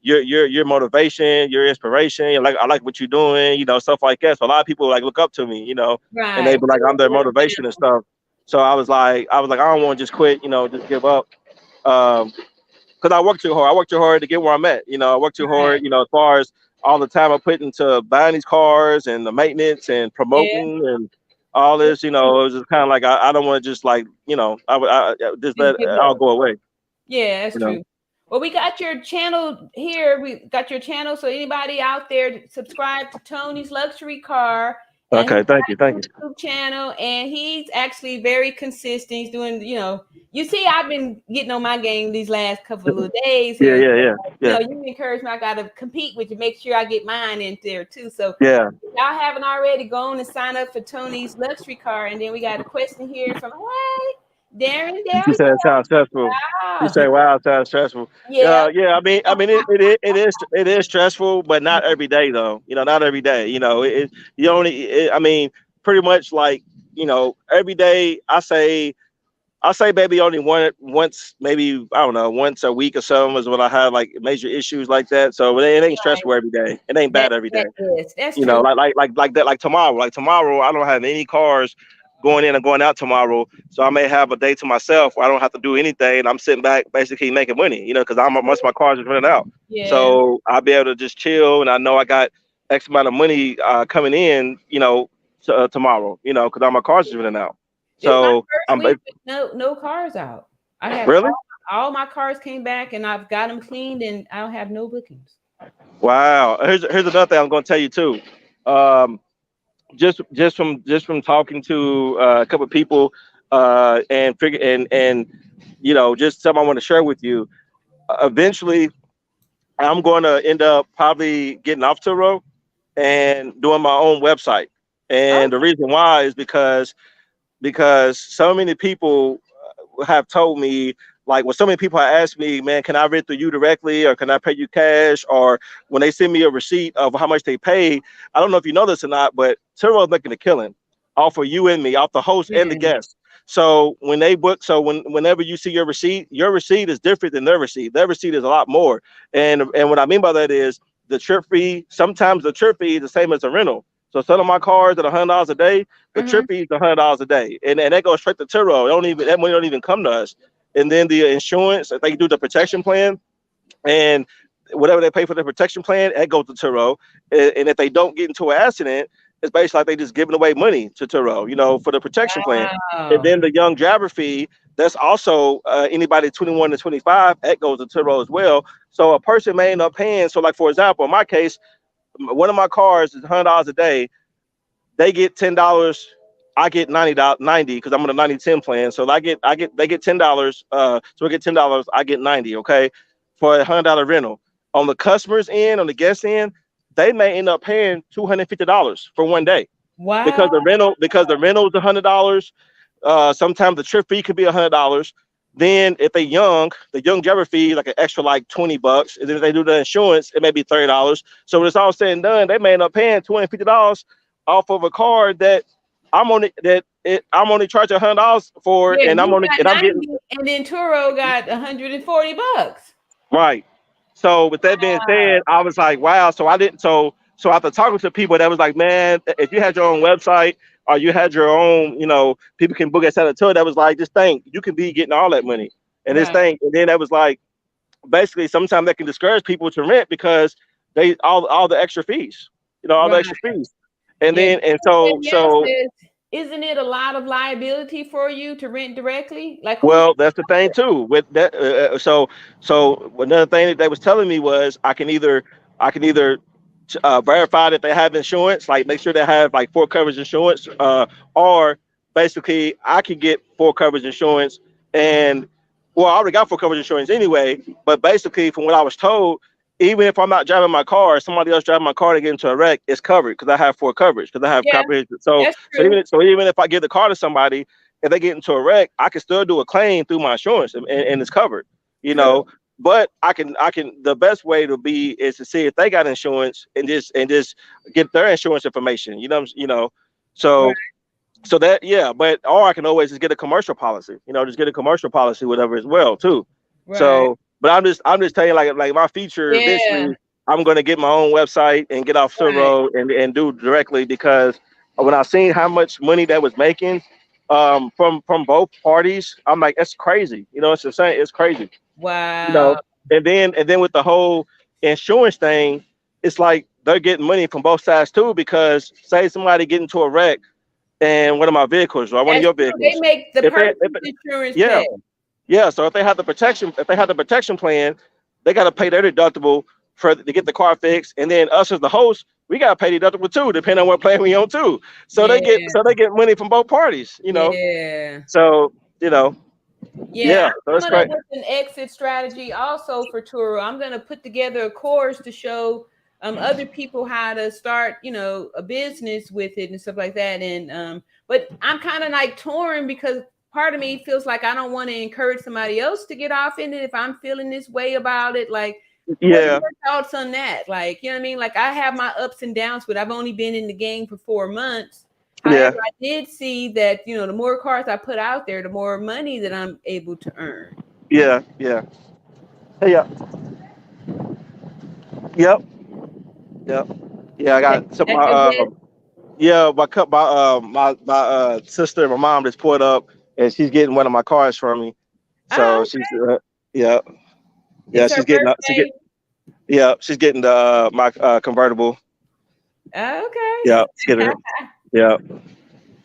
your motivation, your inspiration, I like what you're doing, stuff like that. So a lot of people like look up to me, and they Right. be like, I'm their motivation and stuff. So I was like, I don't want to just quit, just give up. Um, because I work too hard. I work too hard to get where I'm at. I work too Right. hard, as far as all the time I put into buying these cars and the maintenance and Yeah. promoting and all this. It was just kind of like I don't want to just like, I just Just let give it all up. go away. Yeah, that's You know. true. Well, we got your channel here. We got your channel. So anybody out there, subscribe to Tony's Luxury Car, and he's Okay, thank you, got thank a you. YouTube channel, and he's actually very consistent. He's doing, you see, I've been getting on my game these last couple of days Yeah, here. yeah, yeah, yeah, You encourage me. I got to compete with you, make sure I get mine in there too. So yeah. if y'all haven't already, gone and sign up for Tony's Luxury Car. And then we got a question here from Darren. There You we said it sounds stressful. You go. say, "Wow, it sounds stressful." Yeah. Yeah. I mean, it is stressful, but not every day though. Not every day. You only. I mean, pretty much like every day. I say maybe only once, maybe I don't know, once a week or something is when I have like major issues like that. So it ain't stressful every day. It ain't That bad every that day. is that's true. Like that, like tomorrow. Like tomorrow, I don't have any cars going in and going out tomorrow, so I may have a day to myself where I don't have to do anything, and I'm sitting back basically making money. Because most of my cars are running out, Yeah. so I'll be able to just chill, and I know I got X amount of money coming in, tomorrow, because all my cars are running out. This is my So first I'm week with no cars out. I have really all my cars came back and I've got them cleaned and I don't have no bookings. wow. Here's another thing I'm going to tell you too. Um, just from talking to a couple of people and figure and just something I want to share with you. Eventually, I'm going to end up probably getting off Turo and doing my own website. Oh, And the reason why is because so many people have told me like when so many people have asked me, man, can I rent through you directly, or can I pay you cash, or when they send me a receipt of how much they paid. I don't know if you know this or not, but Turo's making a killing off of you and me, off the host and the Yeah. guest. So when they book, so whenever you see your receipt is different than their receipt. Their receipt is a lot more. And what I mean by that is the trip fee. Sometimes the trip fee is the same as a rental. So some of my cars at $100 a day, the trip fee is $100 a day, and that goes straight to Turo. That money don't even come to us. And then the insurance, if they do the protection plan, and whatever they pay for the protection plan, that goes to Turo. And if they don't get into an accident, it's basically like they just giving away money to Turo, for the protection plan. And Wow. then the young driver fee, that's also anybody 21 to 25, that goes to Turo as well. So a person may end up paying. So like, for example, in my case, one of my cars is $100 a day. They get $10. I get $90 because I'm on a 90-10 plan. So they get $10. So I get $10. I get 90. Okay, for a $100 rental. On the customer's end, on the guest end, they may end up paying $250 for one day Wow. because the rental is $100. Sometimes the trip fee could be $100. Then if they the young driver fee like an extra like $20. And then if they do the insurance, it may be $30. So when it's all said and done, they may end up paying $250 off of a car that I'm only charging $100 for, Yeah, and you got I'm getting 90, and then Turo got $140. right. So with that being Wow. said, I was like, wow. So I didn't. So after talking to people, that was like, man, if you had your own website or you had your own, people can book at a tour. That was like, just think you can be getting all that money and this Right. thing. And then that was like, basically, sometimes that can discourage people to rent because they all the extra fees, all the Right. extra fees. And Yeah. then and And so yes, so isn't it a lot of liability for you to rent directly? Like who's well, that's the thing too. With that, so another thing that they was telling me was I can either verify that they have insurance, like make sure they have like full coverage insurance, or basically I can get full coverage insurance, and well, I already got full coverage insurance anyway. But basically, from what I was told, even if I'm not driving my car, somebody else driving my car to get into a wreck, it's covered because I have full coverage because I have yeah, comprehensive. So that's so true. even if I give the car to somebody, if they get into a wreck, I can still do a claim through my insurance, and it's covered. You True. know, but I can the best way to be is to see if they got insurance and just get their insurance information. Right. So that, yeah, but or I can always just get a commercial policy. Just get a commercial policy, whatever, as well too. Right. So, but I'm just telling you, like my future Yeah. eventually, I'm gonna get my own website and get off Right. Turo and do directly, because when I seen how much money that was making from both parties, I'm like, it's crazy. It's insane. It's crazy. you Wow. know, and then with the whole insurance thing, it's like they're getting money from both sides too, because say somebody get into a wreck and one of my vehicles or one of That's your true. They vehicles, make the if they, if person's insurance yeah, pay. yeah. So if they have the protection plan, they got to pay their deductible to get the car fixed, and then us as the host, we got to pay deductible too, depending on what plan we on too. So they get Yeah. so they get money from both parties. Yeah. So you know, Yeah, yeah. So I'm that's coming up great. with an exit strategy also for Turo. I'm going to put together a course to show other people how to start, a business with it and stuff like that. And but I'm kind of like torn because part of me feels like I don't want to encourage somebody else to get off in it if I'm feeling this way about it. Like, what are Yeah, your thoughts on that? Like, you know what I mean? Like, I have my ups and downs, but I've only been in the game for 4 months. yeah, However, I did see that, the more cars I put out there, the more money that I'm able to earn. yeah, yeah. Hey, yeah, yep, yep. Yeah, I That, got some. that's your best. Yeah, my sister and my mom just pulled up, and she's getting one of my cars from me. So Oh, she's yeah, yeah, it's her she's getting birthday. she's getting the my convertible. Yeah, Okay. she's getting it. Yeah,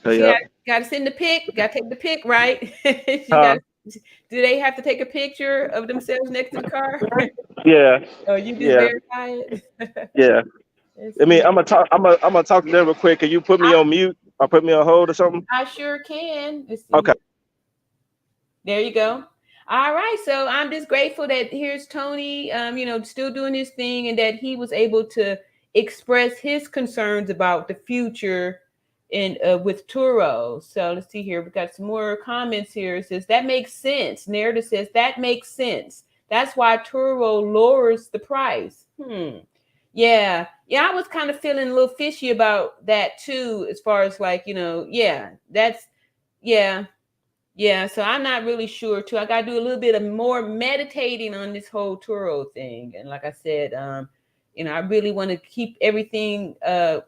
so She yeah. got to send the pic. Got to take the pic, right? She got. Huh? Do they have to take a picture of themselves next to the car? Yeah, Oh, you just yeah, verify it. yeah. That's I mean, funny. I'm gonna talk to them real quick. Can you put me I, on mute or put me on hold or something? I sure can. Let's see Okay. here. There you go. All right. So I'm just grateful that here's Tony, still doing his thing and that he was able to express his concerns about the future in with Turo. So let's see here. We got some more comments here. It says that makes sense. Narrative says that makes sense. That's why Turo lowers the price. Yeah. I was kind of feeling a little fishy about that too, as far as like, yeah. So I'm not really sure too. I got to do a little bit of more meditating on this whole Turo thing. And like I said, I really want to keep everything,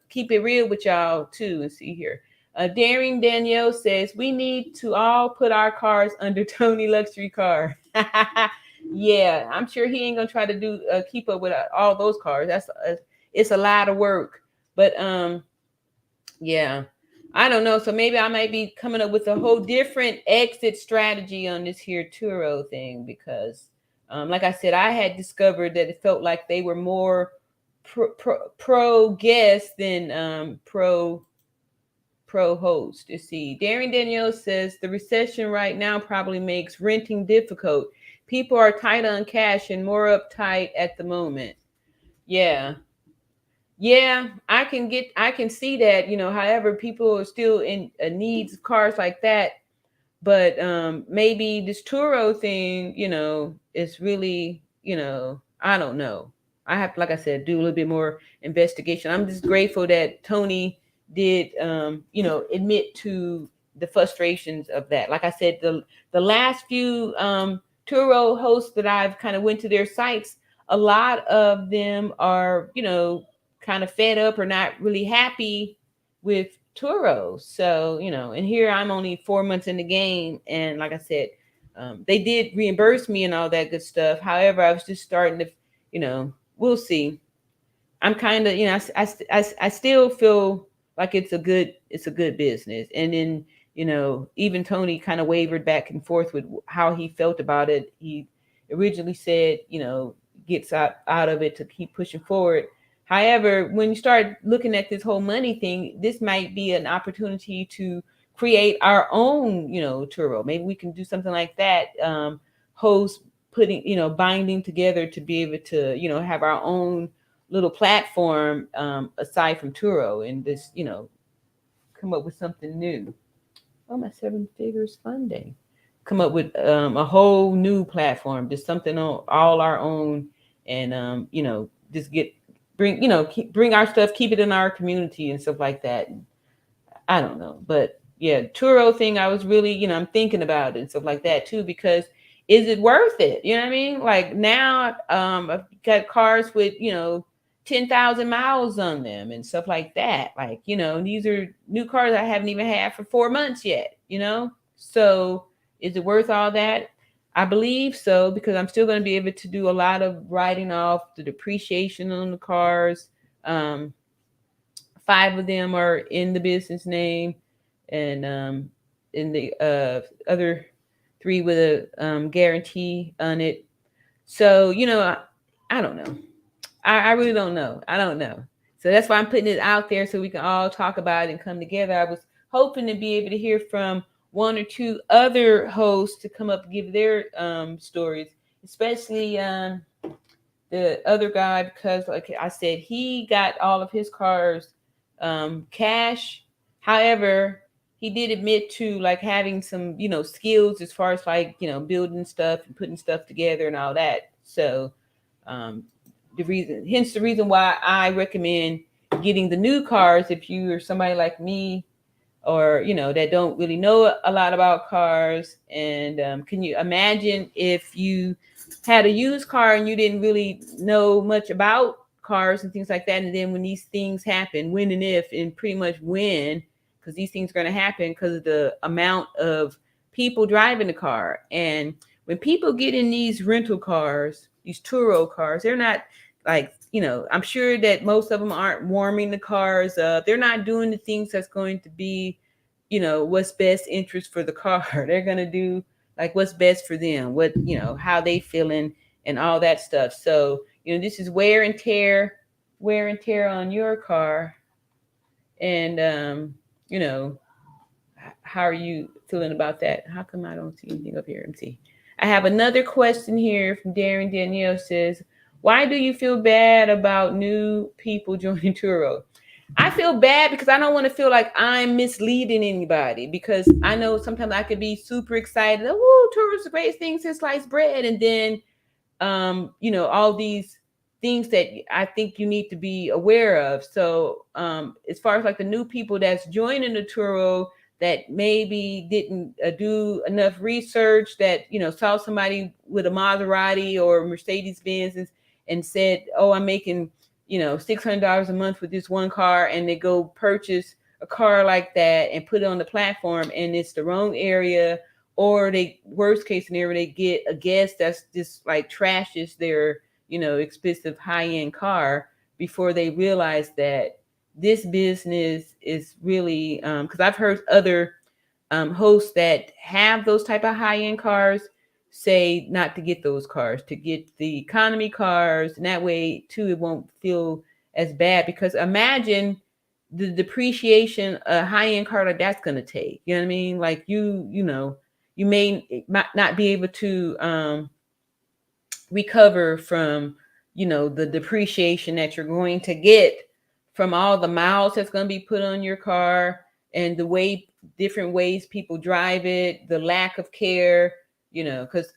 keep it real with y'all too. And see here. Daring Danielle says we need to all put our cars under Tony Luxury Car. Yeah, I'm sure he ain't gonna try to do keep up with all those cars. It's a lot of work. But yeah, I don't know. So maybe I might be coming up with a whole different exit strategy on this here Turo thing because, like I said, I had discovered that it felt like they were more pro guest than pro host. You see, Daring Danielle says the recession right now probably makes renting difficult. People are tight on cash and more uptight at the moment. Yeah. I can see that, however, people are still in needs of cars like that. But maybe this Turo thing, is really, I don't know. I have to, like I said, do a little bit more investigation. I'm just grateful that Tony did, admit to the frustrations of that. Like I said, the last few Turo hosts that I've kind of went to their sites, a lot of them are, kind of fed up or not really happy with Turo. So, and here I'm only 4 months in the game. And like I said, they did reimburse me and all that good stuff. However, I was just starting to, we'll see. I'm kind of, I still feel like it's a good business. And then, even Tony kind of wavered back and forth with how he felt about it. He originally said, gets out of it to keep pushing forward. However, when you start looking at this whole money thing, this might be an opportunity to create our own, Turo. Maybe we can do something like that. Host putting, binding together to be able to, have our own little platform aside from Turo and this, come up with something new. Oh, my 7 figures funding. Come up with a whole new platform, just something on all our own, and just bring our stuff, keep it in our community and stuff like that. I don't know, but yeah, Turo thing, I was really, I'm thinking about it and stuff like that too, because is it worth it? You know what I mean? Like now, I've got cars with 10,000 miles on them and stuff like that. Like, these are new cars I haven't even had for 4 months yet, So is it worth all that? I believe so, because I'm still going to be able to do a lot of writing off the depreciation on the cars. 5 of them are in the business name, and in the other 3 with a guarantee on it. So, I don't know. I really don't know. I don't know. So that's why I'm putting it out there so we can all talk about it and come together. I was hoping to be able to hear from 1 or 2 other hosts to come up and give their stories, especially the other guy, because like I said, he got all of his cars cash. However, he did admit to like having some, skills as far as like, building stuff and putting stuff together and all that. So the reason why I recommend getting the new cars, if you are somebody like me, or that don't really know a lot about cars. And can you imagine if you had a used car and you didn't really know much about cars and things like that, and then when these things happen, when and if, and pretty much when, because these things are going to happen because of the amount of people driving the car. And when people get in these rental cars, these Turo cars, they're not like, I'm sure that most of them aren't warming the cars up. They're not doing the things that's going to be, what's best interest for the car. They're going to do like what's best for them, what, how they feeling and all that stuff. So, this is wear and tear on your car. And, how are you feeling about that? How come I don't see anything up here? Let me see. I have another question here from Darren Danielle says, why do you feel bad about new people joining Turo? I feel bad because I don't want to feel like I'm misleading anybody, because I know sometimes I could be super excited. Oh, Turo is the greatest thing since sliced bread. And then, all these things that I think you need to be aware of. So, as far as like the new people that's joining the Turo that maybe didn't do enough research, that, saw somebody with a Maserati or Mercedes Benz and said, oh, I'm making, $600 a month with this one car, and they go purchase a car like that and put it on the platform, and it's the wrong area, or they, worst case scenario, they get a guest that's just like trashes their, expensive high-end car before they realize that this business is really, because I've heard other hosts that have those type of high-end cars say not to get those cars, to get the economy cars, and that way too it won't feel as bad. Because imagine the depreciation a high-end car like that's going to take. You know what I mean? Like you may not be able to recover from the depreciation that you're going to get from all the miles that's going to be put on your car, and the way different ways people drive it, the lack of care, because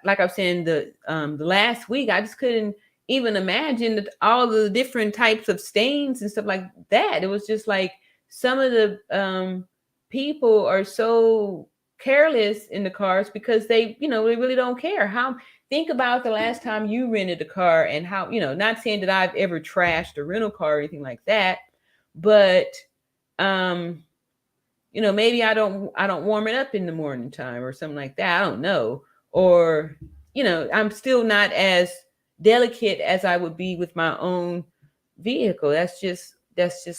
like I was saying, the last week I just couldn't even imagine that all the different types of stains and stuff like that. It was just like some of the people are so careless in the cars because they really don't care. How Think about the last time you rented a car, and how, not saying that I've ever trashed a rental car or anything like that, but maybe I don't warm it up in the morning time or something like that. I don't know. Or, I'm still not as delicate as I would be with my own vehicle. That's just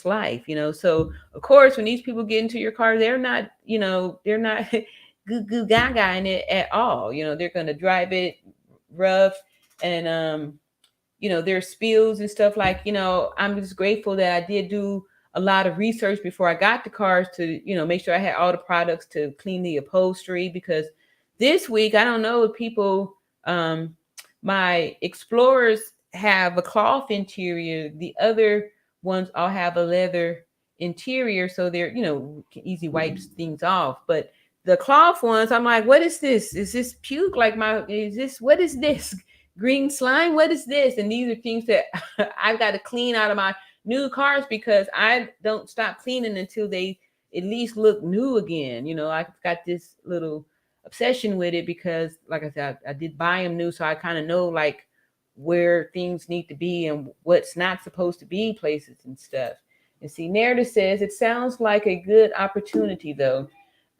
life. So of course, when these people get into your car, they're not goo gaga in it at all. They're going to drive it rough, and there's spills and stuff. Like, I'm just grateful that I did do a lot of research before I got the cars to, make sure I had all the products to clean the upholstery. Because this week, I don't know if people, my Explorers have a cloth interior. The other ones all have a leather interior. So they're, can easy wipes things off. But the cloth ones, I'm like, what is this? Is this puke? What is this? Green slime? What is this? And these are things that I've got to clean out of my new cars, because I don't stop cleaning until they at least look new again. I've got this little obsession with it because, like I said, I did buy them new, so I kind of know like where things need to be and what's not supposed to be places and stuff. And see, Narrative says it sounds like a good opportunity, though.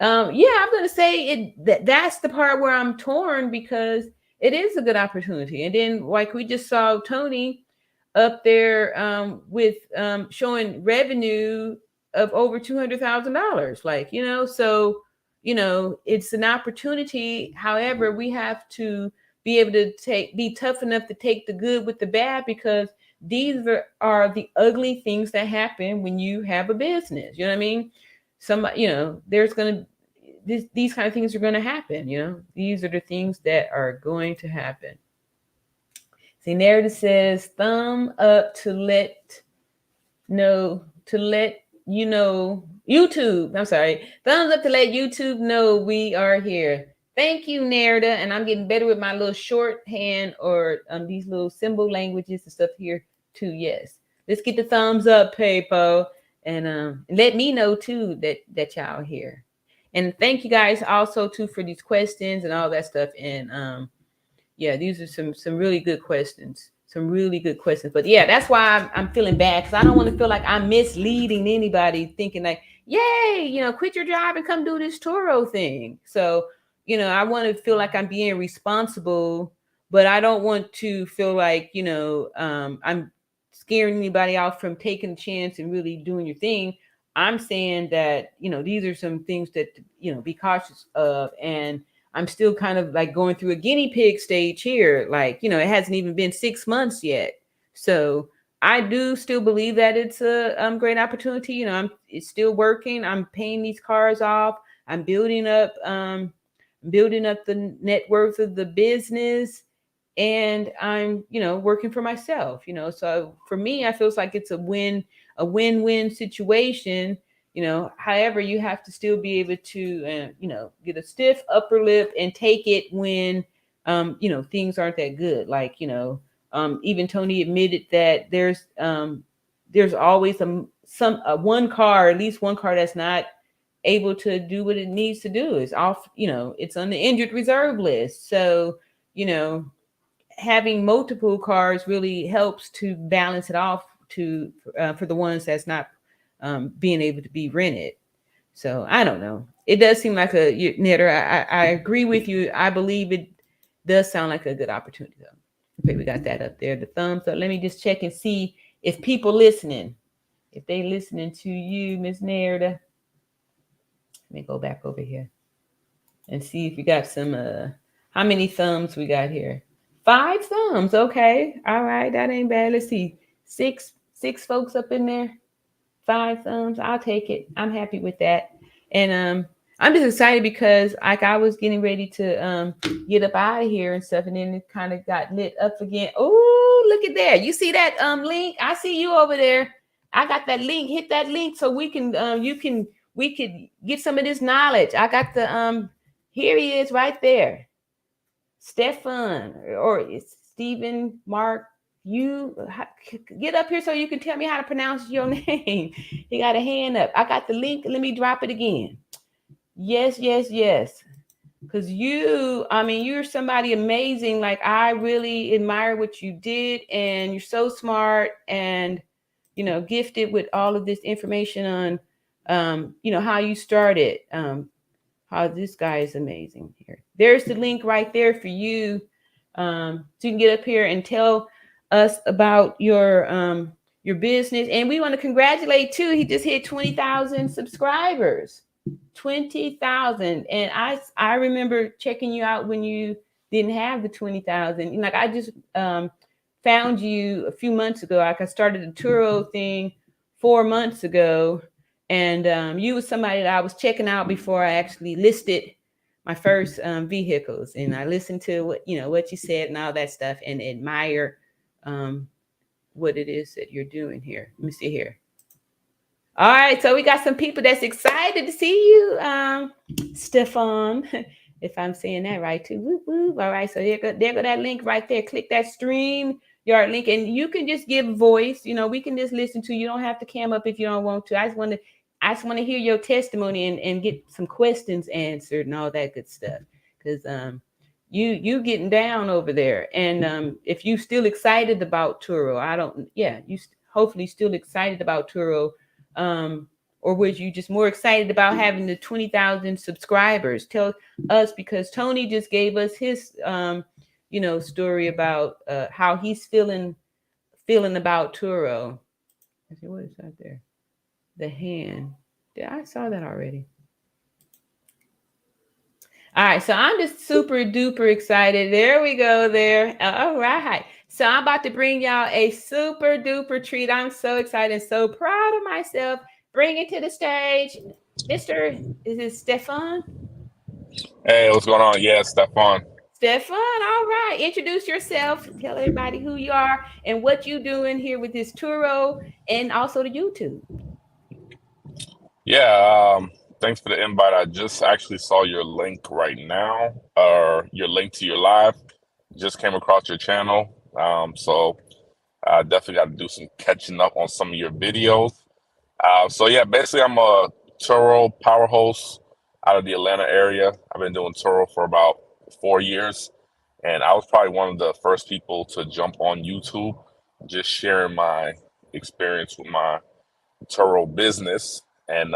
Yeah, I'm gonna say that's the part where I'm torn, because it is a good opportunity. And then, like, we just saw Tony up there with showing revenue of over $200,000. Like, so it's an opportunity. However, we have to be able to be tough enough to take the good with the bad, because these are the ugly things that happen when you have a business. You know what I mean? There's gonna these kind of things are gonna happen. These are the things that are going to happen. See, Narrative says thumb up to let you know YouTube. I'm sorry. Thumbs up to let YouTube know we are here. Thank you, Narrative. And I'm getting better with my little shorthand or these little symbol languages and stuff here too. Yes. Let's get the thumbs up, people. And let me know too that y'all here. And thank you guys also too for these questions and all that stuff. And yeah, these are some really good questions. Some really good questions. But yeah, that's why I'm feeling bad, because I don't want to feel like I'm misleading anybody thinking like, yay, quit your job and come do this Turo thing. So, I want to feel like I'm being responsible, but I don't want to feel like, I'm scaring anybody off from taking a chance and really doing your thing. I'm saying that, these are some things that, be cautious of. And I'm still kind of like going through a guinea pig stage here. Like, it hasn't even been 6 months yet. So I do still believe that it's a great opportunity. It's still working. I'm paying these cars off. I'm building up the net worth of the business. and I'm, working for myself, so for me, I feels like it's a win-win situation. However, you have to still be able to, get a stiff upper lip and take it when, things aren't that good. Like, even Tony admitted that there's always one car, at least one car that's not able to do what it needs to do. It's off, it's on the injured reserve list. So, having multiple cars really helps to balance it off to for the ones that's not being able to be rented. So I don't know. It does seem like Knitter. I agree with you. I believe it does sound like a good opportunity, though. Okay, we got that up there. The thumbs up. Let me just check and see if people listening, if they listening to you, Miss Nerda. Let me go back over here and see if you got some. How many thumbs we got here? 5 thumbs. Okay, all right, that ain't bad. Let's see, six folks up in there. 5 thumbs. I'll take it. I'm happy with that. And I'm just excited because like I was getting ready to get up out of here and stuff, and then it kind of got lit up again. Oh, look at there. You see that link? I see you over there. I got that link. Hit that link so we can we could get some of this knowledge. I got the here he is right there. Stefan, or it's Stephen Mark. You get up here so you can tell me how to pronounce your name. He got a hand up. I got the link. Let me drop it again. Yes. Because you're somebody amazing. Like, I really admire what you did, and you're so smart and, gifted with all of this information on, how you started. How this guy is amazing here. There's the link right there for you. So you can get up here and tell us about your business. And we want to congratulate too. He just hit 20,000 subscribers. 20,000. And I remember checking you out when you didn't have the 20,000. Like, I just found you a few months ago. Like, I started the Turo thing 4 months ago. And you was somebody that I was checking out before I actually listed my first vehicles. And I listened to what you said and all that stuff, and admire what it is that you're doing here. Let me see here. All right, so we got some people that's excited to see you, Stefan, if I'm saying that right too. Whoop, whoop. All right, so there go that link right there. Click that stream yard link, and you can just give voice. We can just listen to you. You don't have to cam up if you don't want to. I just want to hear your testimony and get some questions answered and all that good stuff. Because you getting down over there, and if you still excited about Turo, you hopefully still excited about Turo. Or was you just more excited about having the 20,000 subscribers? Tell us, because Tony just gave us his, story about how he's feeling about Turo. I said, what is that there? The hand. Yeah, I saw that already. All right, so I'm just super duper excited. There we go there. All right. So I'm about to bring y'all a super duper treat. I'm so excited and so proud of myself. Bring it to the stage. Is it Stefan? Hey, what's going on? Yeah, Stefan. Stefan, all right. Introduce yourself. Tell everybody who you are and what you doing here with this Turo and also the YouTube. Yeah, thanks for the invite. I just actually saw your link right now, or your link to your live. Just came across your channel. So I definitely got to do some catching up on some of your videos. So yeah, basically I'm a Turo power host out of the Atlanta area. I've been doing Turo for about 4 years, and I was probably one of the first people to jump on YouTube, just sharing my experience with my Turo business. And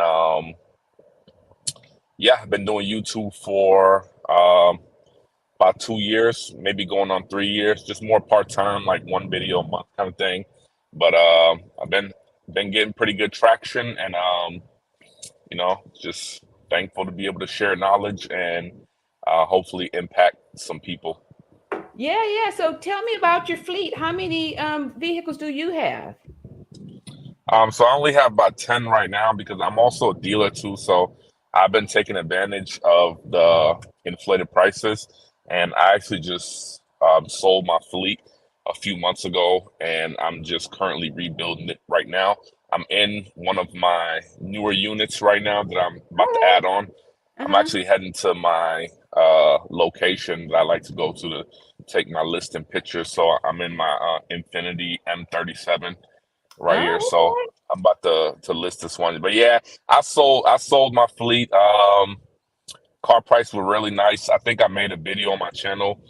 yeah, I've been doing YouTube for about 2 years, maybe going on 3 years, just more part-time, like one video a month kind of thing. But I've been getting pretty good traction, and just thankful to be able to share knowledge and hopefully impact some people. Yeah. So tell me about your fleet. How many vehicles do you have? So I only have about 10 right now because I'm also a dealer too. So I've been taking advantage of the inflated prices, and I actually just sold my fleet a few months ago, and I'm just currently rebuilding it right now. I'm in one of my newer units right now that I'm about to add on. I'm actually heading to my location that I like to go to take my listing pictures. So I'm in my Infinity M37 right here. So Oh, I'm about to list this one. But yeah, I sold my fleet. Car price were really nice. I think I made a video on my channel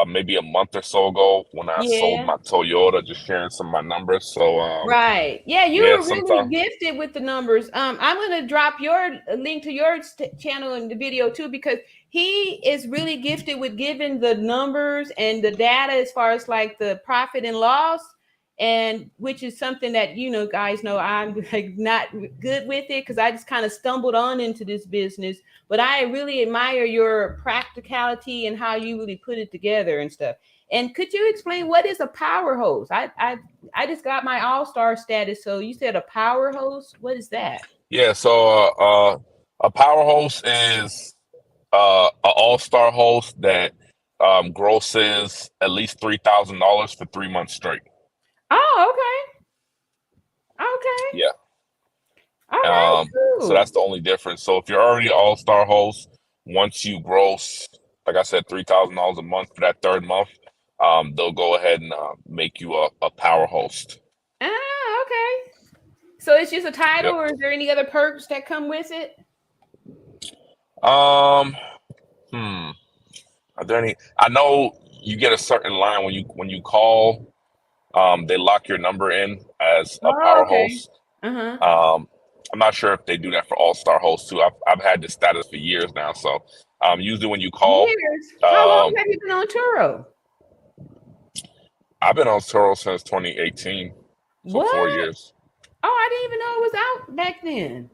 maybe a month or so ago when I sold yeah. my Toyota, just sharing some of my numbers. So Right. Yeah, you yeah, were really sometimes gifted with the numbers. I'm gonna drop your link to your channel in the video too, because he is really gifted with giving the numbers and the data as far as like the profit and loss, and which is something that guys know I'm like not good with it because I just kind of stumbled on into this business. But I really admire your practicality and how you really put it together and stuff. And could you explain what is a power hose? I just got my all-star status. So you said a power hose? What is that? yeah. So a power host is an all-star host that grosses at least $3,000 for 3 months straight. Oh, okay. Okay. Yeah. All right, So that's cool. the only difference. So if you're already an all-star host, once you gross, like I said, $3,000 a month for that third month, they'll go ahead and make you a power host. Ah, okay. So it's just a title, Yep. or is there any other perks that come with it? Um, Are there any? I know you get a certain line when you call. They lock your number in as a Oh, power okay. host. Uh-huh. I'm not sure if they do that for all-star hosts too. I've had this status for years now. So usually when you call, Years. How long um, have you been on Turo? I've been on Turo since 2018, so What? 4 years. Oh, I didn't even know it was out back then.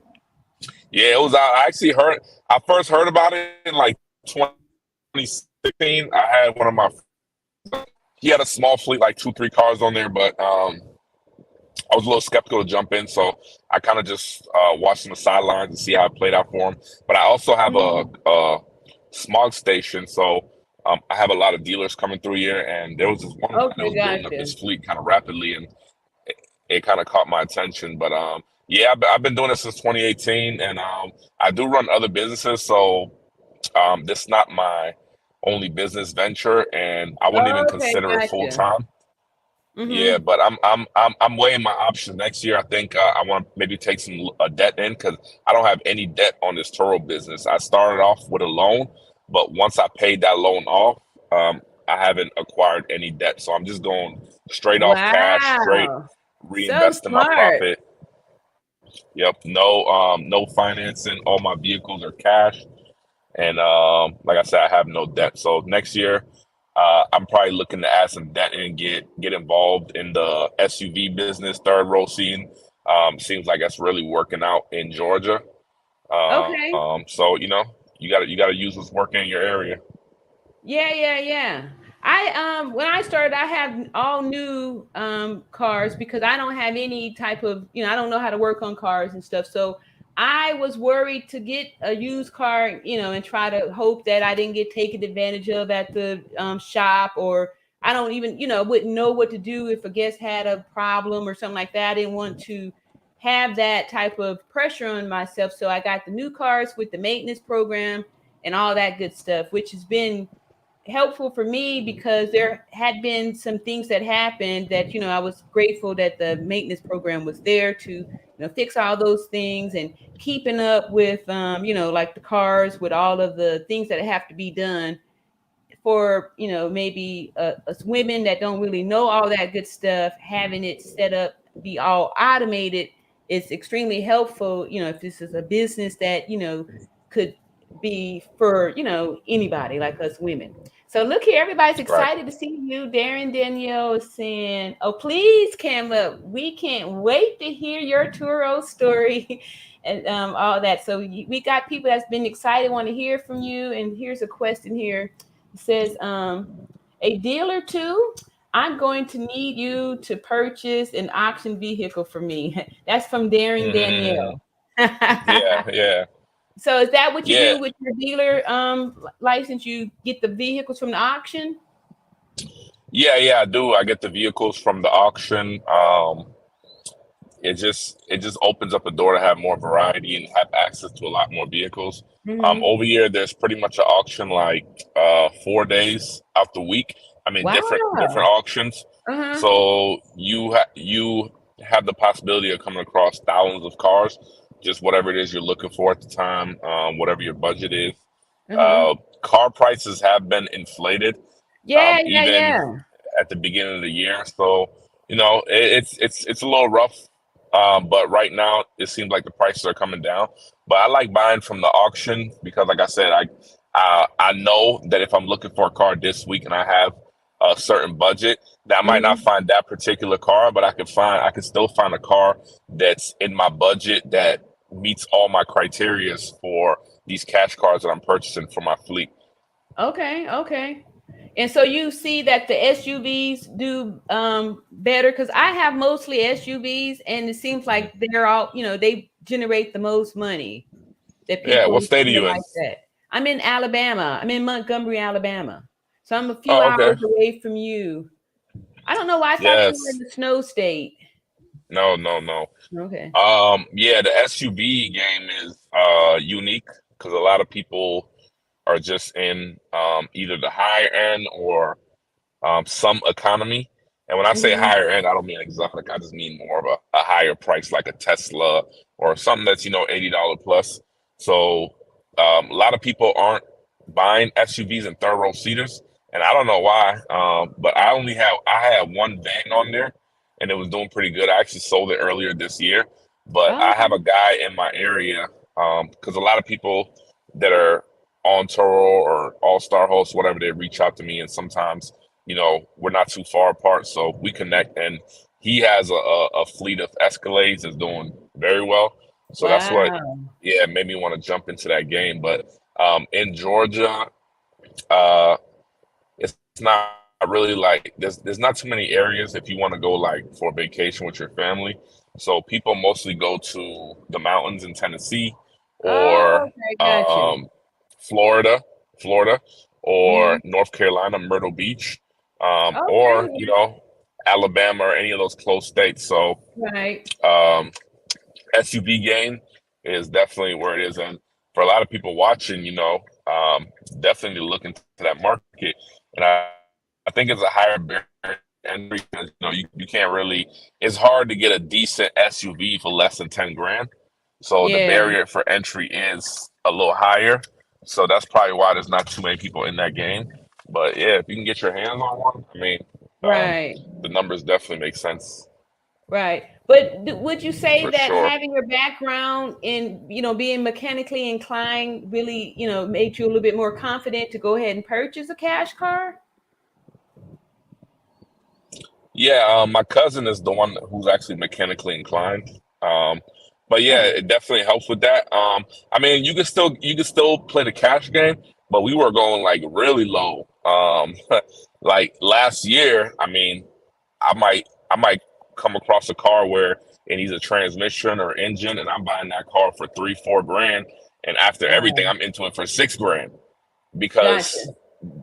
Yeah, it was out. I first heard about it in like 2016. I had one of my, he had a small fleet, like 2, 3 cars on there, but I was a little skeptical to jump in, so I kind of just watched from the sidelines and see how it played out for him. But I also have a smog station, so I have a lot of dealers coming through here, and there was this one guy that Okay, was building up gotcha. his fleet kind of rapidly, and it kind of caught my attention. But yeah, I've been doing it since 2018, and I do run other businesses, so this is not my only business venture, and I wouldn't even Okay, consider it full gotcha. time. Yeah, Mm-hmm. but I'm weighing my options next year. I think I want to maybe take some debt in because I don't have any debt on this Turo business. I started off with a loan, but once I paid that loan off, I haven't acquired any debt. So I'm just going straight off cash, straight Wow. So reinvesting my smart. profit. Yep, no financing. All my vehicles are cash. And like I said, I have no debt. So next year, I'm probably looking to add some debt and get involved in the SUV business, third row seating. Seems like that's really working out in Georgia. Okay. So you gotta use what's working in your area. Yeah, yeah, yeah. I when I started, I have all new cars because I don't have any type of, I don't know how to work on cars and stuff. So I was worried to get a used car, and try to hope that I didn't get taken advantage of at the shop, or I don't even, wouldn't know what to do if a guest had a problem or something like that. I didn't want to have that type of pressure on myself. So I got the new cars with the maintenance program and all that good stuff, which has been helpful for me because there had been some things that happened that I was grateful that the maintenance program was there to fix all those things, and keeping up with like the cars with all of the things that have to be done for maybe us women that don't really know all that good stuff. Having it set up, be all automated, is extremely helpful if this is a business that could be for anybody like us women. So look here, everybody's Right. excited to see you. Darren Danielle is saying, oh please, Camla, we can't wait to hear your Turo story and all that. So we got people that's been excited, want to hear from you. And here's a question here. It says, a deal or two, I'm going to need you to purchase an auction vehicle for me. That's from Darren Mm-hmm. Danielle. Yeah, yeah, So is that what you yeah. do with your dealer license? You get the vehicles from the auction? Yeah, I do. I get the vehicles from the auction. It just opens up a door to have more variety and have access to a lot more vehicles. Hmm. Over here, there's pretty much an auction like 4 days out the week. I mean, different Wow. auctions. Uh-huh. So you have the possibility of coming across thousands of cars, just whatever it is you're looking for at the time, whatever your budget is. Uh-huh. Uh, Car prices have been inflated, Yeah, yeah, even yeah. at the beginning of the year. So, it's a little rough. But right now it seems like the prices are coming down. But I like buying from the auction because, like I said, I know that if I'm looking for a car this week and I have a certain budget, that I might not Hmm. find that particular car, but I can still find a car that's in my budget that meets all my criterias for these cash cars that I'm purchasing for my fleet. Okay, okay. And so you see that the SUVs do better because I have mostly SUVs, and it seems like they're all, they generate the most money that Yeah, people what state are really you in? like that. I'm in Alabama. I'm in Montgomery, Alabama. So I'm a few Oh, hours okay. away from you. I don't know why I thought you were in Yes. the snow state. No, no, no. Okay. Yeah, the SUV game is unique because a lot of people are just in either the higher end or some economy. And when I say Hmm. higher end, I don't mean exotic. I just mean more of a higher price, like a Tesla or something that's, $80 plus. So a lot of people aren't buying SUVs and third row seaters, and I don't know why. But I had one van on there, and it was doing pretty good. I actually sold it earlier this year, but Oh, I have okay. a guy in my area because a lot of people that are on Turo or All Star hosts, whatever, they reach out to me, and sometimes we're not too far apart, so we connect. And he has a fleet of Escalades that's doing very well. So that's what, Wow. yeah, made me want to jump into that game. But in Georgia, uh, it's not really like there's not too many areas if you want to go like for vacation with your family. So people mostly go to the mountains in Tennessee Oh, or okay, got you. um, Florida, Florida, or Hmm. North Carolina, Myrtle Beach, or Okay, Alabama or any of those close states. So right. um, SUV game is definitely where it is, and for a lot of people watching, definitely look into that market. And I think it's a higher barrier to entry because you can't really. It's hard to get a decent SUV for less than 10 grand. So the Yeah, barrier for entry is a little higher. So that's probably why there's not too many people in that game. But yeah, if you can get your hands on one, I mean, um, right. the numbers definitely make sense Right. But would you say for that sure. having your background in, being mechanically inclined really, made you a little bit more confident to go ahead and purchase a cash car? Yeah, my cousin is the one who's actually mechanically inclined. Um, but yeah, Oh, it definitely helps with that. I mean, you can still play the cash game, but we were going like really low. Like last year, I mean, I might come across a car where it needs a transmission or engine, and I'm buying that car for 3, 4 grand, and after everything, wow. I'm into it for 6 grand Gotcha.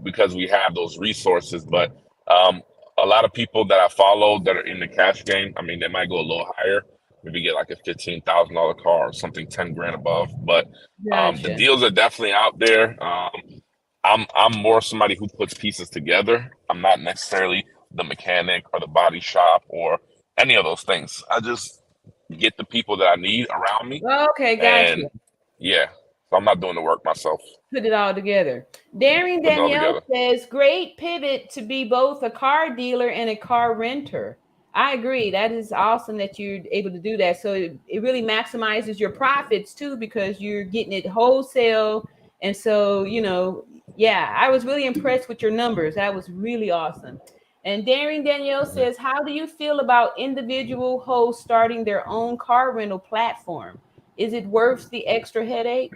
because we have those resources. But um, a lot of people that I follow that are in the cash game, I mean, they might go a little higher, maybe get like a $15,000 car or something 10 grand above. But the Gotcha. deals are definitely out there. I'm more somebody who puts pieces together. I'm not necessarily the mechanic or the body shop or any of those things. I just get the people that I need around me, Okay, gotcha. and yeah, so I'm not doing the work myself. Put it all together. Daring Putting it all Danielle together. says, great pivot to be both a car dealer and a car renter. I agree. That is awesome that you're able to do that. So it really maximizes your profits too, because you're getting it wholesale. And so, yeah, I was really impressed with your numbers. That was really awesome. And Daring Danielle Mhm. says, how do you feel about individual hosts starting their own car rental platform? Is it worth the extra headache?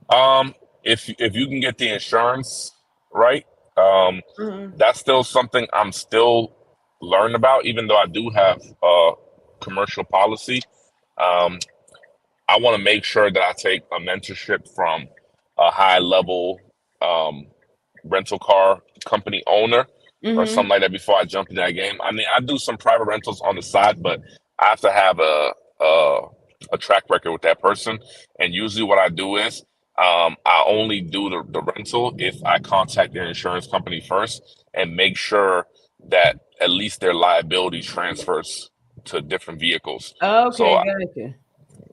Um, if you can get the insurance right, um, Mhm. that's still something I'm still learning about. Even though I do have a commercial policy, um, I want to make sure that I take a mentorship from a high level um, rental car company owner or Mm-hmm. something like that before I jump into that game. I mean, I do some private rentals on the side, but I have to have a track record with that person. And usually what I do is I only do the rental if I contact their insurance company first and make sure that at least their liability transfers to different vehicles. Okay, So gotcha.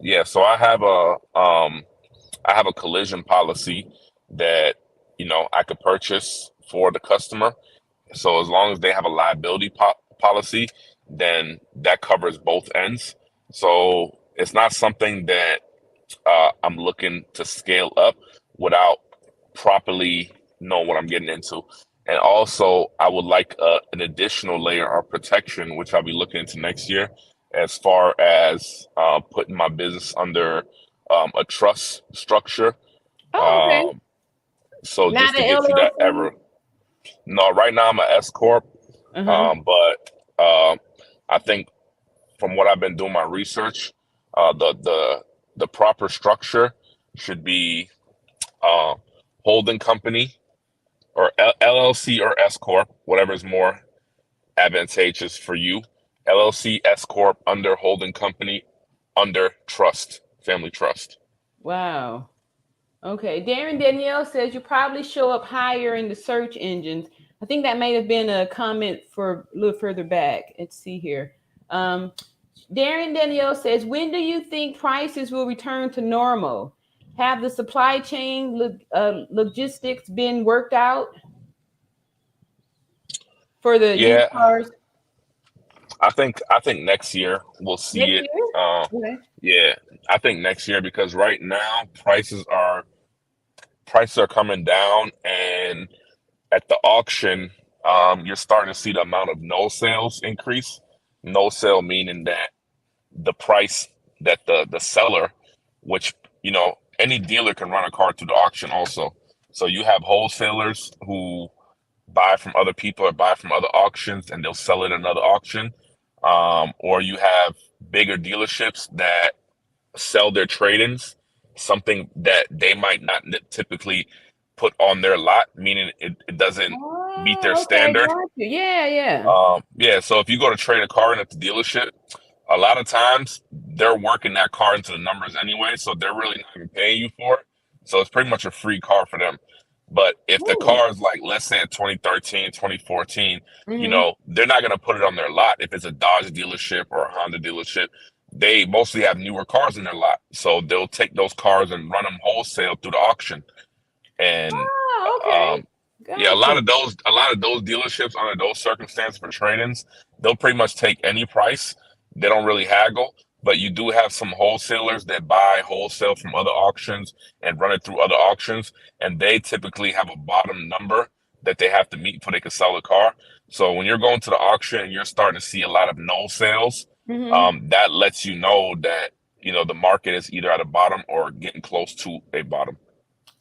yeah, so I have a collision policy that I could purchase for the customer. So as long as they have a liability policy, then that covers both ends. So it's not something that I'm looking to scale up without properly knowing what I'm getting into. And also, I would like an additional layer of protection, which I'll be looking into next year, as far as putting my business under a trust structure. Oh, okay. Um, so Not just to an get you that LLC. ever. No, right now I'm an S corp, Uh-huh. but I think from what I've been doing my research, the proper structure should be uh, holding company or LLC or S corp, whatever is more advantageous for you. LLC, S corp, under holding company, under trust, family trust. Wow. Okay. Darren Danielle says you probably show up higher in the search engines. I think that may have been a comment for a little further back. Let's see here. Um, Darren Danielle says, when do you think prices will return to normal? Have the supply chain logistics been worked out for the used Yeah, cars I think next year we'll see next it. year? Uh, Okay. yeah, I think next year because right now prices are coming down, and at the auction, you're starting to see the amount of no sales increase. No sale meaning that the price that the seller, which any dealer can run a car through the auction also. So you have wholesalers who buy from other people or buy from other auctions and they'll sell it at another auction. Or you have bigger dealerships that sell their trade-ins, something that they might not typically put on their lot, meaning it doesn't meet their Oh, okay, standard. got you. Yeah, yeah. Yeah, so if you go to trade a car in at the dealership, a lot of times they're working that car into the numbers anyway, so they're really not even paying you for it. So it's pretty much a free car for them. But if the Ooh. car is like, let's say a 2013, 2014, Mm-hmm. they're not going to put it on their lot. If it's a Dodge dealership or a Honda dealership, they mostly have newer cars in their lot. So they'll take those cars and run them wholesale through the auction. And Oh, okay. um, yeah, Gotcha. a lot of those dealerships under those circumstances for trade-ins, they'll pretty much take any price. They don't really haggle, but you do have some wholesalers that buy wholesale from other auctions and run it through other auctions, and they typically have a bottom number that they have to meet before they can sell the car. So when you're going to the auction and you're starting to see a lot of no sales, Mm-hmm. that lets you know that the market is either at a bottom or getting close to a bottom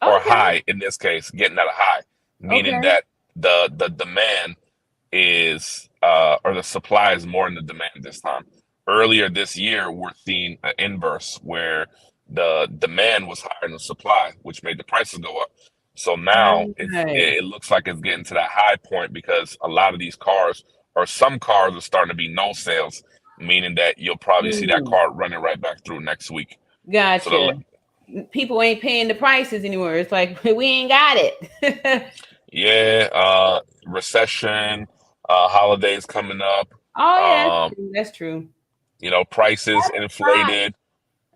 or Okay. high in this case, getting at a high, meaning Okay. that the demand is or the supply is more than the demand this time. Earlier this year, we're seeing an inverse where the demand was higher than the supply, which made the prices go up. So now Right. it looks like it's getting to that high point because a lot of these cars or some cars are starting to be no sales, meaning that you'll probably see that Mm, car running right back through next week. So gotcha. People ain't paying the prices anymore. It's like we ain't got it. yeah, recession, holidays coming up, Oh yeah, that's um, true. That's true. prices Right. inflated.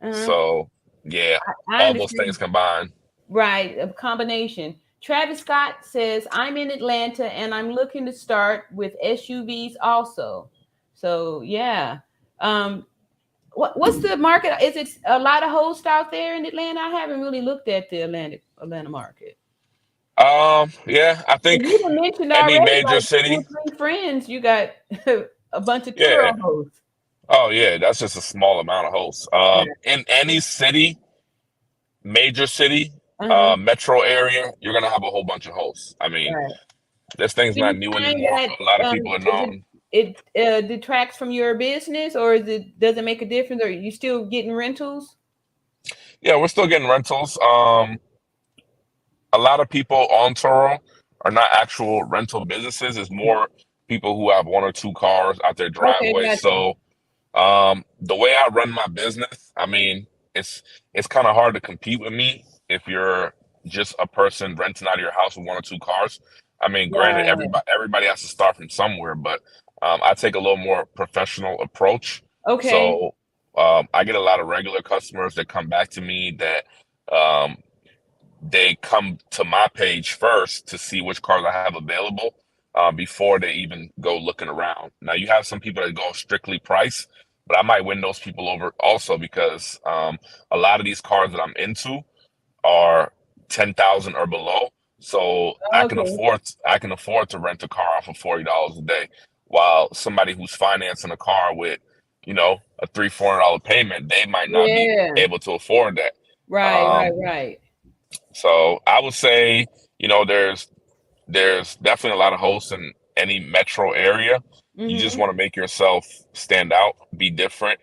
Uh-huh. So yeah, I all those things understand. combined. Right, a combination. Travis Scott says, I'm in Atlanta and I'm looking to start with SUVs also. So yeah. Um, what's the market? Is it a lot of hosts out there in Atlanta? I haven't really looked at the Atlanta market. Yeah, I And think you done mentioned any already major like two or city, three friends. You got a bunch of yeah. Turo hosts. Oh yeah, that's just a small amount of hosts. Yeah. In any city, major city, Uh-huh. metro area, you're gonna have a whole bunch of hosts. I mean, Right. this thing's Do not you new find anymore. that A lot of people are is it known. detracts from your business, or does it make a difference? Or are you still getting rentals? Yeah, we're still getting rentals. A lot of people on Turo are not actual rental businesses. It's more people who have one or two cars out their Okay, driveway. gotcha. So the way I run my business, I mean, it's kind of hard to compete with me if you're just a person renting out of your house with one or two cars. I mean, granted, Right. everybody has to start from somewhere, but I take a little more professional approach. Okay. So I get a lot of regular customers that come back to me that um, they come to my page first to see which cars I have available before they even go looking around. Now, you have some people that go strictly price, but I might win those people over also because a lot of these cars that I'm into are 10,000 or below. So Okay. I can afford to rent a car off of $40 a day, while somebody who's financing a car with, a $300-$400 payment, they might not be Yeah. able to afford that. Right, right, Um, right. so I would say, there's definitely a lot of hosts in any metro area. You just Mm-hmm. want to make yourself stand out, be different.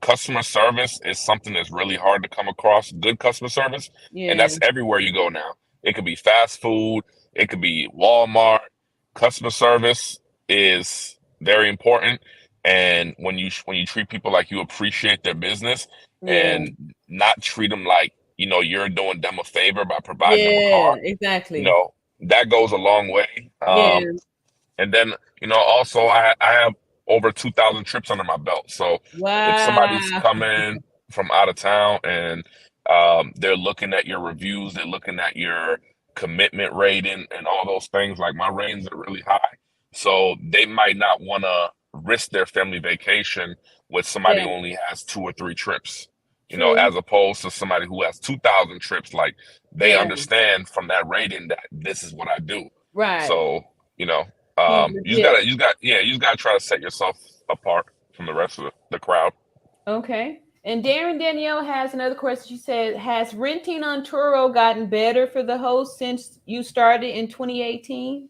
Customer service is something that's really hard to come across. Good customer service, and Yeah. that's everywhere you go now. It could be fast food, it could be Walmart. Customer service is very important, and when you treat people like you appreciate their business Yeah. and not treat them like you're doing them a favor by providing them a Yeah, car, you exactly. know, that goes a long way. Yeah. And then, also I have over 2,000 trips under my belt. So if somebody's Wow. coming from out of town and they're looking at your reviews, they're looking at your commitment rating and all those things, like my ratings are really high. So they might not want to risk their family vacation with somebody Yeah. who only has two or three trips, True. as opposed to somebody who has 2,000 trips. Like they Yeah. understand from that rating that this is what I do. Right. So, He's legit. you just gotta try to set yourself apart from the rest of the crowd. Okay. And Darren Danielle has another question. She said, has renting on Turo gotten better for the host since you started in 2018?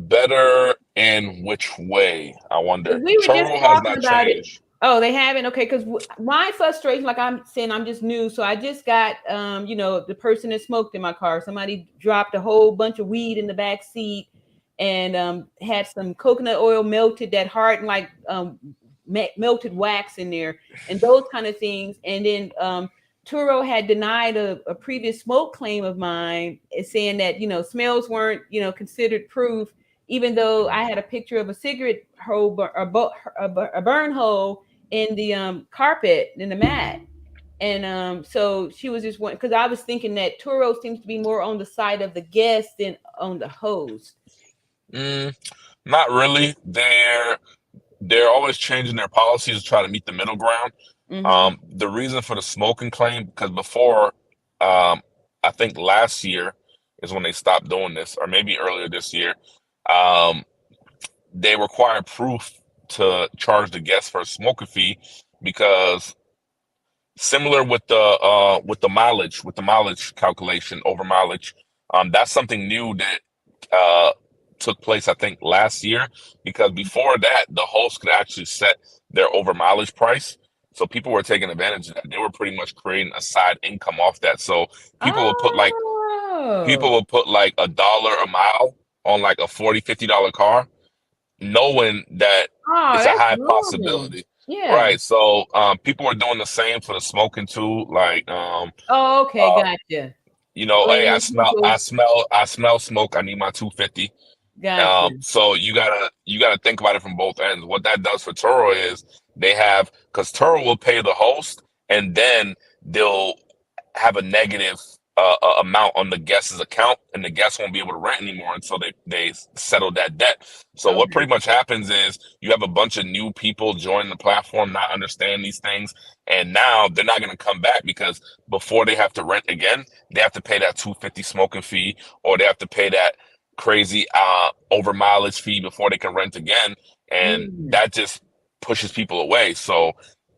Better in which way? I wonder. We were just Turo has talking not about it. changed. Oh, they haven't. Okay, because my frustration, like I'm saying, I'm just new, so I just got, the person that smoked in my car. Somebody dropped a whole bunch of weed in the back seat, and had some coconut oil melted that hardened like melted wax in there, and those kind of things. And then Turo had denied a previous smoke claim of mine, saying that smells weren't considered proof, even though I had a picture of a cigarette hole, a burn hole in the carpet, in the mat. And so she was just one, because I was thinking that Turo seems to be more on the side of the guest than on the host. Mm, Not really. They're always changing their policies to try to meet the middle ground. Mm-hmm. The reason for the smoking claim, because before, I think last year is when they stopped doing this, or maybe earlier this year. Um, they require proof to charge the guest for a smoker fee because similar with the mileage calculation over mileage, that's something new that uh took place I think last year, because before that the host could actually set their over mileage price. So people were taking advantage of that. They were pretty much creating a side income off that. So people would put like Oh, people would put like $1 a mile on like a 40-$50 car, knowing that oh, it's a that's high normal. possibility. Yeah. Right. So people are doing the same for the smoking too. Like Oh, okay, uh, gotcha. So hey, then people I smell smoke, I need my 250. gotcha. So you gotta think about it from both ends. What that does for Turo is they have, because Turo will pay the host and then they'll have a negative amount on the guest's account, and the guest won't be able to rent anymore until they settle that debt. So what Okay. pretty much happens is you have a bunch of new people join the platform, not understand these things, and now they're not going to come back because before they have to rent again, they have to pay that 250 smoking fee, or they have to pay that crazy over mileage fee before they can rent again, and Mm. that just pushes people away. So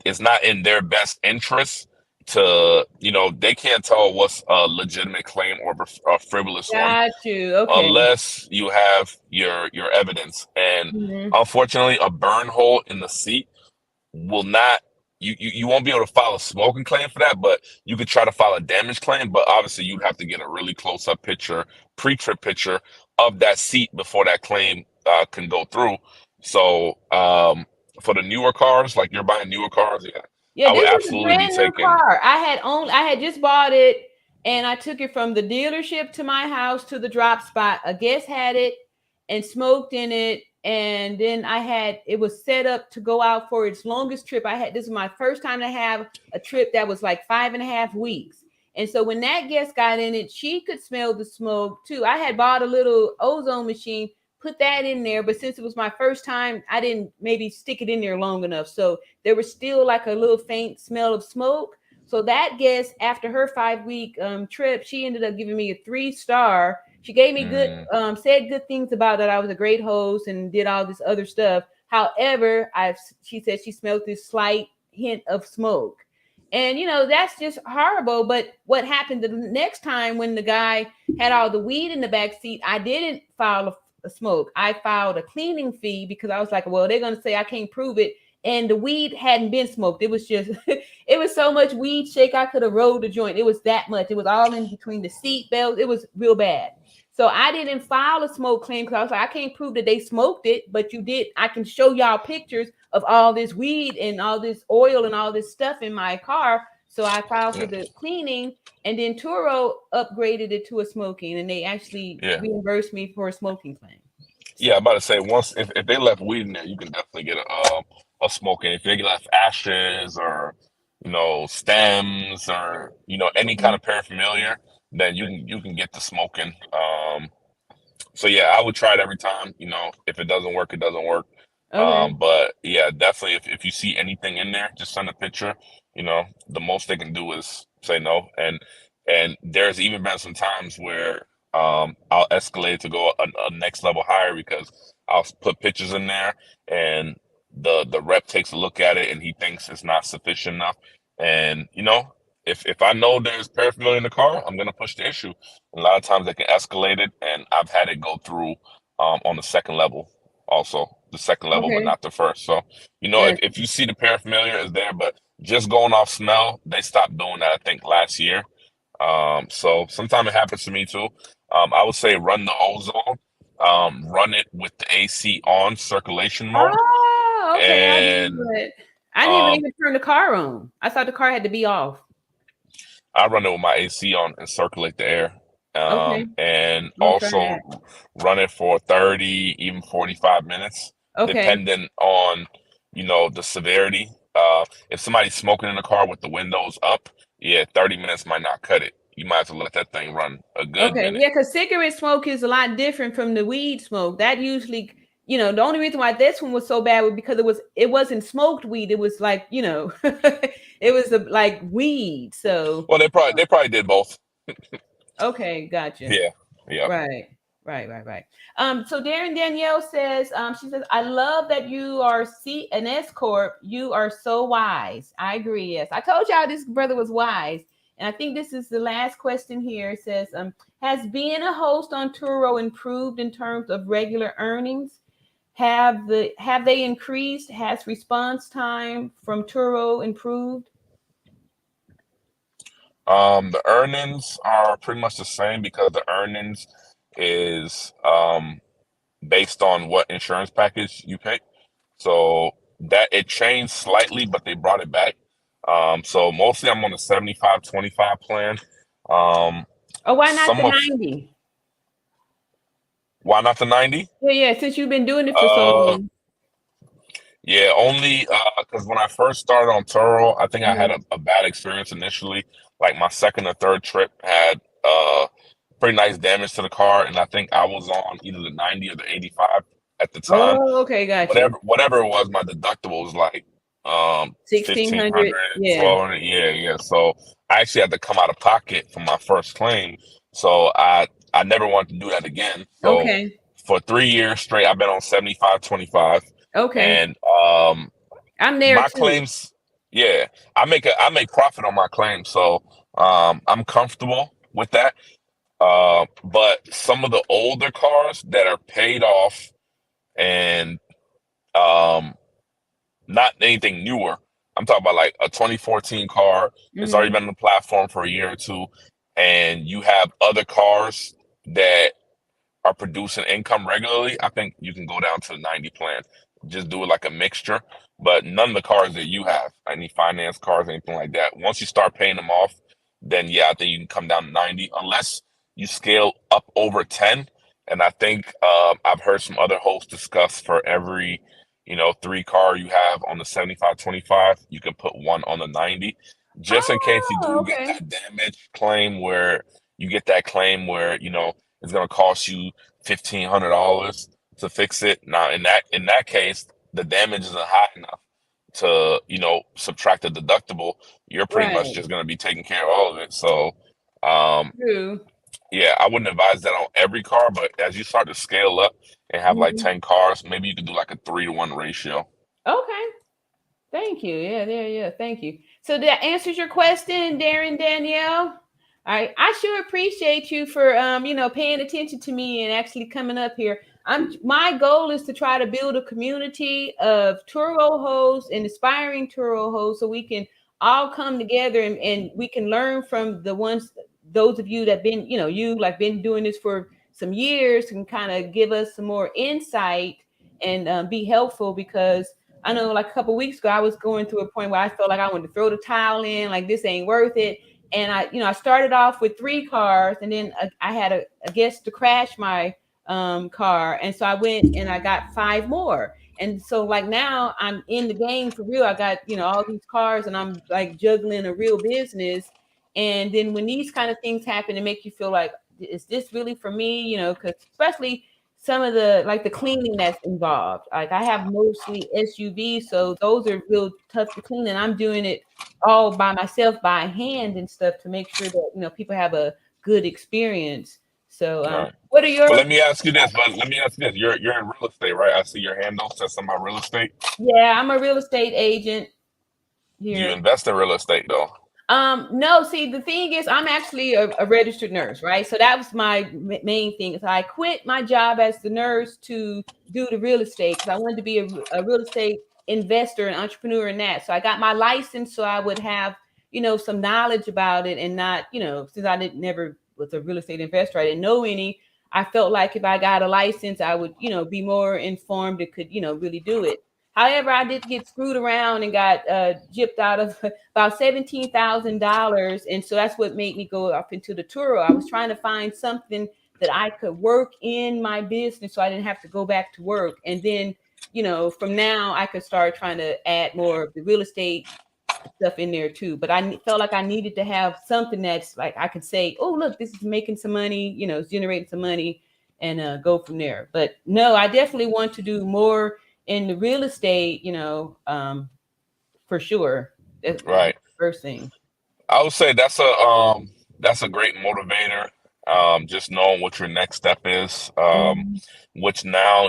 it's not in their best interest to, they can't tell what's a legitimate claim or a frivolous one Got you. Okay. unless you have your evidence. And Mhm. unfortunately, a burn hole in the seat will not you won't be able to file a smoking claim for that, but you could try to file a damage claim. But obviously, you'd have to get a really close up picture, pre-trip picture of that seat before that claim can go through. So for the newer cars, like you're buying newer cars, yeah, Yeah, I would this is a absolutely be brand new taking. car. I had just bought it and I took it from the dealership to my house to the drop spot. A guest had it and smoked in it. And then it was set up to go out for its longest trip. This is my first time to have a trip that was like 5.5 weeks. And so when that guest got in it, she could smell the smoke too. I had bought a little ozone machine, put that in there, but since it was my first time, I didn't maybe stick it in there long enough. So there was still like a little faint smell of smoke. So that guest, after her 5-week trip, she ended up giving me a 3-star. She gave me said good things about that I was a great host and did all this other stuff. However, she said she smelled this slight hint of smoke. And, that's just horrible. But what happened the next time when the guy had all the weed in the back seat, I didn't file a smoke. I filed a cleaning fee because I was like, well, they're going to say I can't prove it. And the weed hadn't been smoked. It was just, it was so much weed shake. I could have rolled the joint. It was that much. It was all in between the seat belts. It was real bad. So I didn't file a smoke claim because I was like, I can't prove that they smoked it, but you did. I can show y'all pictures of all this weed and all this oil and all this stuff in my car. So I filed for the cleaning, and then Turo upgraded it to a smoking, and they actually reimbursed me for a smoking claim. Yeah, I'm about to say once if they left weed in there, you can definitely get a smoking. If they left ashes or stems or any kind of paraphernalia, then you can get the smoking. So yeah, I would try it every time. If it doesn't work, it doesn't work. Okay. But yeah, definitely if you see anything in there, just send a picture. The most they can do is say no. And there's even been some times where I'll escalate to go a next level higher because I'll put pictures in there and the rep takes a look at it and he thinks it's not sufficient enough. And if I know there's paraphernalia in the car, I'm gonna push the issue. And a lot of times they can escalate it, and I've had it go through on the second level, also the second level, but not the first. So if you see the paraphernalia is there, but just going off smell, they stopped doing that I think last year. So sometimes it happens to me too. I would say run the ozone, run it with the AC on circulation mode. Oh, okay. And I didn't even turn the car on. I thought the car had to be off. I run it with my AC on and circulate the air. And I'll also run it for 30, even 45 minutes, depending on, the severity. If somebody's smoking in the car with the windows up, 30 minutes might not cut it. You might have to let that thing run a good minute. Yeah, because cigarette smoke is a lot different from the weed smoke. That usually, the only reason why this one was so bad was because it wasn't smoked weed. It was like, it was like weed. So well, they probably did both. Okay, gotcha. Yeah. Right. So Danielle says, she says, I love that you are an S Corp. You are so wise. I agree. Yes. I told y'all this brother was wise. And I think this is the last question here. It says, has being a host on Turo improved in terms of regular earnings? Have they increased? Has response time from Turo improved? The earnings are pretty much the same because the earnings is based on what insurance package you pick. So that it changed slightly, but they brought it back. So mostly I'm on the 75-25 plan. Why not the 90? Why not the 90? Yeah, since you've been doing it for so long. Yeah, only because when I first started on Turo, I think I had a bad experience initially. Like my second or third trip had pretty nice damage to the car, and I think I was on either the 90 or the 85 at the time. Oh, okay, gotcha. Whatever it was, my deductible was like 1,600, 1,200, yeah. So I actually had to come out of pocket for my first claim. So I never wanted to do that again. So for 3 years straight, I've been on 75-25. Okay. And I'm there my too. claims, I make profit on my claims, so I'm comfortable with that. But some of the older cars that are paid off and not anything newer, I'm talking about like a 2014 car. It's already Mm-hmm. been on the platform for a year or two, and you have other cars that are producing income regularly, I think you can go down to the 90 plan. Just do it like a mixture. But none of the cars that you have, any finance cars, anything like that, once you start paying them off, then yeah, I think you can come down to 90 unless you scale up over 10. And I think I've heard some other hosts discuss for every, 3 car you have on the 75/25, you can put one on the 90, just in case you Oh, do get okay. that damage claim where you get that claim where, it's going to cost you $1,500 to fix it. Now, in that case, the damage isn't high enough to subtract the deductible. You're pretty much Right. just going to be taking care of all of it. So, um, True. yeah, I wouldn't advise that on every car, but as you start to scale up and have like Mhm. 10 cars, maybe you could do like a 3-to-1 ratio. Okay. Thank you. Yeah, yeah, yeah. Thank you. So that answers your question, Darren, Danielle. I sure appreciate you for paying attention to me and actually coming up here. My goal is to try to build a community of Turo hosts and aspiring Turo hosts so we can all come together and we can learn from those of you that been, you like been doing this for some years and kind of give us some more insight and be helpful because I know like a couple weeks ago, I was going through a point where I felt like I wanted to throw the towel in, like this ain't worth it. And I started off with 3 cars, and then I had a guest to crash my car, and so I went and I got 5 more. And so like now I'm in the game for real. I got all these cars, and I'm like juggling a real business. And then when these kind of things happen, it make you feel like, is this really for me? Because especially some of the like the cleaning that's involved. Like I have mostly SUVs, so those are real tough to clean, and I'm doing it all by myself by hand and stuff to make sure that people have a good experience. So, All right. what are your? But let me ask you this. But let me ask you this. You're in real estate, right? I see your handle says something about real estate. Yeah, I'm a real estate agent Do you here. invest in real estate though? No, see, the thing is, I'm actually a registered nurse, right? So that was my main thing. So I quit my job as the nurse to do the real estate because I wanted to be a real estate investor and entrepreneur in that. So I got my license so I would have, some knowledge about it and not, since I didn't never was a real estate investor, I didn't know any. I felt like if I got a license, I would, be more informed and could, really do it. However, I did get screwed around and got gypped out of about $17,000, and so that's what made me go up into the Turo. I was trying to find something that I could work in my business, so I didn't have to go back to work. And then, from now I could start trying to add more of the real estate stuff in there too. But I felt like I needed to have something that's like I could say, "Oh, look, this is making some money. It's generating some money," and go from there. But no, I definitely want to do more in the real estate. For sure. That's the Right. first thing. I would say that's a great motivator. Just knowing what your next step is. Mhm. Which now,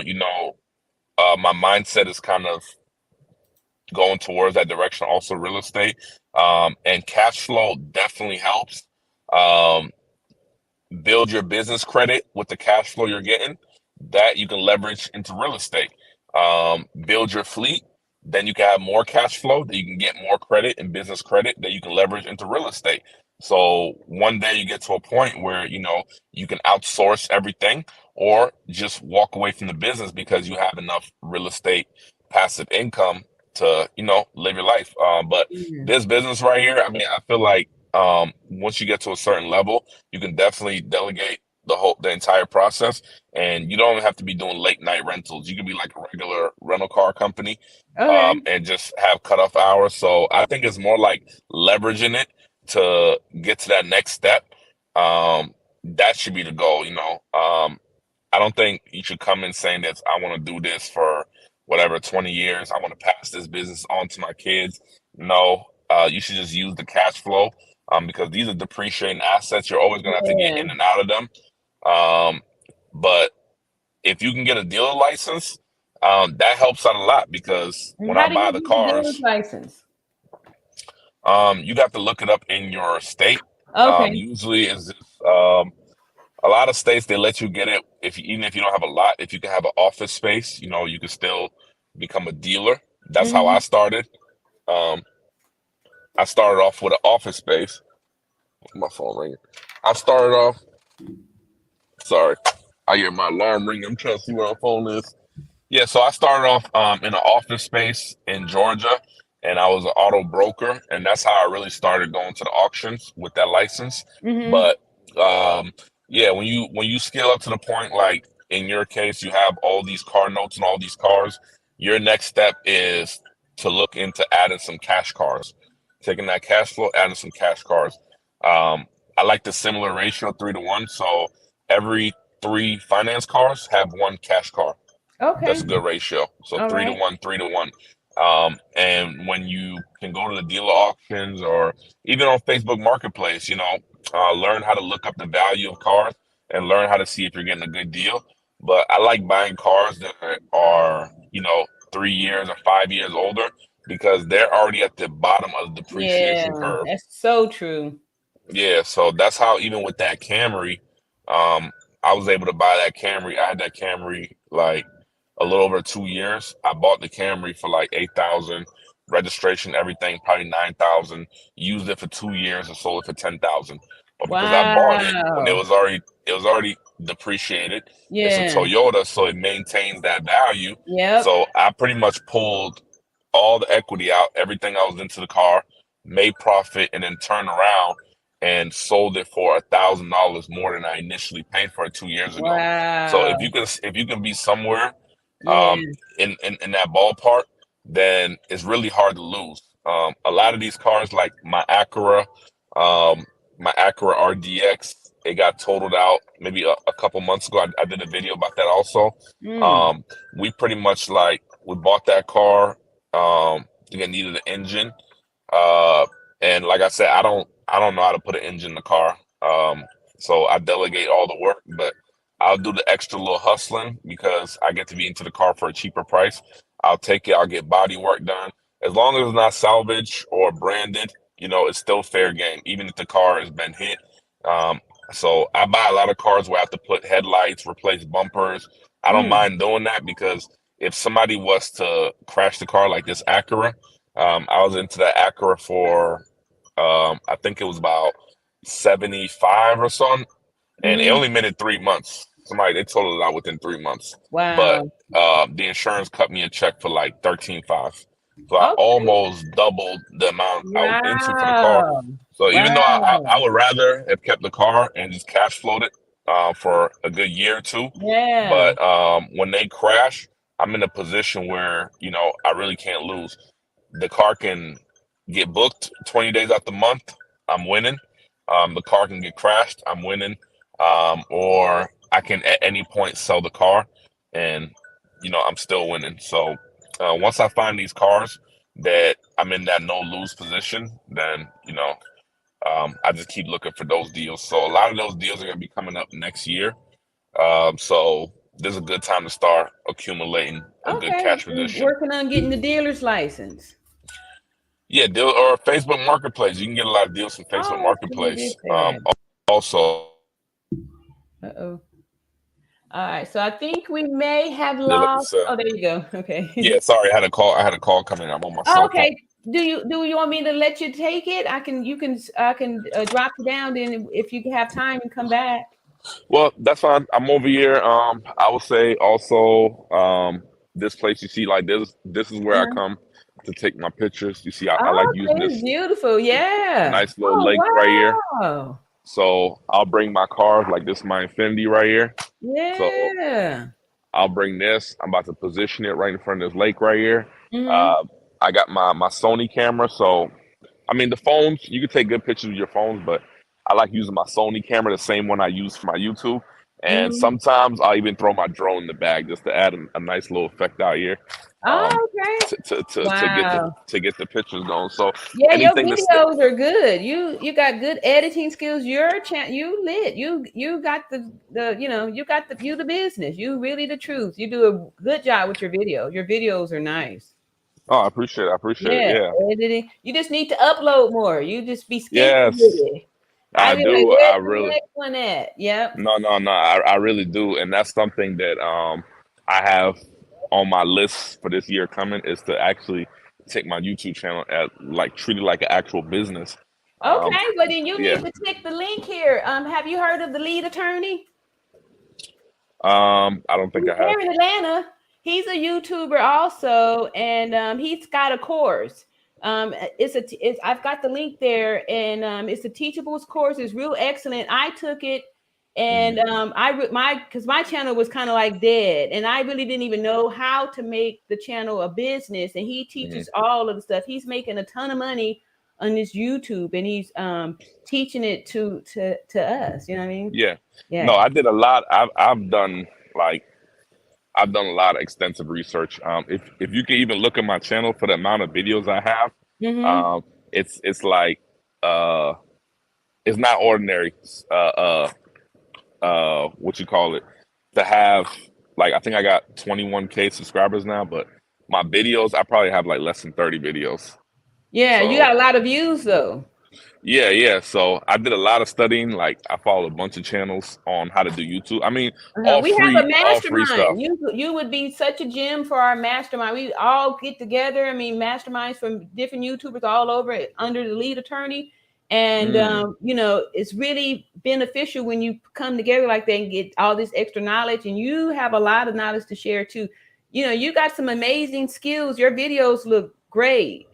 my mindset is kind of going towards that direction, also real estate. And cash flow definitely helps. Um, Build your business credit with the cash flow you're getting that you can leverage into real estate. Build your fleet, then you can have more cash flow that you can get more credit and business credit that you can leverage into real estate. So one day you get to a point where you can outsource everything or just walk away from the business because you have enough real estate passive income to live your life. But Mhm. this business right here, I mean, I feel like once you get to a certain level, you can definitely delegate the entire process, and you don't have to be doing late night rentals. You can be like a regular rental car company, Okay. and just have cutoff hours. So I think it's more like leveraging it to get to that next step. That should be the goal. I don't think you should come in saying that I want to do this for whatever 20 years. I want to pass this business on to my kids. No, you should just use the cash flow, because these are depreciating assets. You're always going to have to get Yeah. in and out of them. Um, but if you can get a dealer license, that helps out a lot because And when how I do buy you the get the dealer's cars, license? you have to look it up in your state. Okay. Usually, it's just, a lot of states they let you get it even if you don't have a lot. If you can have an office space, you can still become a dealer. That's how I Mhm. started. Um, I started off with an office space. My phone ringing. I started off. Sorry, I hear my alarm ringing. I'm trying to see where my phone is. Yeah, so I started off in an office space in Georgia, and I was an auto broker, and that's how I really started going to the auctions with that license. Mm-hmm. But yeah, when you scale up to the point like in your case, you have all these car notes and all these cars, your next step is to look into adding some cash cars, taking that cash flow, adding some cash cars. I like the similar ratio 3 to 1, so every three finance cars have one cash car. That's Okay. a good ratio. So All three to right. one, 3 to 1. And when you can go to the dealer auctions or even on Facebook Marketplace, learn how to look up the value of cars and learn how to see if you're getting a good deal. But I like buying cars that are, 3 years or 5 years older because they're already at the bottom of the Yeah, depreciation curve. that's so true. Yeah, so that's how even with that Camry, um, I was able to buy that Camry. I had that Camry like a little over 2 years. I bought the Camry for like 8,000, registration, everything, probably 9,000. Used it for 2 years and sold it for 10,000. But because I bought it when Wow. it was already depreciated. It's a Yeah. Toyota, so it maintains that value. Yep. So I pretty much pulled all the equity out, everything I was into the car, made profit, and then turned around and sold it for $1,000 more than I initially paid for it 2 years ago. So Wow. if you can be somewhere Yeah. um, in that ballpark, then it's really hard to lose. A lot of these cars, like um, my Acura RDX, it got totaled out maybe a couple months ago. I did a video about that also. Mm. Um, we pretty much like we bought that car. It needed an engine. Uh, and like I said, I don't know how to put an engine in the car. So I delegate all the work, but I'll do the extra little hustling because I get to be into the car for a cheaper price. I'll take it. I'll get body work done. As long as it's not salvage or branded, it's still fair game, even if the car has been hit. Um, so I buy a lot of cars where I have to put headlights, replace bumpers. I don't Mm. mind doing that because if somebody was to crash the car like this Acura, I was into that Acura for I think it was about 75 or something, and it Mm-hmm. only made it 3 months. They totaled it out within 3 months, but Wow. the insurance cut me a check for like 13.5. So I Okay. almost doubled the amount I was into for the car. Wow. So even though I Wow. would rather have kept the car and just cash flowed it for a good year or two, Yeah. but when they crash, I'm in a position where I really can't lose. The car can get booked 20 days out the month, I'm winning. The car can get crashed, I'm winning. Or I can at any point sell the car and, I'm still winning. So once I find these cars that I'm in that no lose position, then, I just keep looking for those deals. So a lot of those deals are going to be coming up next year. So this is a good time to start accumulating a good Okay. cash I'm position. working on getting the dealer's license. Yeah, deal or Facebook Marketplace. You can get a lot of deals from Facebook Oh, that's true. You did Marketplace. say that. Also, Uh-oh. All right. So I think we may have they're looking to lost. sell. Oh, there you go. Okay. Yeah, sorry, I had a call. I had a call coming in. I'm on my Oh, cell phone. okay. Do you want me to let you take it? I can drop you down. Then if you have time and come back. Well, that's fine. I'm over here. I would say also, this place you see like this is where I Uh-huh. come to take my pictures. You see, I like using Okay, it's this beautiful. Yeah. nice little Oh lake right here. wow. So I'll bring my car, like this is my Infinity right here. So Yeah. I'll bring this. I'm about to position it right in front of this lake right here. Mm-hmm. Uh, I got my Sony camera, so I mean the phones. You can take good pictures with your phones, but I like using my Sony camera, the same one I use for my YouTube. And Mm-hmm. sometimes I'll even throw my drone in the bag just to add a nice little effect out here, um, Oh, okay. Wow. to get the pictures going. So Yeah, your anything to stay. videos are good. You got good editing skills. You lit. You got you the business. You really the truth. You do a good job with your video. Your videos are nice. Oh, I appreciate it. I appreciate it. Yeah, Yeah. editing. You just need to upload more. You just be stingy with Yes, it. I I be like, do. where's I the really. next one at? Yep. No, no, no. I really do, and that's something that I have on my list for this year coming is to actually take my YouTube channel at like treat it like an actual business. Okay, well then you Yeah. need to click the link here. Have you heard of the lead attorney? I don't think He's I have. there in Atlanta. He's a YouTuber also, and he's got a course. I've got the link there, and it's a teachables course. It's real excellent. I took it, and because my channel was kind of like dead, and I really didn't even know how to make the channel a business. And he teaches all of the stuff. He's making a ton of money on this YouTube, and he's teaching it to us. You know what I mean? Yeah. Yeah. No, I did a lot. I've done a lot of extensive research. If you can even look at my channel for the amount of videos I have, it's like it's not ordinary. What you call it, to have like, I think I got 21K subscribers now, but my videos, I probably have like less than 30 videos. Yeah, you So got a lot of views though. yeah. So I did a lot of studying. Like I followed a bunch of channels on how to do YouTube. I mean, all We have a free stuff. mastermind. You would be such a gem for our mastermind. We all get together. I mean, masterminds from different YouTubers all over under the lead attorney. And you know, it's really beneficial when you come together like that and get all this extra knowledge. And you have a lot of knowledge to share too. You know, you got some amazing skills. Your videos look great.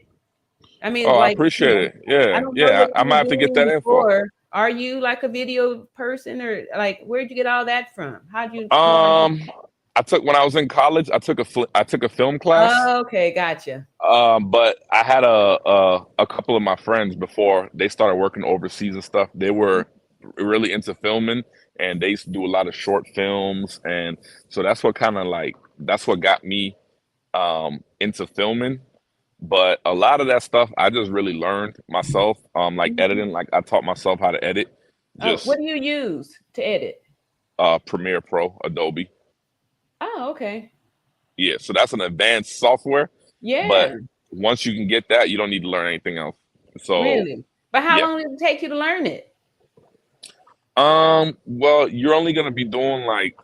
I mean, Oh, I like, you appreciate know, it. Yeah, I don't know yeah. what I you might were have to get doing that info. before. Are you like a video person, or like where'd you get all that from? How'd you? I took when I was in college. I took a film class. Okay, gotcha. But I had a couple of my friends before they started working overseas and stuff. They were really into filming, and they used to do a lot of short films, and so that's what got me into filming. But a lot of that stuff I just really learned myself. Like editing, like I taught myself how to edit. What do you use to edit? Premiere Pro, Adobe. Oh, okay. Yeah, so that's an advanced software. Yeah. But once you can get that, you don't need to learn anything else. So really? But how yeah. long did it take you to learn it? Well, you're only gonna be doing like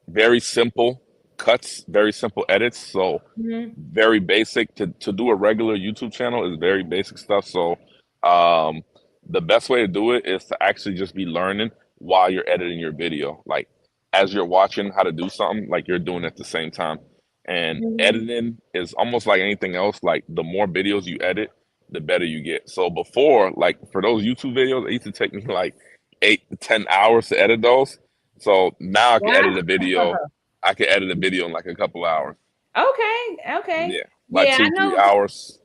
very simple cuts, very simple edits. So very basic. To do a regular YouTube channel is very basic stuff. So the best way to do it is to actually just be learning while you're editing your video. Like as you're watching how to do something, like you're doing it at the same time. And editing is almost like anything else. Like the more videos you edit, the better you get. So before, like for those YouTube videos, it used to take me like 8 to 10 hours to edit those. So now I can edit a video. I can edit a video in like a couple hours. Okay. Yeah, like yeah, 2-3 hours.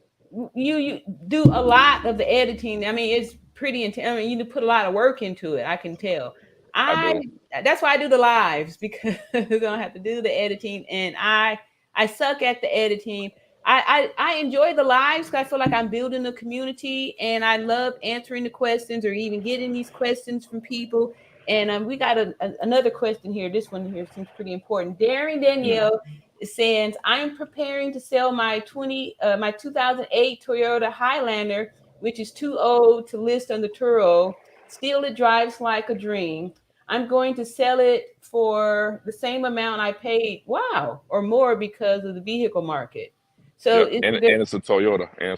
You do a lot of the editing. I mean, it's pretty intense. I mean, you put a lot of work into it. I can tell. That's why I do the lives, because we're gonna have to do the editing, and I suck at the editing. I enjoy the lives because I feel like I'm building a community, and I love answering the questions or even getting these questions from people. And we got another question here. This one here seems pretty important. Danielle says, I'm preparing to sell my 2008 Toyota Highlander, which is too old to list on the Turo. Still, it drives like a dream. I'm going to sell it for the same amount I paid, or more, because of the vehicle market. So and it's a Toyota. A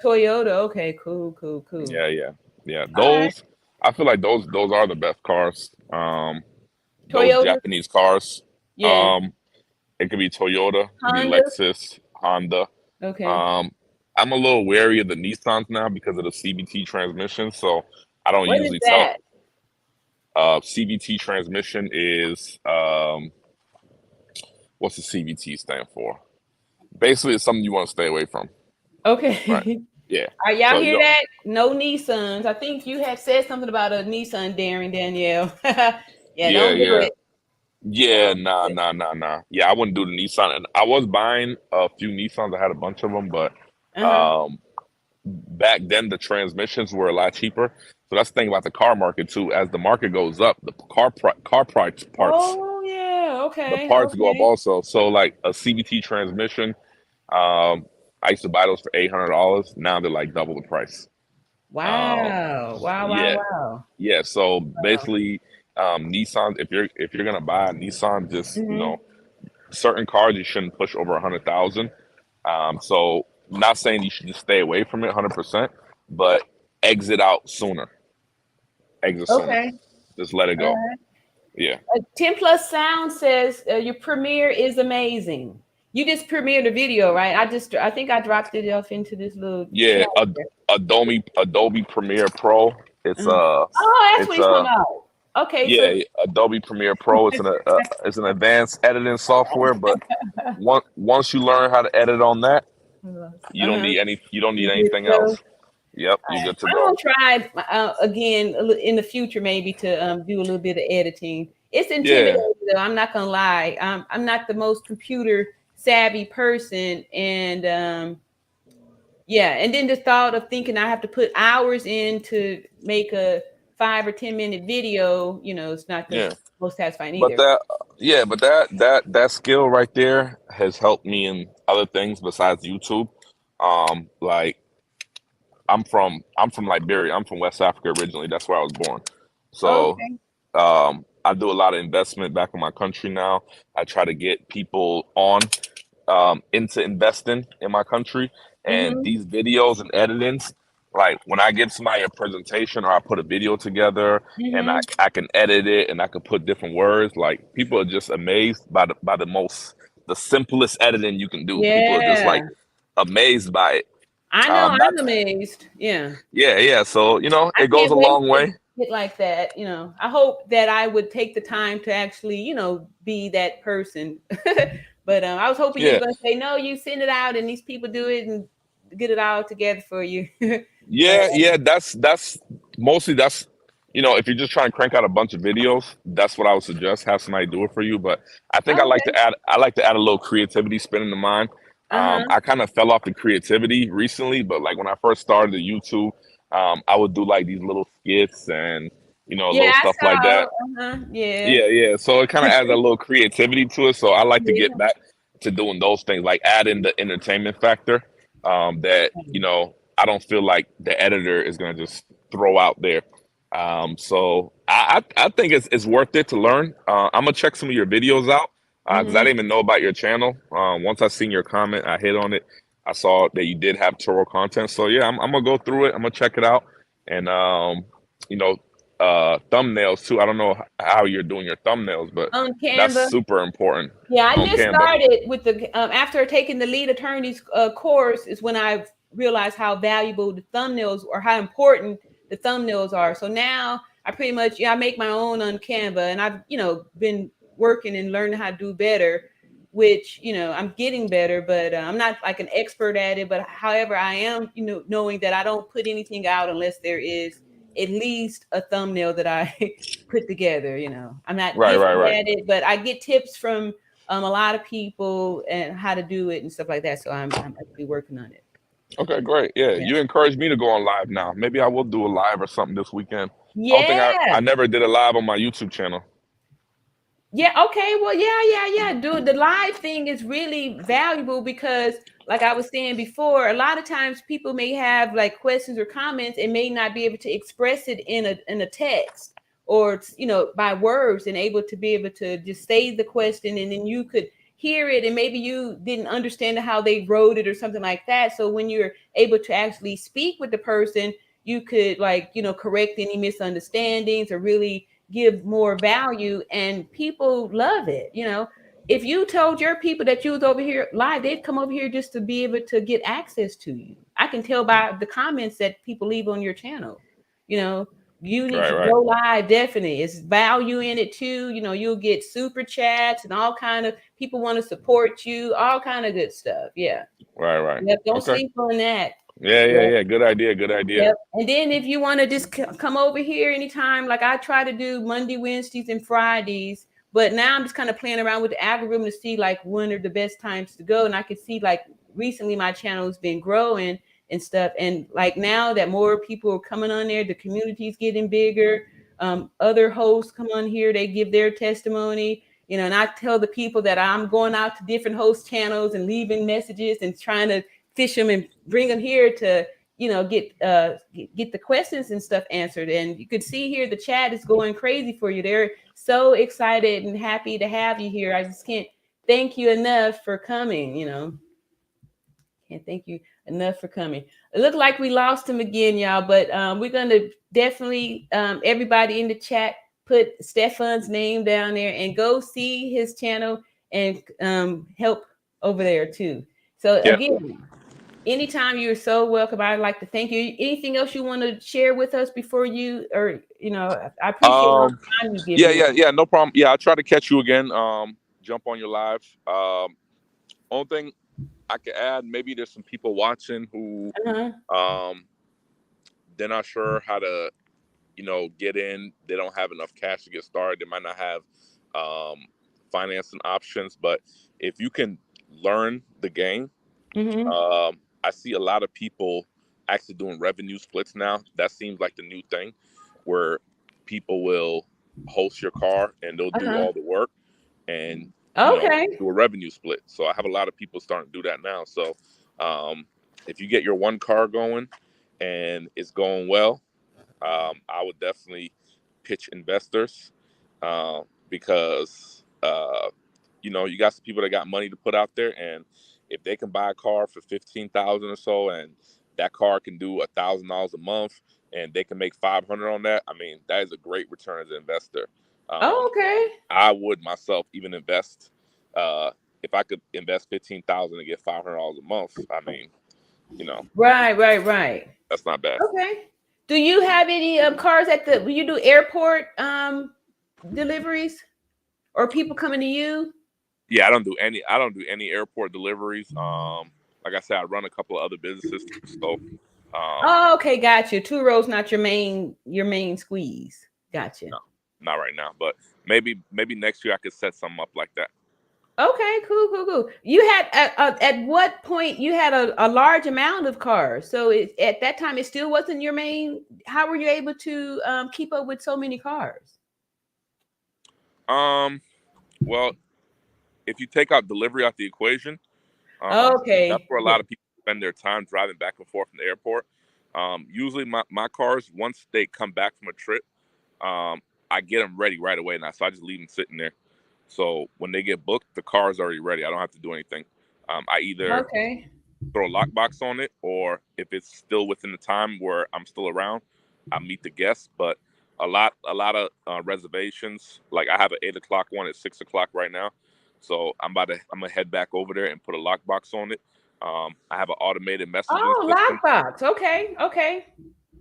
Toyota. Okay, cool. Yeah. Those, I feel like those are the best cars. Those Japanese cars. Yeah. It could be Toyota, it could be Lexus, Honda. Okay. I'm a little wary of the Nissans now because of the CVT transmission, so I don't usually tell. CVT transmission is what's the CVT stand for? Basically, it's something you want to stay away from. Okay. Right. Yeah. Are y'all hear that? No Nissans. I think you had said something about a Nissan, Danielle. Don't do it. Yeah, nah. Yeah, I wouldn't do the Nissan. And I was buying a few Nissans. I had a bunch of them, but back then the transmissions were a lot cheaper. So that's the thing about the car market too. As the market goes up, the car price parts. Oh yeah, okay. The parts go up also. So like a CVT transmission, I used to buy those for $800. Now they're like double the price. Wow. Yeah. So basically, Nissan, if you're gonna buy a Nissan, just certain cars you shouldn't push over 100,000. So not saying you should just stay away from it 100%, but exit out sooner. Exit sooner. Okay. Just let it go. Yeah. 10 Plus Sound says your premiere is amazing. You just premiered a video, right? I think I dropped it off into this little Yeah. chat there. Adobe Premiere Pro. It's Oh, that's what it's he's talking about. Okay, so yeah, Adobe Premiere Pro. It's an advanced editing software, but once you learn how to edit on that, you don't need anything else. Yep, you're good to I'm go. gonna try again in the future, maybe to do a little bit of editing. It's intimidating, though. I'm not gonna lie. I'm not the most computer savvy person, and and then the thought of thinking I have to put hours in to make a 5 or 10 minute video, it's not the most satisfying But either. that skill right there has helped me in other things besides YouTube. Like I'm from Liberia. I'm from West Africa originally. That's where I was born. So I do a lot of investment back in my country now. I try to get people on into investing in my country, and these videos and editings. Like when I give somebody a presentation or I put a video together and I can edit it and I can put different words, like people are just amazed by the simplest editing you can do. People are just like amazed by it. I know, I'm amazed. Yeah. Yeah. So, I it goes can't a wait long to way. get like that. I hope that I would take the time to actually, be that person. But I was hoping you were Yeah. going to say, no, you send it out and these people do it and get it all together for you. Yeah. That's mostly if you're just trying to crank out a bunch of videos, that's what I would suggest. Have somebody do it for you. But I think I like to add a little creativity spin into mine. I kind of fell off the creativity recently, but like when I first started the YouTube, I would do like these little skits and little I stuff saw. like that. Yeah. Yeah. So it kind of adds a little creativity to it. So I like to get back to doing those things, like adding the entertainment factor that I don't feel like the editor is gonna just throw out there. So I think it's worth it to learn. I'm gonna check some of your videos out because I didn't even know about your channel. Once I seen your comment, I hit on it. I saw that you did have Turo content. So yeah, I'm gonna go through it. I'm gonna check it out, and thumbnails too. I don't know how you're doing your thumbnails, but On Canva. that's super important. Yeah, I on just Canva. started with the after taking the lead attorney's course is when I realized how valuable the thumbnails or how important the thumbnails are. So now I pretty much I make my own on Canva, and I've been working and learning how to do better, which I'm getting better, but I'm not like an expert at it. But however, I am knowing that I don't put anything out unless there is at least a thumbnail that I put together. I'm not Right. at it, but I get tips from a lot of people and how to do it and stuff like that. So I'm actually working on it. Okay, great. Yeah, you encouraged me to go on live now. Maybe I will do a live or something this weekend. Yeah. I don't think I never did a live on my YouTube channel. Yeah. Okay. Well, yeah. Dude, the live thing is really valuable because, like I was saying before, a lot of times people may have like questions or comments and may not be able to express it in a text or by words, and able to just say the question, and then you could hear it, and maybe you didn't understand how they wrote it or something like that. So when you're able to actually speak with the person, you could correct any misunderstandings or really give more value, and people love it. If you told your people that you was over here live, they'd come over here just to be able to get access to you. I can tell by the comments that people leave on your channel. You need to go live. Definitely, it's value in it too. You'll get super chats and all kind of people want to support you, all kind of good stuff. Yeah. Right. Yep, don't sleep on that. Yeah. Good idea. Yep. And then if you want to just come over here anytime, like I try to do Monday, Wednesdays, and Fridays, but now I'm just kind of playing around with the algorithm to see like when are the best times to go. And I can see like recently my channel has been growing and stuff. And like now that more people are coming on there, the community's getting bigger. Other hosts come on here, they give their testimony, and I tell the people that I'm going out to different host channels and leaving messages and trying to fish them and bring them here to get the questions and stuff answered. And you could see here the chat is going crazy for you. They're so excited and happy to have you here. I just can't thank you enough for coming. Can't thank you enough for coming. It looked like we lost him again, y'all, but we're going to definitely, everybody in the chat, put Stefan's name down there and go see his channel and help over there too. So Yeah. again, anytime, you're so welcome. I'd like to thank you. Anything else you want to share with us before you, or, I appreciate all the time you give me. Yeah, no problem. Yeah, I'll try to catch you again. Jump on your live. Only thing I could add, maybe there's some people watching who they're not sure how to, get in. They don't have enough cash to get started. They might not have financing options. But if you can learn the game, I see a lot of people actually doing revenue splits now. That seems like the new thing, where people will host your car and they'll do all the work and do a revenue split. So I have a lot of people starting to do that now. So if you get your one car going and it's going well, I would definitely pitch investors because you got some people that got money to put out there, and if they can buy a car for $15,000 or so, and that car can do $1,000 a month, and they can make $500 on that, I mean, that is a great return as an investor. I would myself even invest if I could invest $15,000 and get $500 a month. I mean, Right. That's not bad. Okay. Do you have any cars when you do airport deliveries, or people coming to you? Yeah, I don't do any airport deliveries. Like I said, I run a couple of other businesses, so. Okay, gotcha. Turo's not your main squeeze. Gotcha. No, not right now, but maybe next year I could set something up like that. Okay, cool. You had at what point you had a large amount of cars? So at that time it still wasn't your main. How were you able to keep up with so many cars? Well, if you take out delivery out the equation, that's where a lot of people spend their time driving back and forth from the airport. Usually my cars, once they come back from a trip, I get them ready right away now. So I just leave them sitting there. So when they get booked, the car is already ready. I don't have to do anything. I either throw a lockbox on it, or if it's still within the time where I'm still around, I meet the guests. But a lot of reservations. Like I have an 8 o'clock one at 6 o'clock right now. So I'm gonna head back over there and put a lockbox on it. I have an automated messaging system. Lockbox. Okay.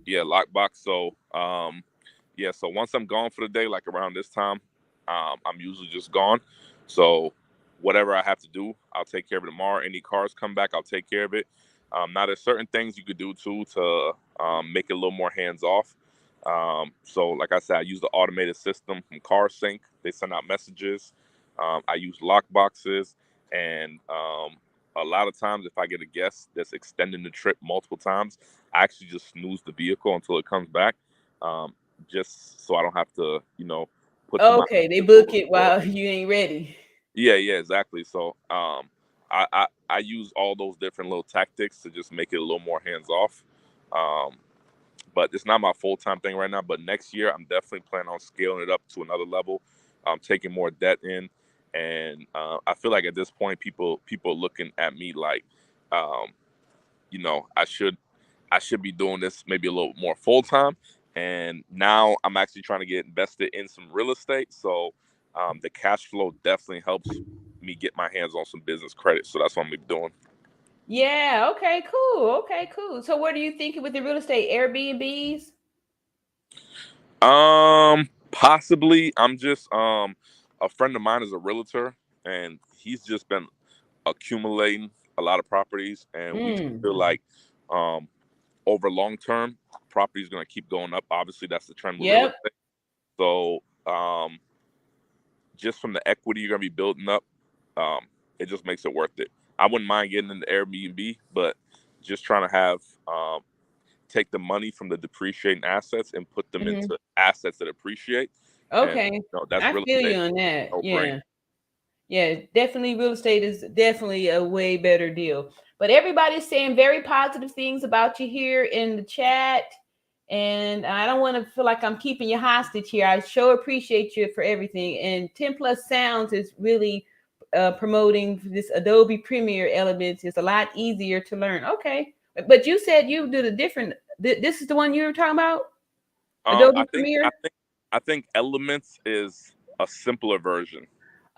Yeah, lockbox. So so once I'm gone for the day, like around this time, I'm usually just gone. So whatever I have to do, I'll take care of it tomorrow. Any cars come back, I'll take care of it. Now there's certain things you could do too to make it a little more hands off. So like I said, I use the automated system from CarSync. They send out messages. I use lock boxes, and a lot of times if I get a guest that's extending the trip multiple times, I actually just snooze the vehicle until it comes back, just so I don't have to, put them out. They book it while you ain't ready. Yeah, exactly. So I use all those different little tactics to just make it a little more hands off. But it's not my full-time thing right now. But next year, I'm definitely planning on scaling it up to another level, taking more debt in. And I feel like at this point, people are looking at me like, I should be doing this maybe a little more full-time. And now I'm actually trying to get invested in some real estate. So the cash flow definitely helps me get my hands on some business credit. So that's what I'm doing. Yeah. Okay. Cool. So what are you thinking with the real estate? Airbnbs? Possibly. I'm just a friend of mine is a realtor, and he's just been accumulating a lot of properties, and we feel like over long term, property is going to keep going up. Obviously, that's the trend with real estate. So just from the equity you're going to be building up, it just makes it worth it. I wouldn't mind getting into Airbnb, but just trying to have take the money from the depreciating assets and put them into assets that appreciate. Okay. And, that's I feel you on that. Yeah, definitely real estate is definitely a way better deal. But everybody's saying very positive things about you here in the chat. And I don't want to feel like I'm keeping you hostage here. I sure appreciate you for everything. And 10 Plus Sounds is really promoting this Adobe Premiere Elements is a lot easier to learn. Okay, but you said you did a different. This is the one you were talking about, Adobe Premiere. I think Elements is a simpler version.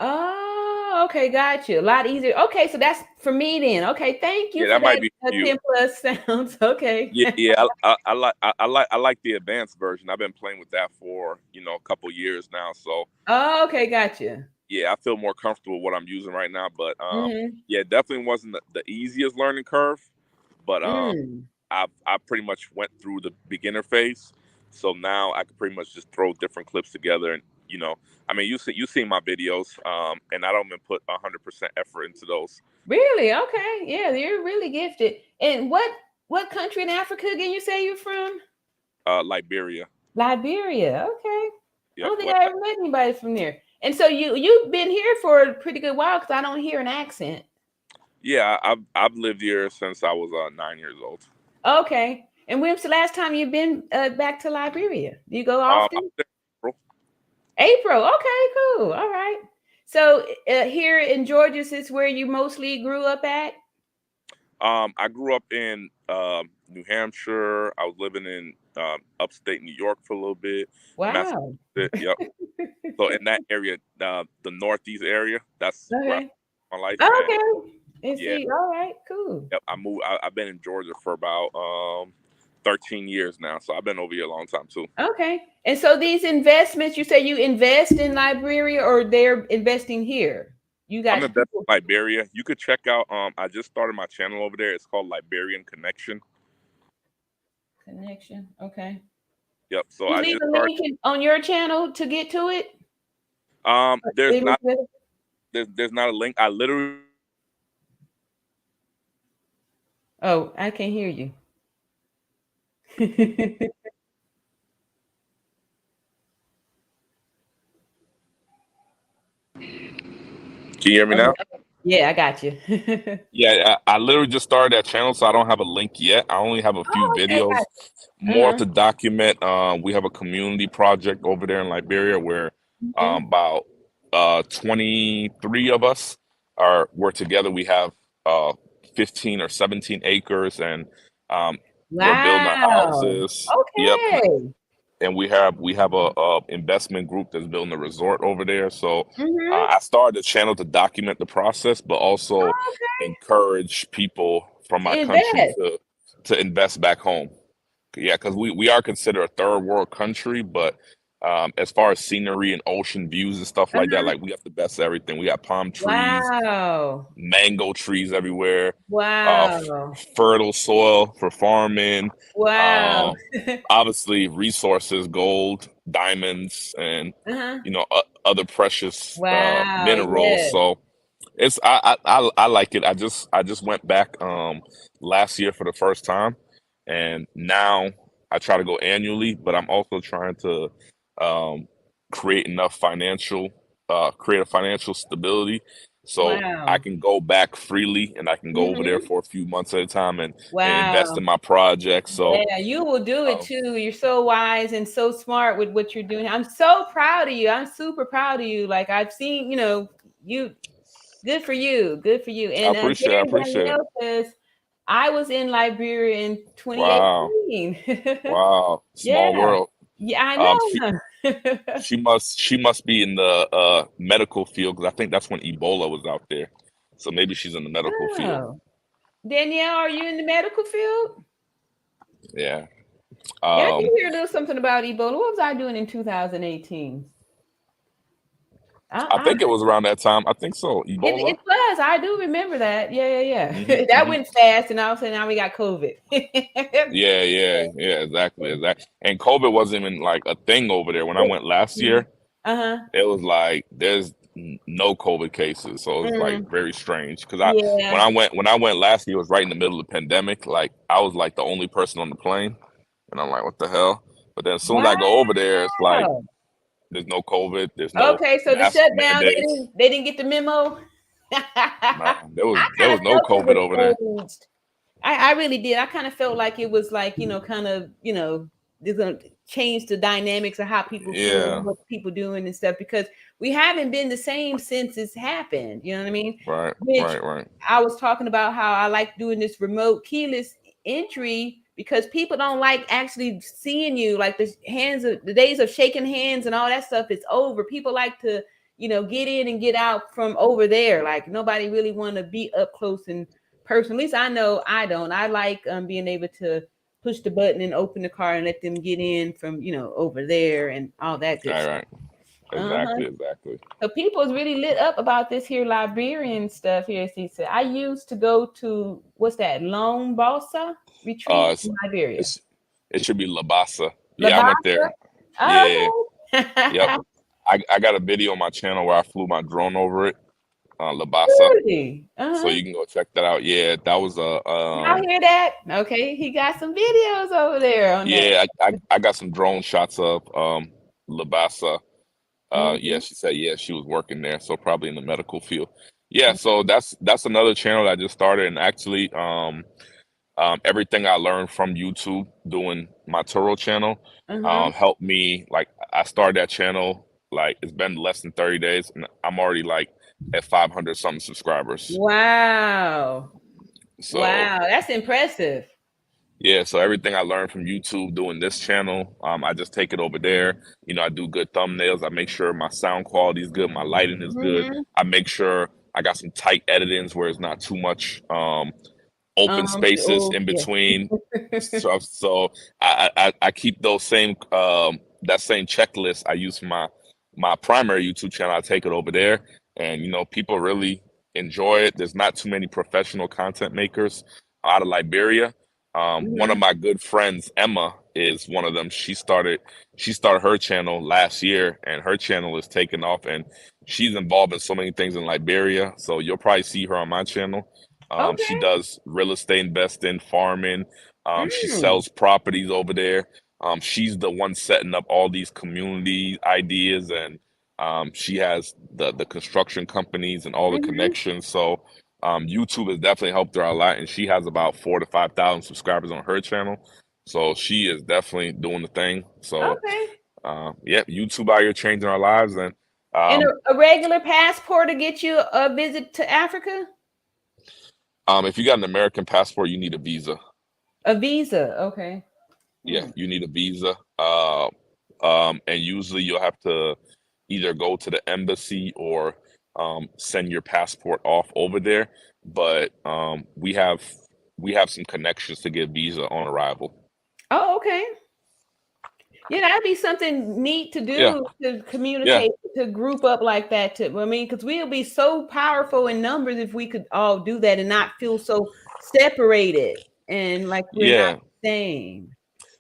Oh, okay, got you. A lot easier. Okay, so that's for me then. Okay, thank you Yeah, for that might that. be for you. 10 plus sounds. Okay. Yeah. I like the advanced version. I've been playing with that for a couple years now. So Oh, okay, got you. yeah, I feel more comfortable with what I'm using right now. But Mm-hmm. yeah, it definitely wasn't the easiest learning curve. But Mm. I pretty much went through the beginner phase, so now I can pretty much just throw different clips together, and I mean, you see my videos, and I don't even put 100% effort into those. Really? Okay. Yeah, you're really gifted. And what country in Africa again you say you're from? Liberia. Liberia. Okay. I Yep. don't think I ever met anybody from there. And so you've been here for a pretty good while because I don't hear an accent. Yeah, I've lived here since I was 9 years old. Okay. And when's the last time you've been back to Liberia? Do you go I often? was in April. April. Okay, cool. All right. So here in Georgia, is this where you mostly grew up at? I grew up in New Hampshire. I was living in upstate New York for a little bit. Wow. Massachusetts. Yep. So in that area, the northeast area, that's where I Okay. my life. Okay. And Yeah. see, all right, cool. Yep, I moved. I've been in Georgia for about 13 years now, so I've been over here a long time too. Okay. And so these investments, you say you invest in Liberia or they're investing here? You I'm got investing people. in Liberia. You could check out. I just started my channel over there. It's called Liberian Connection. Connection. Okay. Yep. So You I leave just a started. link on your channel to get to it? There's not there's not a link. I literally. Oh, I can't hear you. Can you hear me now? Yeah, I got you. Yeah, I literally just started that channel, so I don't have a link yet. I only have a few Oh, okay, videos, got more you. to document. We have a community project over there in Liberia where Mhm. about 23 of us we're together. We have 15 or 17 acres, and we're building our Wow. houses. Yep, Okay. and we have a investment group that's building a resort over there. So Mhm. I started the channel to document the process, but also Okay. encourage people from To my country invest. to invest back home. Yeah, because we are considered a third world country, but as far as scenery and ocean views and stuff like that, Uh-huh. like we have the best of everything. We got palm trees, Wow. mango trees everywhere, Wow. fertile soil for farming. Wow. Um, Obviously, resources, gold, diamonds, and Uh-huh. other precious Wow. minerals. Yes. So I like it. I just went back last year for the first time, and now I try to go annually. But I'm also trying to um, create enough create a financial stability so I Wow. can go back freely and I can go over there Mhm. for a few months at a time and invest Wow. in my projects. So Yeah, you will do it um, too. You're so wise and so smart with what you're doing. I'm so proud of you. I'm super proud of you. Like I've seen, you good for you. Good for you. I And appreciate it. I Darren appreciate it. Danielle says I was in Liberia in Wow. 2018. Wow. Yeah. Small world. Yeah, I Um, she know. she must be in the medical field because I think that's when Ebola was out there. So maybe she's in the medical field. Oh. Danielle, are you in the medical field? Yeah. Yeah, I did Um, hear a little something about Ebola. What was I doing in 2018? I I think it was around that time. I think so. it Ebola. was. I do remember that. Yeah. Hmm. That Hmm. went fast, and all of a sudden now we got COVID. Yeah. Exactly. And COVID wasn't even like a thing over there. When I went last year, Uh-huh. it was like there's no COVID cases, so it was like Mm, very strange. Because yeah. when I went last year, it was right in the middle of the pandemic. Like I was like the only person on the plane, and I'm like, what the hell? But then as soon as I go over there, it's like Wow. there's no COVID, there's no Okay, so the mask shutdown, mandates. they didn't get the memo. Nah, I there kind of was no felt it COVID over there. was staged. I really did. I kind of felt like it was like, kind of, they're gonna change the dynamics of how people feel and Yeah. what people doing and stuff, because we haven't been the same since it's happened. You know what I mean? Right. Which Right. I was talking about how I like doing this remote keyless entry because people don't like actually seeing you. Like the days of shaking hands and all that stuff is over. People like to, get in and get out from over there. Like nobody really want to be up close and personal. At least I know I don't. I like being able to push the button and open the car and let them get in from, over there and all that good Right. stuff. Right. Uh-huh. Exactly. So people is really lit up about this here Liberian stuff here. See, so I used to go to what's that Lone Balsa retreat It's in Liberia. it's it should be Labasa. Yeah, I went Labasa. there. Yeah. Oh, Yep. okay. I got a video on my channel where I flew my drone over it, Labasa. Really? So Uh-huh. you can go check that out. Yeah, that was a Y'all hear that? Okay, he got some videos over there on that. yeah, I got some drone shots of Labasa. Yeah, Mhm. she said yeah, she was working there, so probably in the medical field. Yeah, so that's another channel that I just started, and actually everything I learned from YouTube doing my Turo channel Uh-huh. helped me. Like I started that channel, like it's been less than 30 days, and I'm already like at 500 something subscribers. Wow. So Wow, that's impressive. yeah, so everything I learned from YouTube doing this channel, I just take it over there. I do good thumbnails. I make sure my sound quality is good, my lighting is good. Mm-hmm. I make sure I got some tight editings where it's not too much open spaces Oh, in yeah. between. So I keep those same that same checklist I use for my primary YouTube channel. I take it over there, and people really enjoy it. There's not too many professional content makers out of Liberia. One of Mm-hmm. my good friends, Emma, is one of them. She started her channel last year, and her channel is taking off, and she's involved in so many things in Liberia. So you'll probably see her on my channel. She Okay. does real estate investing, farming. She Mm. sells properties over there. She's the one setting up all these community ideas, and she has the construction companies and all the Mm-hmm. connections. So YouTube has definitely helped her a lot, and she has about 4 to 5 thousand subscribers on her channel. So she is definitely doing the thing. So Okay. yeah, YouTube out here changing our lives, and And um, a regular passport to get you a visit to Africa? if you got an American passport, you need a visa. A visa. Okay. Yeah, Hmm. you need a visa. And usually you'll have to either go to the embassy or send your passport off over there. But we have some connections to get visa on arrival. Oh, okay. Yeah, that'd be something neat to Yeah, do to yeah, communicate, to group up like that. I mean, because we'll be so powerful in numbers if we could all do that and not feel so separated and like we're not yeah, the same.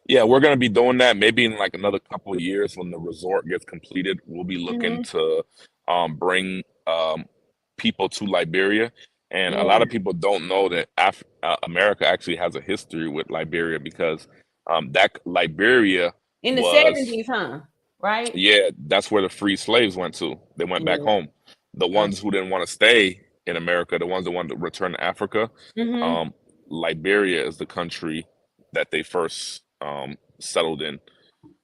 yeah. We're gonna be doing that maybe in like another couple of years when the resort gets completed. We'll be looking Hmm. to bring people to Liberia. And a lot Yeah. of people don't know that America actually has a history with Liberia because that Liberia In the was, 70s, huh? Right? yeah, that's where the free slaves went to. They went back Yeah. home. The ones who didn't want to stay in America, the ones that wanted to return to Africa, Mm-hmm. um, Liberia is the country that they first settled in.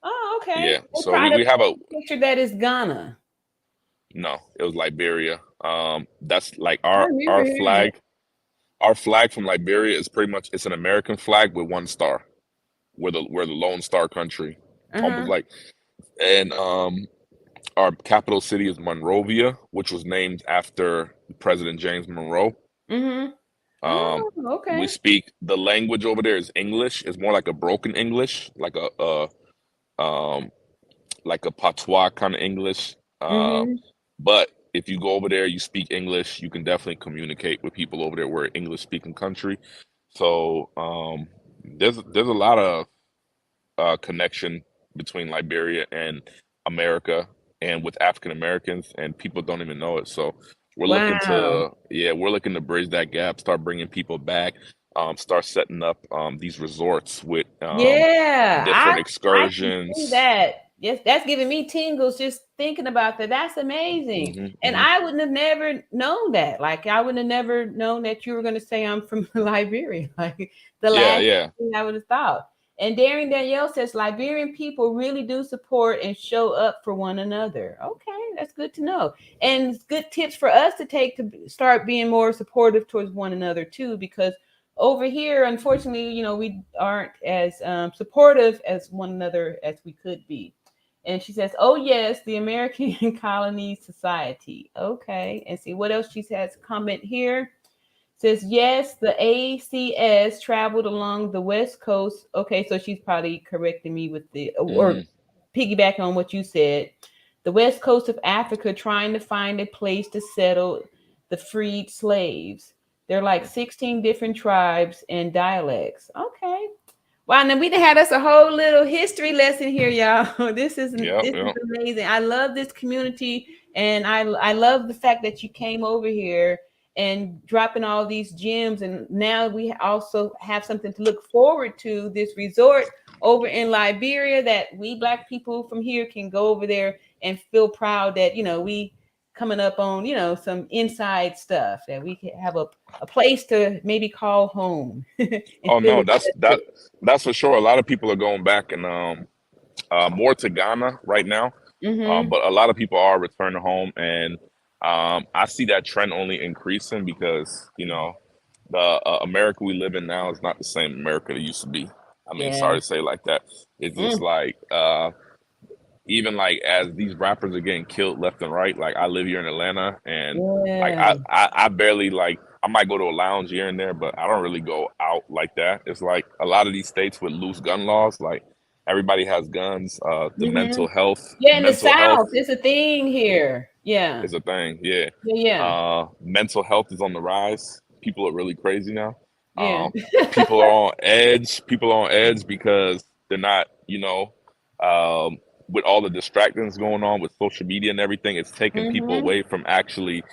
Oh, okay. Yeah, They so try to we have a picture that is Ghana. no, it was Liberia. That's like I our remember our hearing that. flag. Our flag from Liberia is pretty much it's an American flag with one star. We're the Lone Star country, almost Uh-huh. like. And our capital city is Monrovia, which was named after President James Monroe. Mm-hmm. Um, Oh, we okay. speak the language over there is English. It's more like a broken English, um like a patois kind of English. Mm-hmm. But if you go over there, you speak English, you can definitely communicate with people over there. We're an English speaking country. So there's a lot of connection between Liberia and America and with African Americans, and people don't even know it. So Wow. we're looking to bridge that gap, start bringing people back, start setting up these resorts with Yeah, different I can see excursions. that. Yes, that's giving me tingles just thinking about that. That's amazing. Hmm. And Hmm. I wouldn't have never known that. Like I wouldn't have never known that you were going to say I'm from Liberia. Like the Yeah, last yeah, thing I would have thought. And Daring Danielle says Liberian people really do support and show up for one another. Okay, that's good to know. And it's good tips for us to take to start being more supportive towards one another too, because over here, unfortunately, we aren't as supportive as one another as we could be. And she says, oh, yes, the American Colony Society. Okay. And see what else she has comment here. Says, yes, the ACS traveled along the West Coast. Okay. So she's probably correcting me with or piggyback on what you said. The West Coast of Africa trying to find a place to settle the freed slaves. They're like 16 different tribes and dialects. Okay. Wow, and then we had us a whole little history lesson here, y'all. This is amazing. I love this community, and I love the fact that you came over here and dropping all these gems. And now we also have something to look forward to, this resort over in Liberia that we Black people from here can go over there and feel proud that, we coming up on, some inside stuff, that we can have a place to maybe call home. Oh no, that's for sure. A lot of people are going back and more to Ghana right now, but a lot of people are returning home, and I see that trend only increasing because the America we live in now is not the same America that used to be. I mean, sorry to say it like that. It's just like even like as these rappers are getting killed left and right. Like I live here in Atlanta, and like I barely like. I might go to a lounge here and there, but I don't really go out like that. It's like a lot of these states with loose gun laws, like everybody has guns. The mental health, in the South, it's a thing here. Yeah, it's a thing. Yeah, yeah. Mental health is on the rise. People are really crazy now. Yeah. People are on edge. People are on edge because they're not, with all the distractions going on with social media and everything, it's taking people away from actually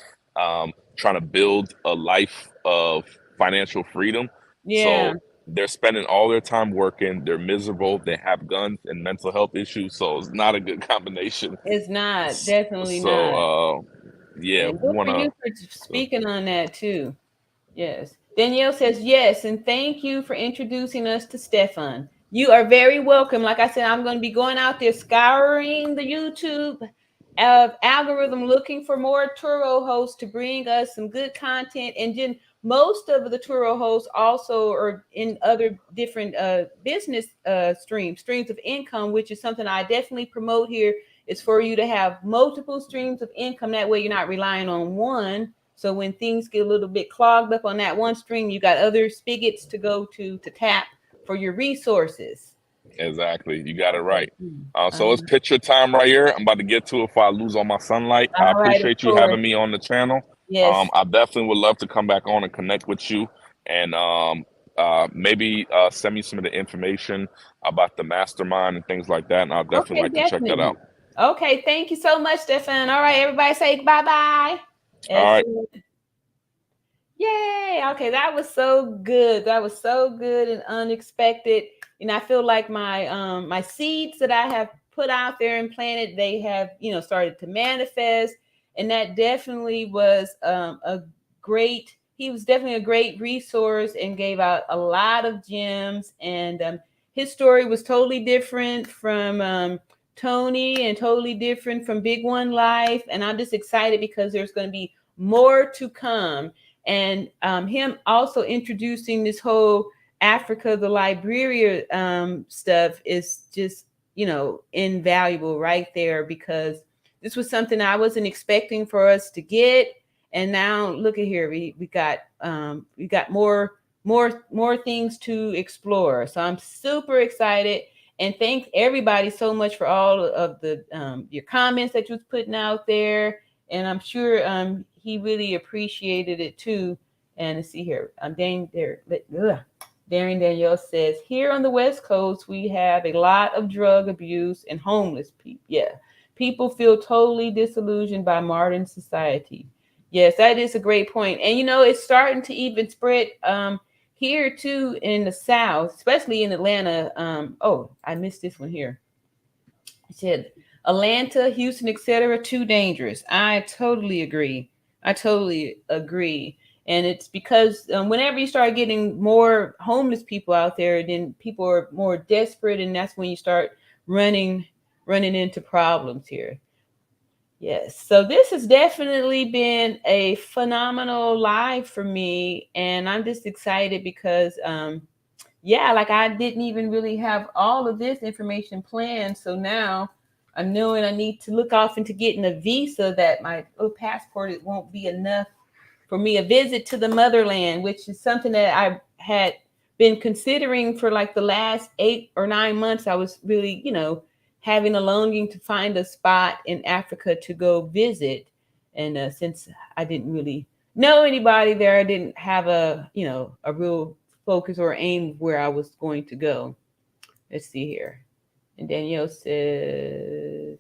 trying to build a life of financial freedom. Yeah. So they're spending all their time working. They're miserable. They have guns and mental health issues. So it's not a good combination. It's not. Definitely not. So, yeah. And good for you for speaking on that too. Yes. Danielle says, yes, and thank you for introducing us to Stefan. You are very welcome. Like I said, I'm going to be going out there scouring the YouTube algorithm, looking for more Turo hosts to bring us some good content. And then most of the Turo hosts also are in other different business streams of income, which is something I definitely promote here. Is for you to have multiple streams of income. That way you're not relying on one. So when things get a little bit clogged up on that one stream, you got other spigots to go to tap for your resources. Exactly. You got it right. So it's picture time right here. I'm about to get to it before I lose all my sunlight. I appreciate you having me on the channel. Yes. I definitely would love to come back on and connect with you, and maybe send me some of the information about the mastermind and things like that. And I'll definitely like to check that out. Okay. Thank you so much, Stefan. All right. Everybody say bye-bye. All right. Yay. Okay. That was so good. That was so good and unexpected. And I feel like my my seeds that I have put out there and planted, they have, started to manifest. And that definitely was he was definitely a great resource and gave out a lot of gems. And his story was totally different from Tony and totally different from Big One Life. And I'm just excited because there's going to be more to come. And him also introducing this whole Africa, the Liberia stuff is just, invaluable right there, because this was something I wasn't expecting for us to get. And now look at here, we got more things to explore. So I'm super excited. And thank everybody so much for all of the your comments that you was putting out there. And I'm sure he really appreciated it too. And let's see here, Daring Danielle says, here on the West Coast, we have a lot of drug abuse and homeless people. Yeah, people feel totally disillusioned by modern society. Yes, that is a great point. And, it's starting to even spread here too in the South, especially in Atlanta. I missed this one here. It said, Atlanta, Houston, etc., too dangerous. I totally agree. And it's because whenever you start getting more homeless people out there, then people are more desperate, and that's when you start running into problems here. Yes. So this has definitely been a phenomenal live for me. And I'm just excited because, yeah, like I didn't even really have all of this information planned. So now I'm knowing I need to look off into getting a visa, that my little passport, it won't be enough for me a visit to the motherland, which is something that I had been considering for like the last 8 or 9 months. I was really, having a longing to find a spot in Africa to go visit. And since I didn't really know anybody there, I didn't have a real focus or aim of where I was going to go. Let's see here. And Danielle says,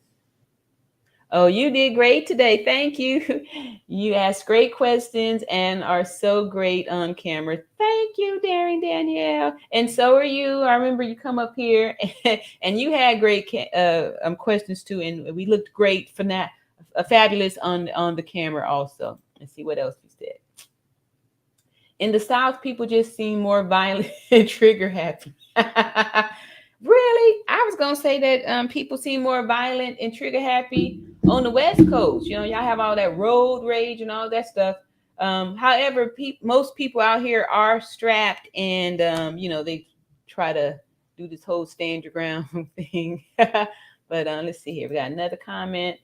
oh, you did great today. Thank you. You asked great questions and are so great on camera. Thank you, Daring Danielle. And so are you. I remember you come up here and you had great questions too. And we looked great, fabulous on the camera also. Let's see what else you said. In the South, people just seem more violent and trigger happy. Really? I was going to say that people seem more violent and trigger happy on the West Coast. Y'all have all that road rage and all that stuff. However, most people out here are strapped, and, they try to do this whole stand your ground thing. But let's see here. We got another comment.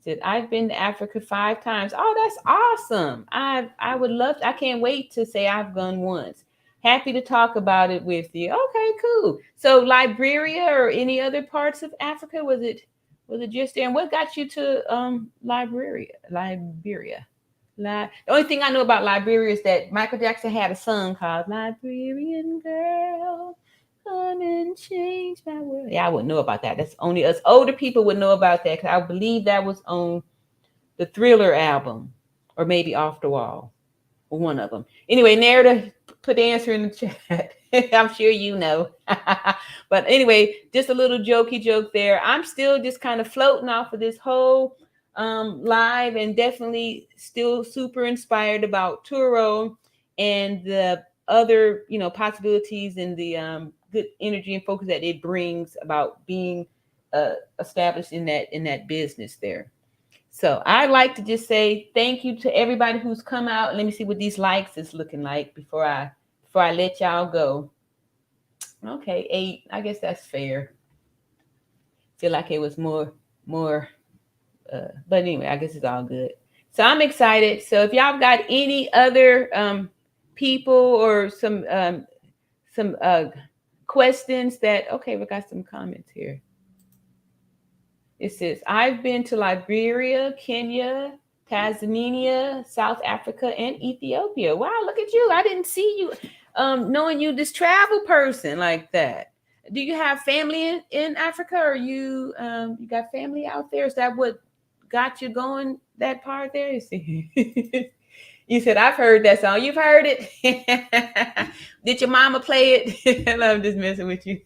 Said, I've been to Africa 5 times. Oh, that's awesome. I would love to, I can't wait to say I've gone once. Happy to talk about it with you. Okay, cool. So Liberia or any other parts of Africa, was it just there? And what got you to Liberia? The only thing I know about Liberia is that Michael Jackson had a song called Liberian Girl, come and change my world. Yeah, I wouldn't know about that. That's only us older people would know about that, because I believe that was on the Thriller album, or maybe Off the Wall, or one of them. Anyway, Narrative, put the answer in the chat. I'm sure you know. But anyway, just a little jokey joke there. I'm still just kind of floating off of this whole live, and definitely still super inspired about Turo and the other, possibilities, and the good energy and focus that it brings about being established in that business there. So I'd like to just say thank you to everybody who's come out. Let me see what these likes is looking like before I let y'all go. Okay, 8. I guess that's fair. Feel like it was more. But anyway, I guess it's all good. So I'm excited. So if y'all got any other people or some questions that, okay, we got some comments here. It says, I've been to Liberia, Kenya, Tanzania, South Africa, and Ethiopia. Wow, look at you. I didn't see you knowing you this travel person like that. Do you have family in Africa, or you got family out there? Is that what got you going that part there? You see, you said, I've heard that song. You've heard it? Did your mama play it? I'm just messing with you.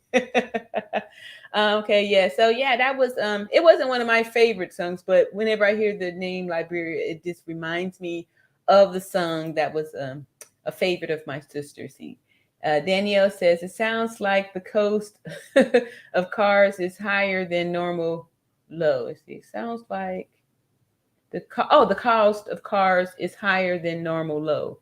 Okay, yeah. So yeah, that was it wasn't one of my favorite songs, but whenever I hear the name Liberia, it just reminds me of the song that was a favorite of my sister. See, Danielle says, it sounds like the cost of cars is higher than normal low. Let's see, it sounds like the cost of cars is higher than normal low.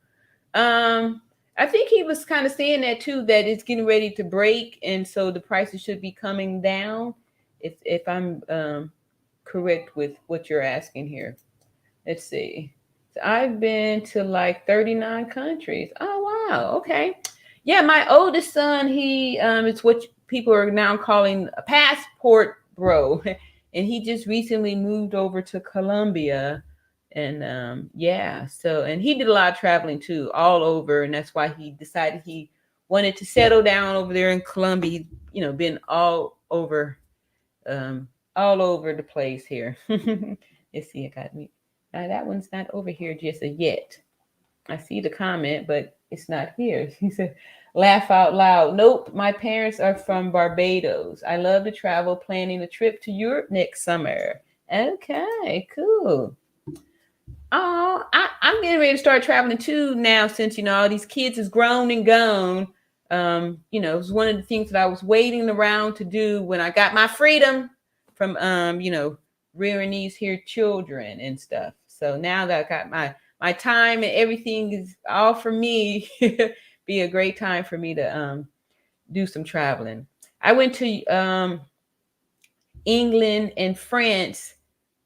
I think he was kind of saying that too, that it's getting ready to break, and so the prices should be coming down. If I'm correct with what you're asking here. Let's see. So I've been to like 39 countries. Oh wow, okay. Yeah, my oldest son, he it's what people are now calling a passport bro, and he just recently moved over to Colombia. And yeah, so, and he did a lot of traveling too, all over, and that's why he decided he wanted to settle down over there in Colombia. Been all over the place here. Let's see, it got me. That one's not over here just yet. I see the comment, but it's not here. He said, laugh out loud. Nope, my parents are from Barbados. I love to travel, planning a trip to Europe next summer. Okay, cool. Oh, I'm getting ready to start traveling too now, since all these kids is grown and gone. It was one of the things that I was waiting around to do when I got my freedom from rearing these here children and stuff. So now that I got my time and everything is all for me, be a great time for me to do some traveling. I went to England and France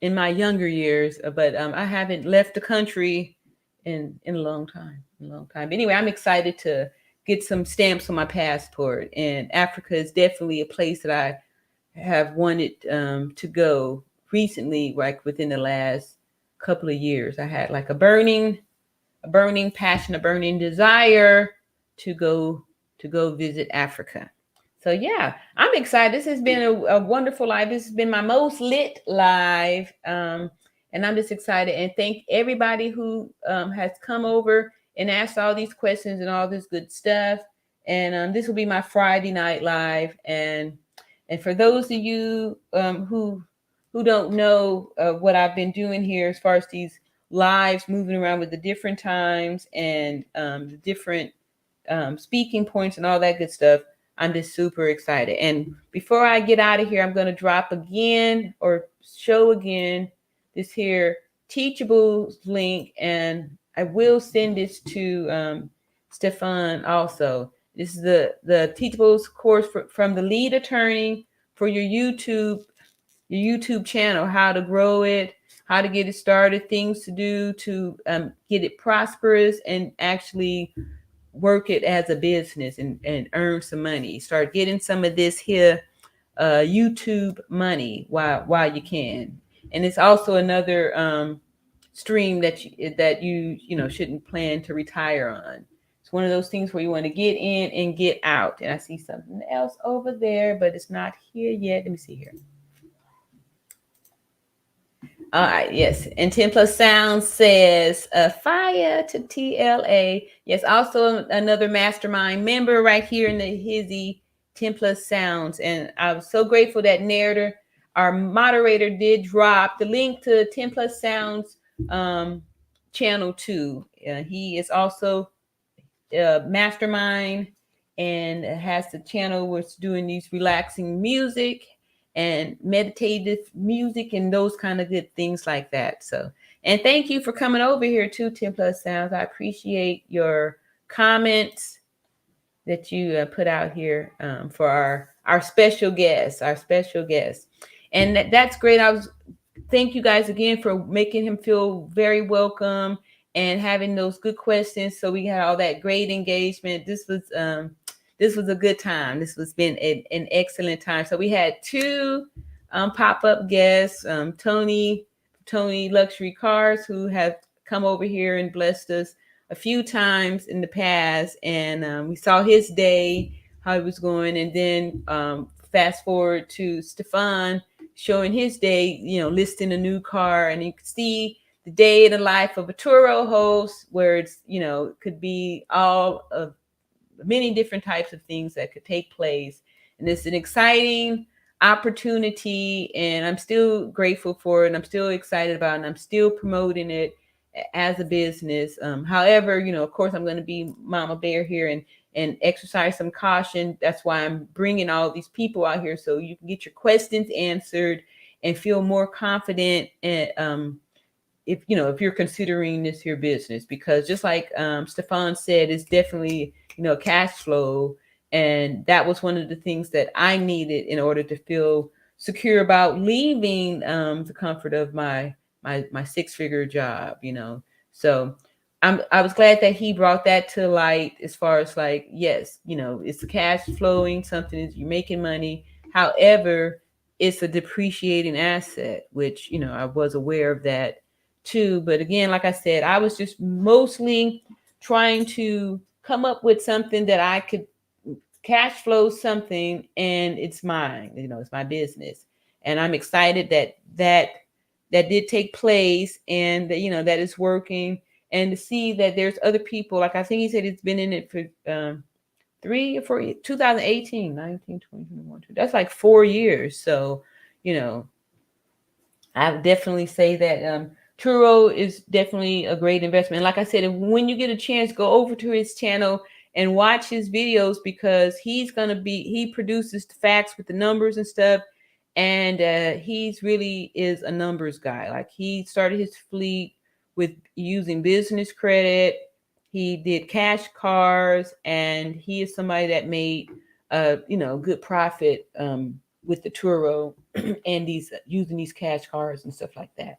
in my younger years, but I haven't left the country in a long time. A long time. But anyway, I'm excited to get some stamps on my passport, and Africa is definitely a place that I have wanted to go recently, like within the last couple of years. I had like a burning passion, a burning desire to go visit Africa. So yeah, I'm excited. This has been a wonderful live. This has been my most lit live, and I'm just excited. And thank everybody who has come over and asked all these questions and all this good stuff. And this will be my Friday night live. And for those of you who don't know what I've been doing here as far as these lives, moving around with the different times and the different speaking points and all that good stuff, I'm just super excited. And before I get out of here, I'm going to drop again or show again this here Teachables link, and I will send this to Stefan also. This is the Teachables course from the lead attorney for your YouTube channel, how to grow it, how to get it started, things to do to get it prosperous and actually work it as a business and earn some money. Start getting some of this here YouTube money while you can. And it's also another stream that you shouldn't plan to retire on. It's one of those things where you want to get in and get out. And I see something else over there, but it's not here yet. Let me see here. All right, yes. And 10 Plus Sound says, fire to TLA. Yes, also another mastermind member right here in the Hizzy 10 Plus Sounds. And I was so grateful that Narrator, our moderator, did drop the link to 10 Plus Sounds channel too. He is also mastermind and has the channel where it's doing these relaxing music and meditative music and those kind of good things like that. So, and thank you for coming over here to 10 Plus Sounds. I appreciate your comments that you put out here for our special guest, and that's great. Thank you guys again for making him feel very welcome and having those good questions. So we had all that great engagement. This was a good time. This has been an excellent time. So we had two pop-up guests, Tony Luxury Cars, who have come over here and blessed us a few times in the past. And we saw his day, how it was going. And then fast forward to Stefan showing his day, listing a new car. And you can see the day in the life of a Turo host, where it's, could be all of many different types of things that could take place. And it's an exciting opportunity, and I'm still grateful for it, and I'm still excited about it, and I'm still promoting it as a business. However, of course, I'm going to be Mama Bear here and exercise some caution. That's why I'm bringing all these people out here, so you can get your questions answered and feel more confident. And if you're considering this your business, because just like Stefan said, it's definitely cash flow, and that was one of the things that I needed in order to feel secure about leaving the comfort of my six-figure job. So I was glad that he brought that to light, as far as like, yes, it's cash flowing, something that you're making money. However, it's a depreciating asset, which I was aware of that too. But again, like I said, I was just mostly trying to come up with something that I could cash flow something, and it's mine. It's my business, and I'm excited that did take place, and that that is working, and to see that there's other people. Like I think he said it's been in it for 3 or 4 years, 2018, 19, 20, 21. That's like 4 years. So I would definitely say that Turo is definitely a great investment. Like I said, when you get a chance, go over to his channel and watch his videos, because he produces the facts with the numbers and stuff. And he's really is a numbers guy. Like, he started his fleet with using business credit. He did cash cars, and he is somebody that made good profit with the Turo and these using these cash cars and stuff like that.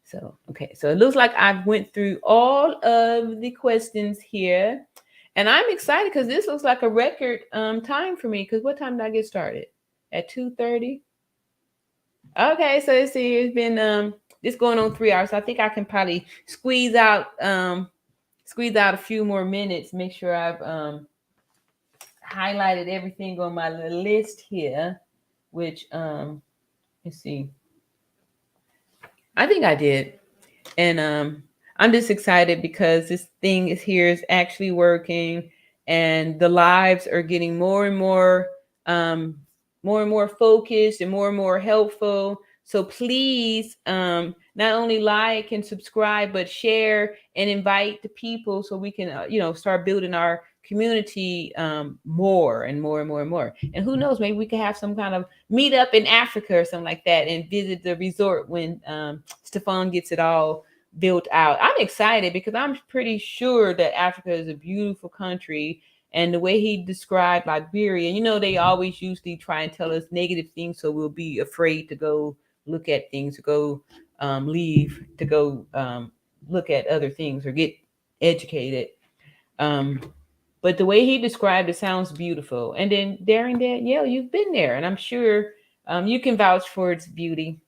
So, okay. So it looks like I've went through all of the questions here, and I'm excited because this looks like a record time for me. Because what time did I get started? At 2:30. Okay. So it's been this going on 3 hours. So I think I can probably squeeze out a few more minutes. Make sure I've highlighted everything on my list here, which let's see. I think I did. And I'm just excited because this thing is actually working, and the lives are getting more and more focused and more helpful. So please, not only like and subscribe, but share and invite the people, so we can start building our community more and more and more and more. And who knows, maybe we could have some kind of meet up in Africa or something like that, and visit the resort when Stefan gets it all built out. I'm excited because I'm pretty sure that Africa is a beautiful country. And the way he described Liberia, they always usually try and tell us negative things, so we'll be afraid to go look at things, to go leave, to go look at other things or get educated. But the way he described it sounds beautiful. And then Darren, Danielle, you've been there, and I'm sure you can vouch for its beauty.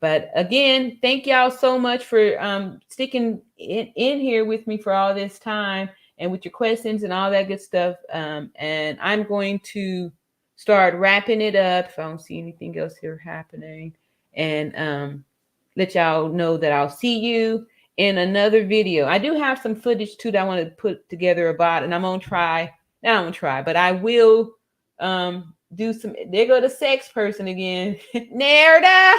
But again, thank y'all so much for sticking in here with me for all this time, and with your questions and all that good stuff. And I'm going to start wrapping it up if I don't see anything else here happening, and let y'all know that I'll see you in another video. I do have some footage too that I want to put together about, and I'm gonna try. Now I'm gonna try, but I will do some. There go the sex person again, Nerda.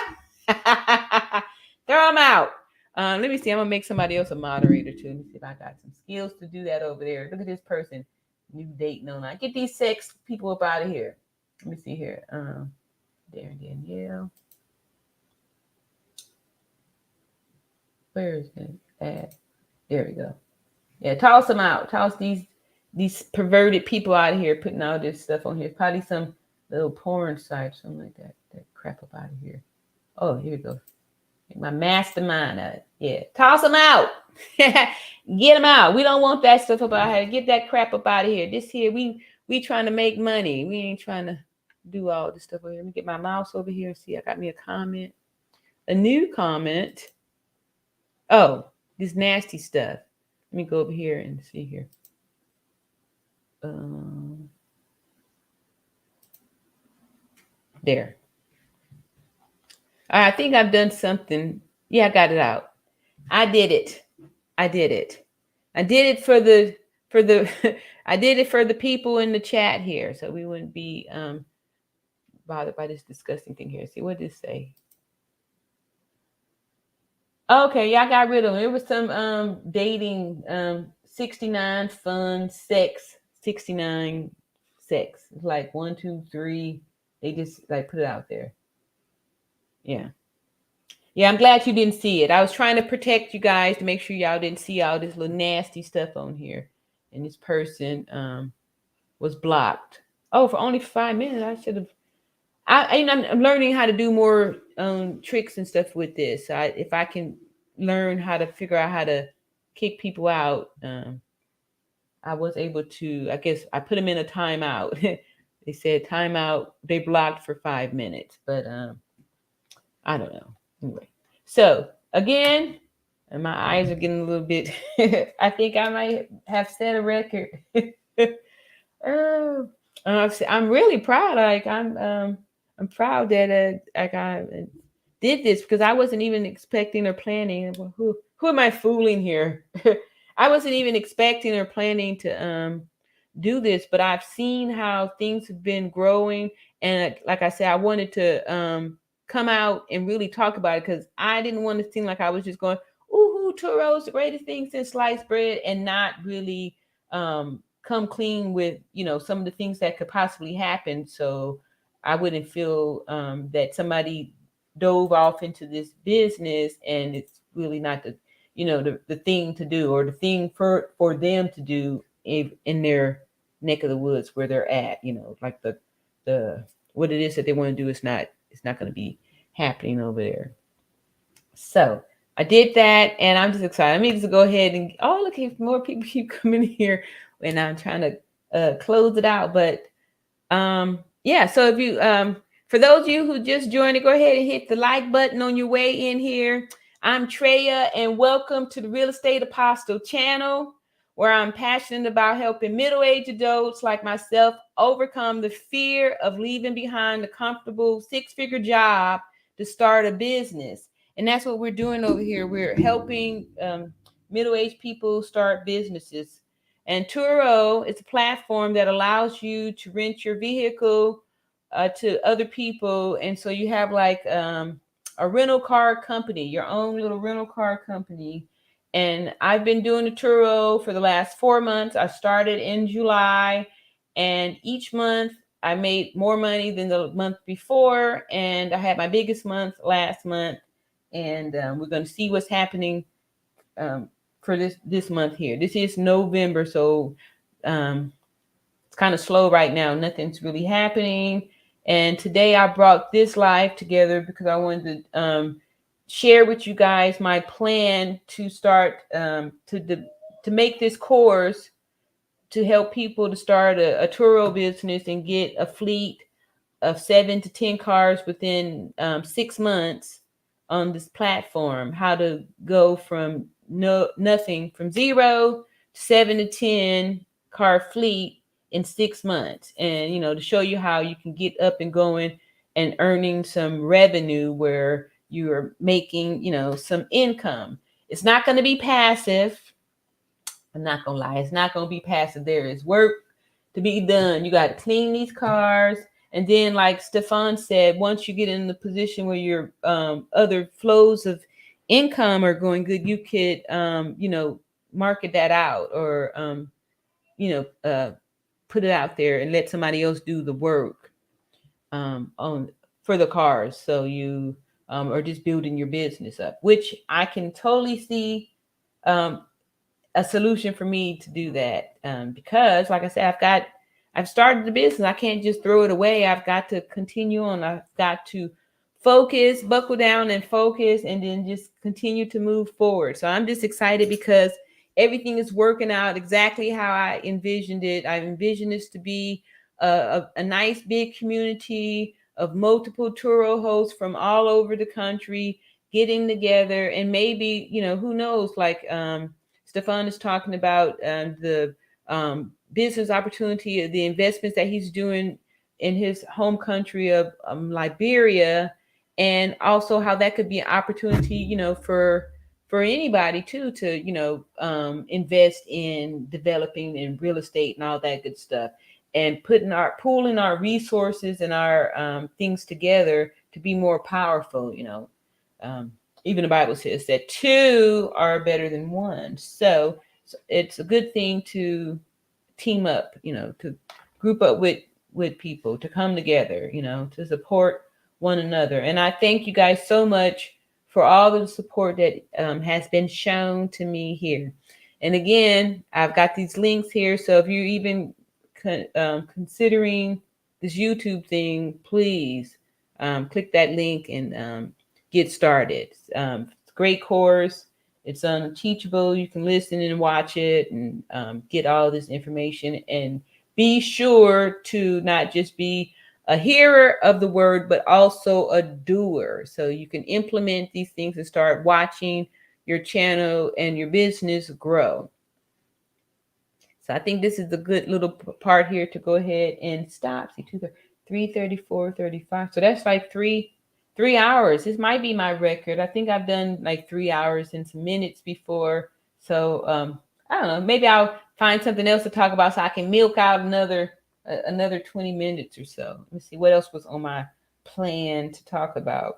Throw them out. Let me see. I'm gonna make somebody else a moderator too. Let me see if I got some skills to do that over there. Look at this person, new dating on. I get these sex people up out of here. Let me see here. Darren, Danielle. Where is it at? There we go. Yeah, toss them out. Toss these perverted people out of here, putting all this stuff on here. Probably some little porn site, something like that. That crap up out of here. Oh, here we go. Make my mastermind out of it. Yeah, toss them out. Get them out. We don't want that stuff up out here. Get that crap up out of here. This here, we trying to make money. We ain't trying to do all this stuff over here. Let me get my mouse over here and see. I got me a comment. A new comment. Oh, this nasty stuff. Let me go over here and see here. There. I think I've done something. Yeah, I got it out. I did it. I did it for the I did it for the people in the chat here, so we wouldn't be bothered by this disgusting thing here. See, what did it say? Okay, yeah, I got rid of them. It was some dating 69 fun sex, 69 sex. It's like 1, 2, 3. They just like put it out there. Yeah. Yeah, I'm glad you didn't see it. I was trying to protect you guys to make sure y'all didn't see all this little nasty stuff on here. And this person was blocked. Oh, for only 5 minutes. I should have. I'm learning how to do more tricks and stuff with this. If I can learn how to figure out how to kick people out, I was able to. I guess I put them in a timeout. They said timeout. They blocked for 5 minutes, but I don't know. Anyway, so again, and my eyes are getting a little bit. I think I might have set a record. I'm really proud. Like I'm proud that I did this, because I wasn't even expecting or planning. Who am I fooling here? I wasn't even expecting or planning to do this, but I've seen how things have been growing, and like I said, I wanted to come out and really talk about it, because I didn't want to seem like I was just going, ooh, Turo's the greatest thing since sliced bread, and not really come clean with, some of the things that could possibly happen. So I wouldn't feel that somebody dove off into this business and it's really not the thing to do, or the thing for them to do in their neck of the woods where they're at, like the what it is that they want to do is not, it's not going to be happening over there. So I did that, and I'm just excited. Let me just go ahead and look, if more people keep coming here, and I'm trying to close it out. But yeah, so if you for those of you who just joined, go ahead and hit the like button on your way in here. I'm Treya, and welcome to the Real Estate Apostle channel, where I'm passionate about helping middle-aged adults like myself overcome the fear of leaving behind the comfortable six-figure job to start a business. And that's what we're doing over here. We're helping middle-aged people start businesses. And Turo is a platform that allows you to rent your vehicle to other people. And so you have like a rental car company, your own little rental car company. And I've been doing the Turo for the last 4 months. I started in July, and each month I made more money than the month before. And I had my biggest month last month. And we're going to see what's happening for this month here. This is November, so it's kind of slow right now. Nothing's really happening. And today I brought this live together because I wanted to share with you guys my plan to start to make this course to help people to start a Turo business and get a fleet of 7 to 10 cars within 6 months on this platform. How to go from nothing, from 0 to 7 to 10 car fleet in 6 months, and to show you how you can get up and going and earning some revenue where you are making some income. It's not going to be passive. I'm not gonna lie, it's not gonna be passive. There is work to be done. You got to clean these cars, and then, like Stefan said, once you get in the position where your other flows of income are going good, you could market that out, or put it out there and let somebody else do the work for the cars. So you are just building your business up, which I can totally see a solution for me to do that, because like I said, I've started the business. I can't just throw it away. I've got to continue on. I've got to focus, buckle down and focus, and then just continue to move forward. So I'm just excited because everything is working out exactly how I envisioned it. I envisioned this to be a nice big community of multiple Turo hosts from all over the country getting together, and maybe, who knows, like Stefan is talking about the business opportunity, the investments that he's doing in his home country of Liberia, and also how that could be an opportunity, for anybody too, to invest in developing in real estate and all that good stuff, and pooling our resources and our things together to be more powerful. Even the Bible says that 2 are better than 1. So it's a good thing to team up, to group up with people, to come together, to support one another. And I thank you guys so much for all of the support that has been shown to me here. And again, I've got these links here. So if you're even considering this YouTube thing, please click that link and get started. It's a great course. It's teachable. You can listen and watch it and get all this information, and be sure to not just be a hearer of the word, but also a doer. So you can implement these things and start watching your channel and your business grow. So I think this is a good little part here to go ahead and stop. See, 3:34:35. So that's like 3 hours. This might be my record. I think I've done like 3 hours and some minutes before. So I don't know. Maybe I'll find something else to talk about so I can milk out another 20 minutes or so. Let me see what else was on my plan to talk about.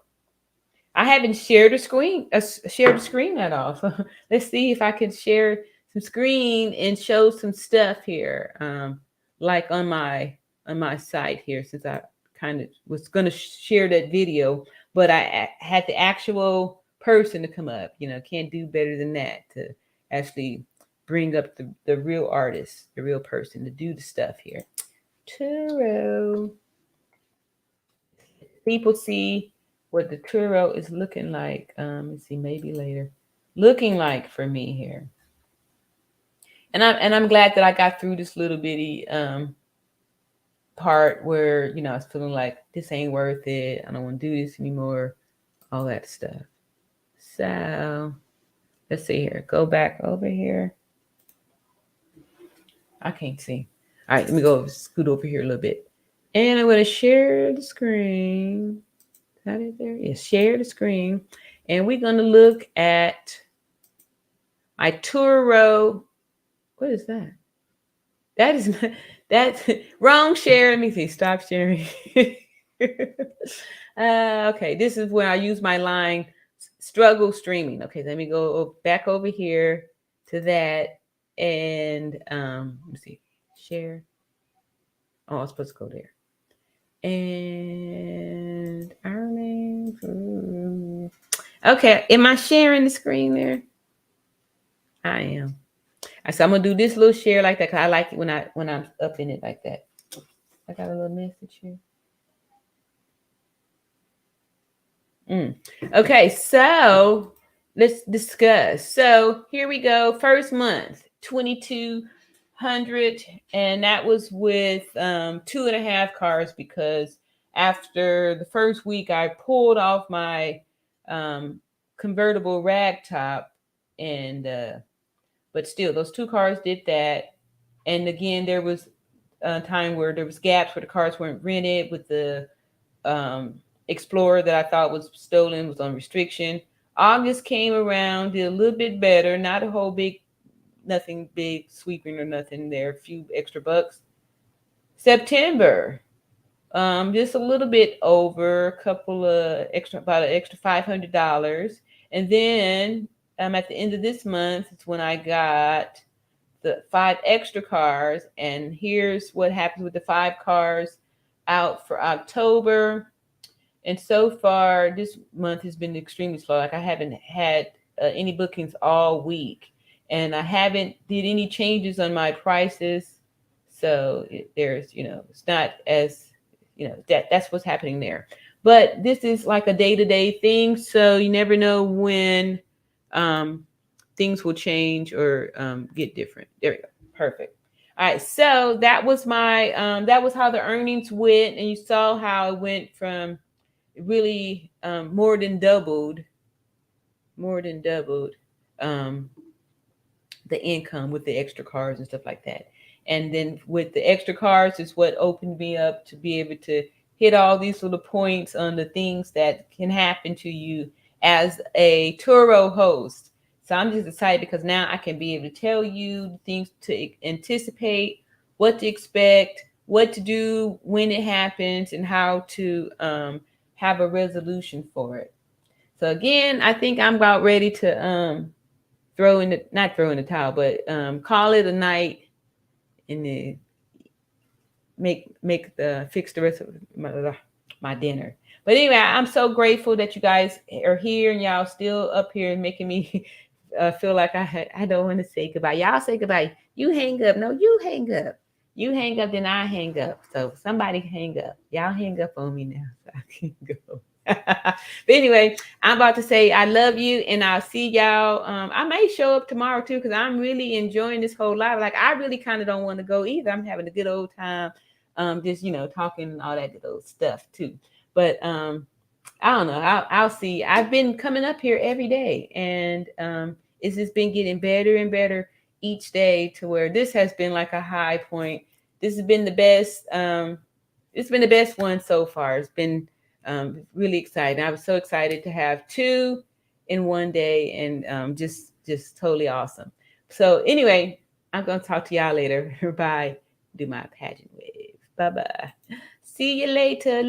I haven't shared a screen, shared the screen at all. So let's see if I can share some screen and show some stuff here, like on my site here. Since I kind of was going to share that video, but I had the actual person to come up. Can't do better than that to actually bring up the real artist, the real person to do the stuff here. Turo. People see what the Turo is looking like. Let's see, maybe later. Looking like for me here. And I'm glad that I got through this little bitty part where, I was feeling like this ain't worth it. I don't want to do this anymore. All that stuff. So let's see here. Go back over here. I can't see. All right, let me go scoot over here a little bit. And I'm going to share the screen. Is that it there? Yeah, share the screen. And we're going to look at my Turo. What is that? That is not, that's wrong share. Let me see. Stop sharing. Okay, this is where I use my line struggle streaming. Okay, let me go back over here to that. And let me see. Share. Oh, I'm supposed to go there. And earnings. Okay, am I sharing the screen there? I am. So I'm gonna do this little share like that because I like it when I'm up in it like that. I got a little message here. Okay, so let's discuss. So here we go. First month, 2,200, and that was with 2.5 cars because after the first week I pulled off my convertible rag top, and but still those 2 cars did that. And again, there was a time where there was gaps where the cars weren't rented, with the Explorer that I thought was stolen was on restriction. August came around, did a little bit better, not a whole big, nothing big sweeping or nothing there, a few extra bucks. September, just a little bit over, a couple of extra, about an extra $500. And then at the end of this month, it's when I got the 5 extra cars. And here's what happens with the 5 cars out for October. And so far, this month has been extremely slow. Like I haven't had any bookings all week, and I haven't did any changes on my prices. So there's, it's not as, that's what's happening there. But this is like a day-to-day thing, so you never know when things will change or get different. There we go. Perfect. All right, so that was my that was how the earnings went, and you saw how it went from really more than doubled the income with the extra cars and stuff like that. And then with the extra cars is what opened me up to be able to hit all these little points on the things that can happen to you as a Turo host. So I'm just excited because now I can be able to tell you things to anticipate, what to expect, what to do when it happens, and how to have a resolution for it. So again, I think I'm about ready to not throw in the towel, but call it a night and then fix the rest of my dinner. But anyway, I'm so grateful that you guys are here and y'all still up here and making me feel like I don't want to say goodbye. Y'all say goodbye. You hang up. No, you hang up. You hang up, then I hang up. So somebody hang up. Y'all hang up on me now so I can go. But anyway, I'm about to say I love you, and I'll see y'all. I may show up tomorrow too because I'm really enjoying this whole live. Like I really kind of don't want to go either. I'm having a good old time, just talking and all that good old stuff too. But I don't know. I'll see. I've been coming up here every day, and it's just been getting better and better each day to where this has been like a high point. This has been the best. It's been the best one so far. It's been really exciting. I was so excited to have 2 in one day, and just totally awesome. So anyway, I'm going to talk to y'all later. Bye. Do my pageant wave. Bye-bye. See you later.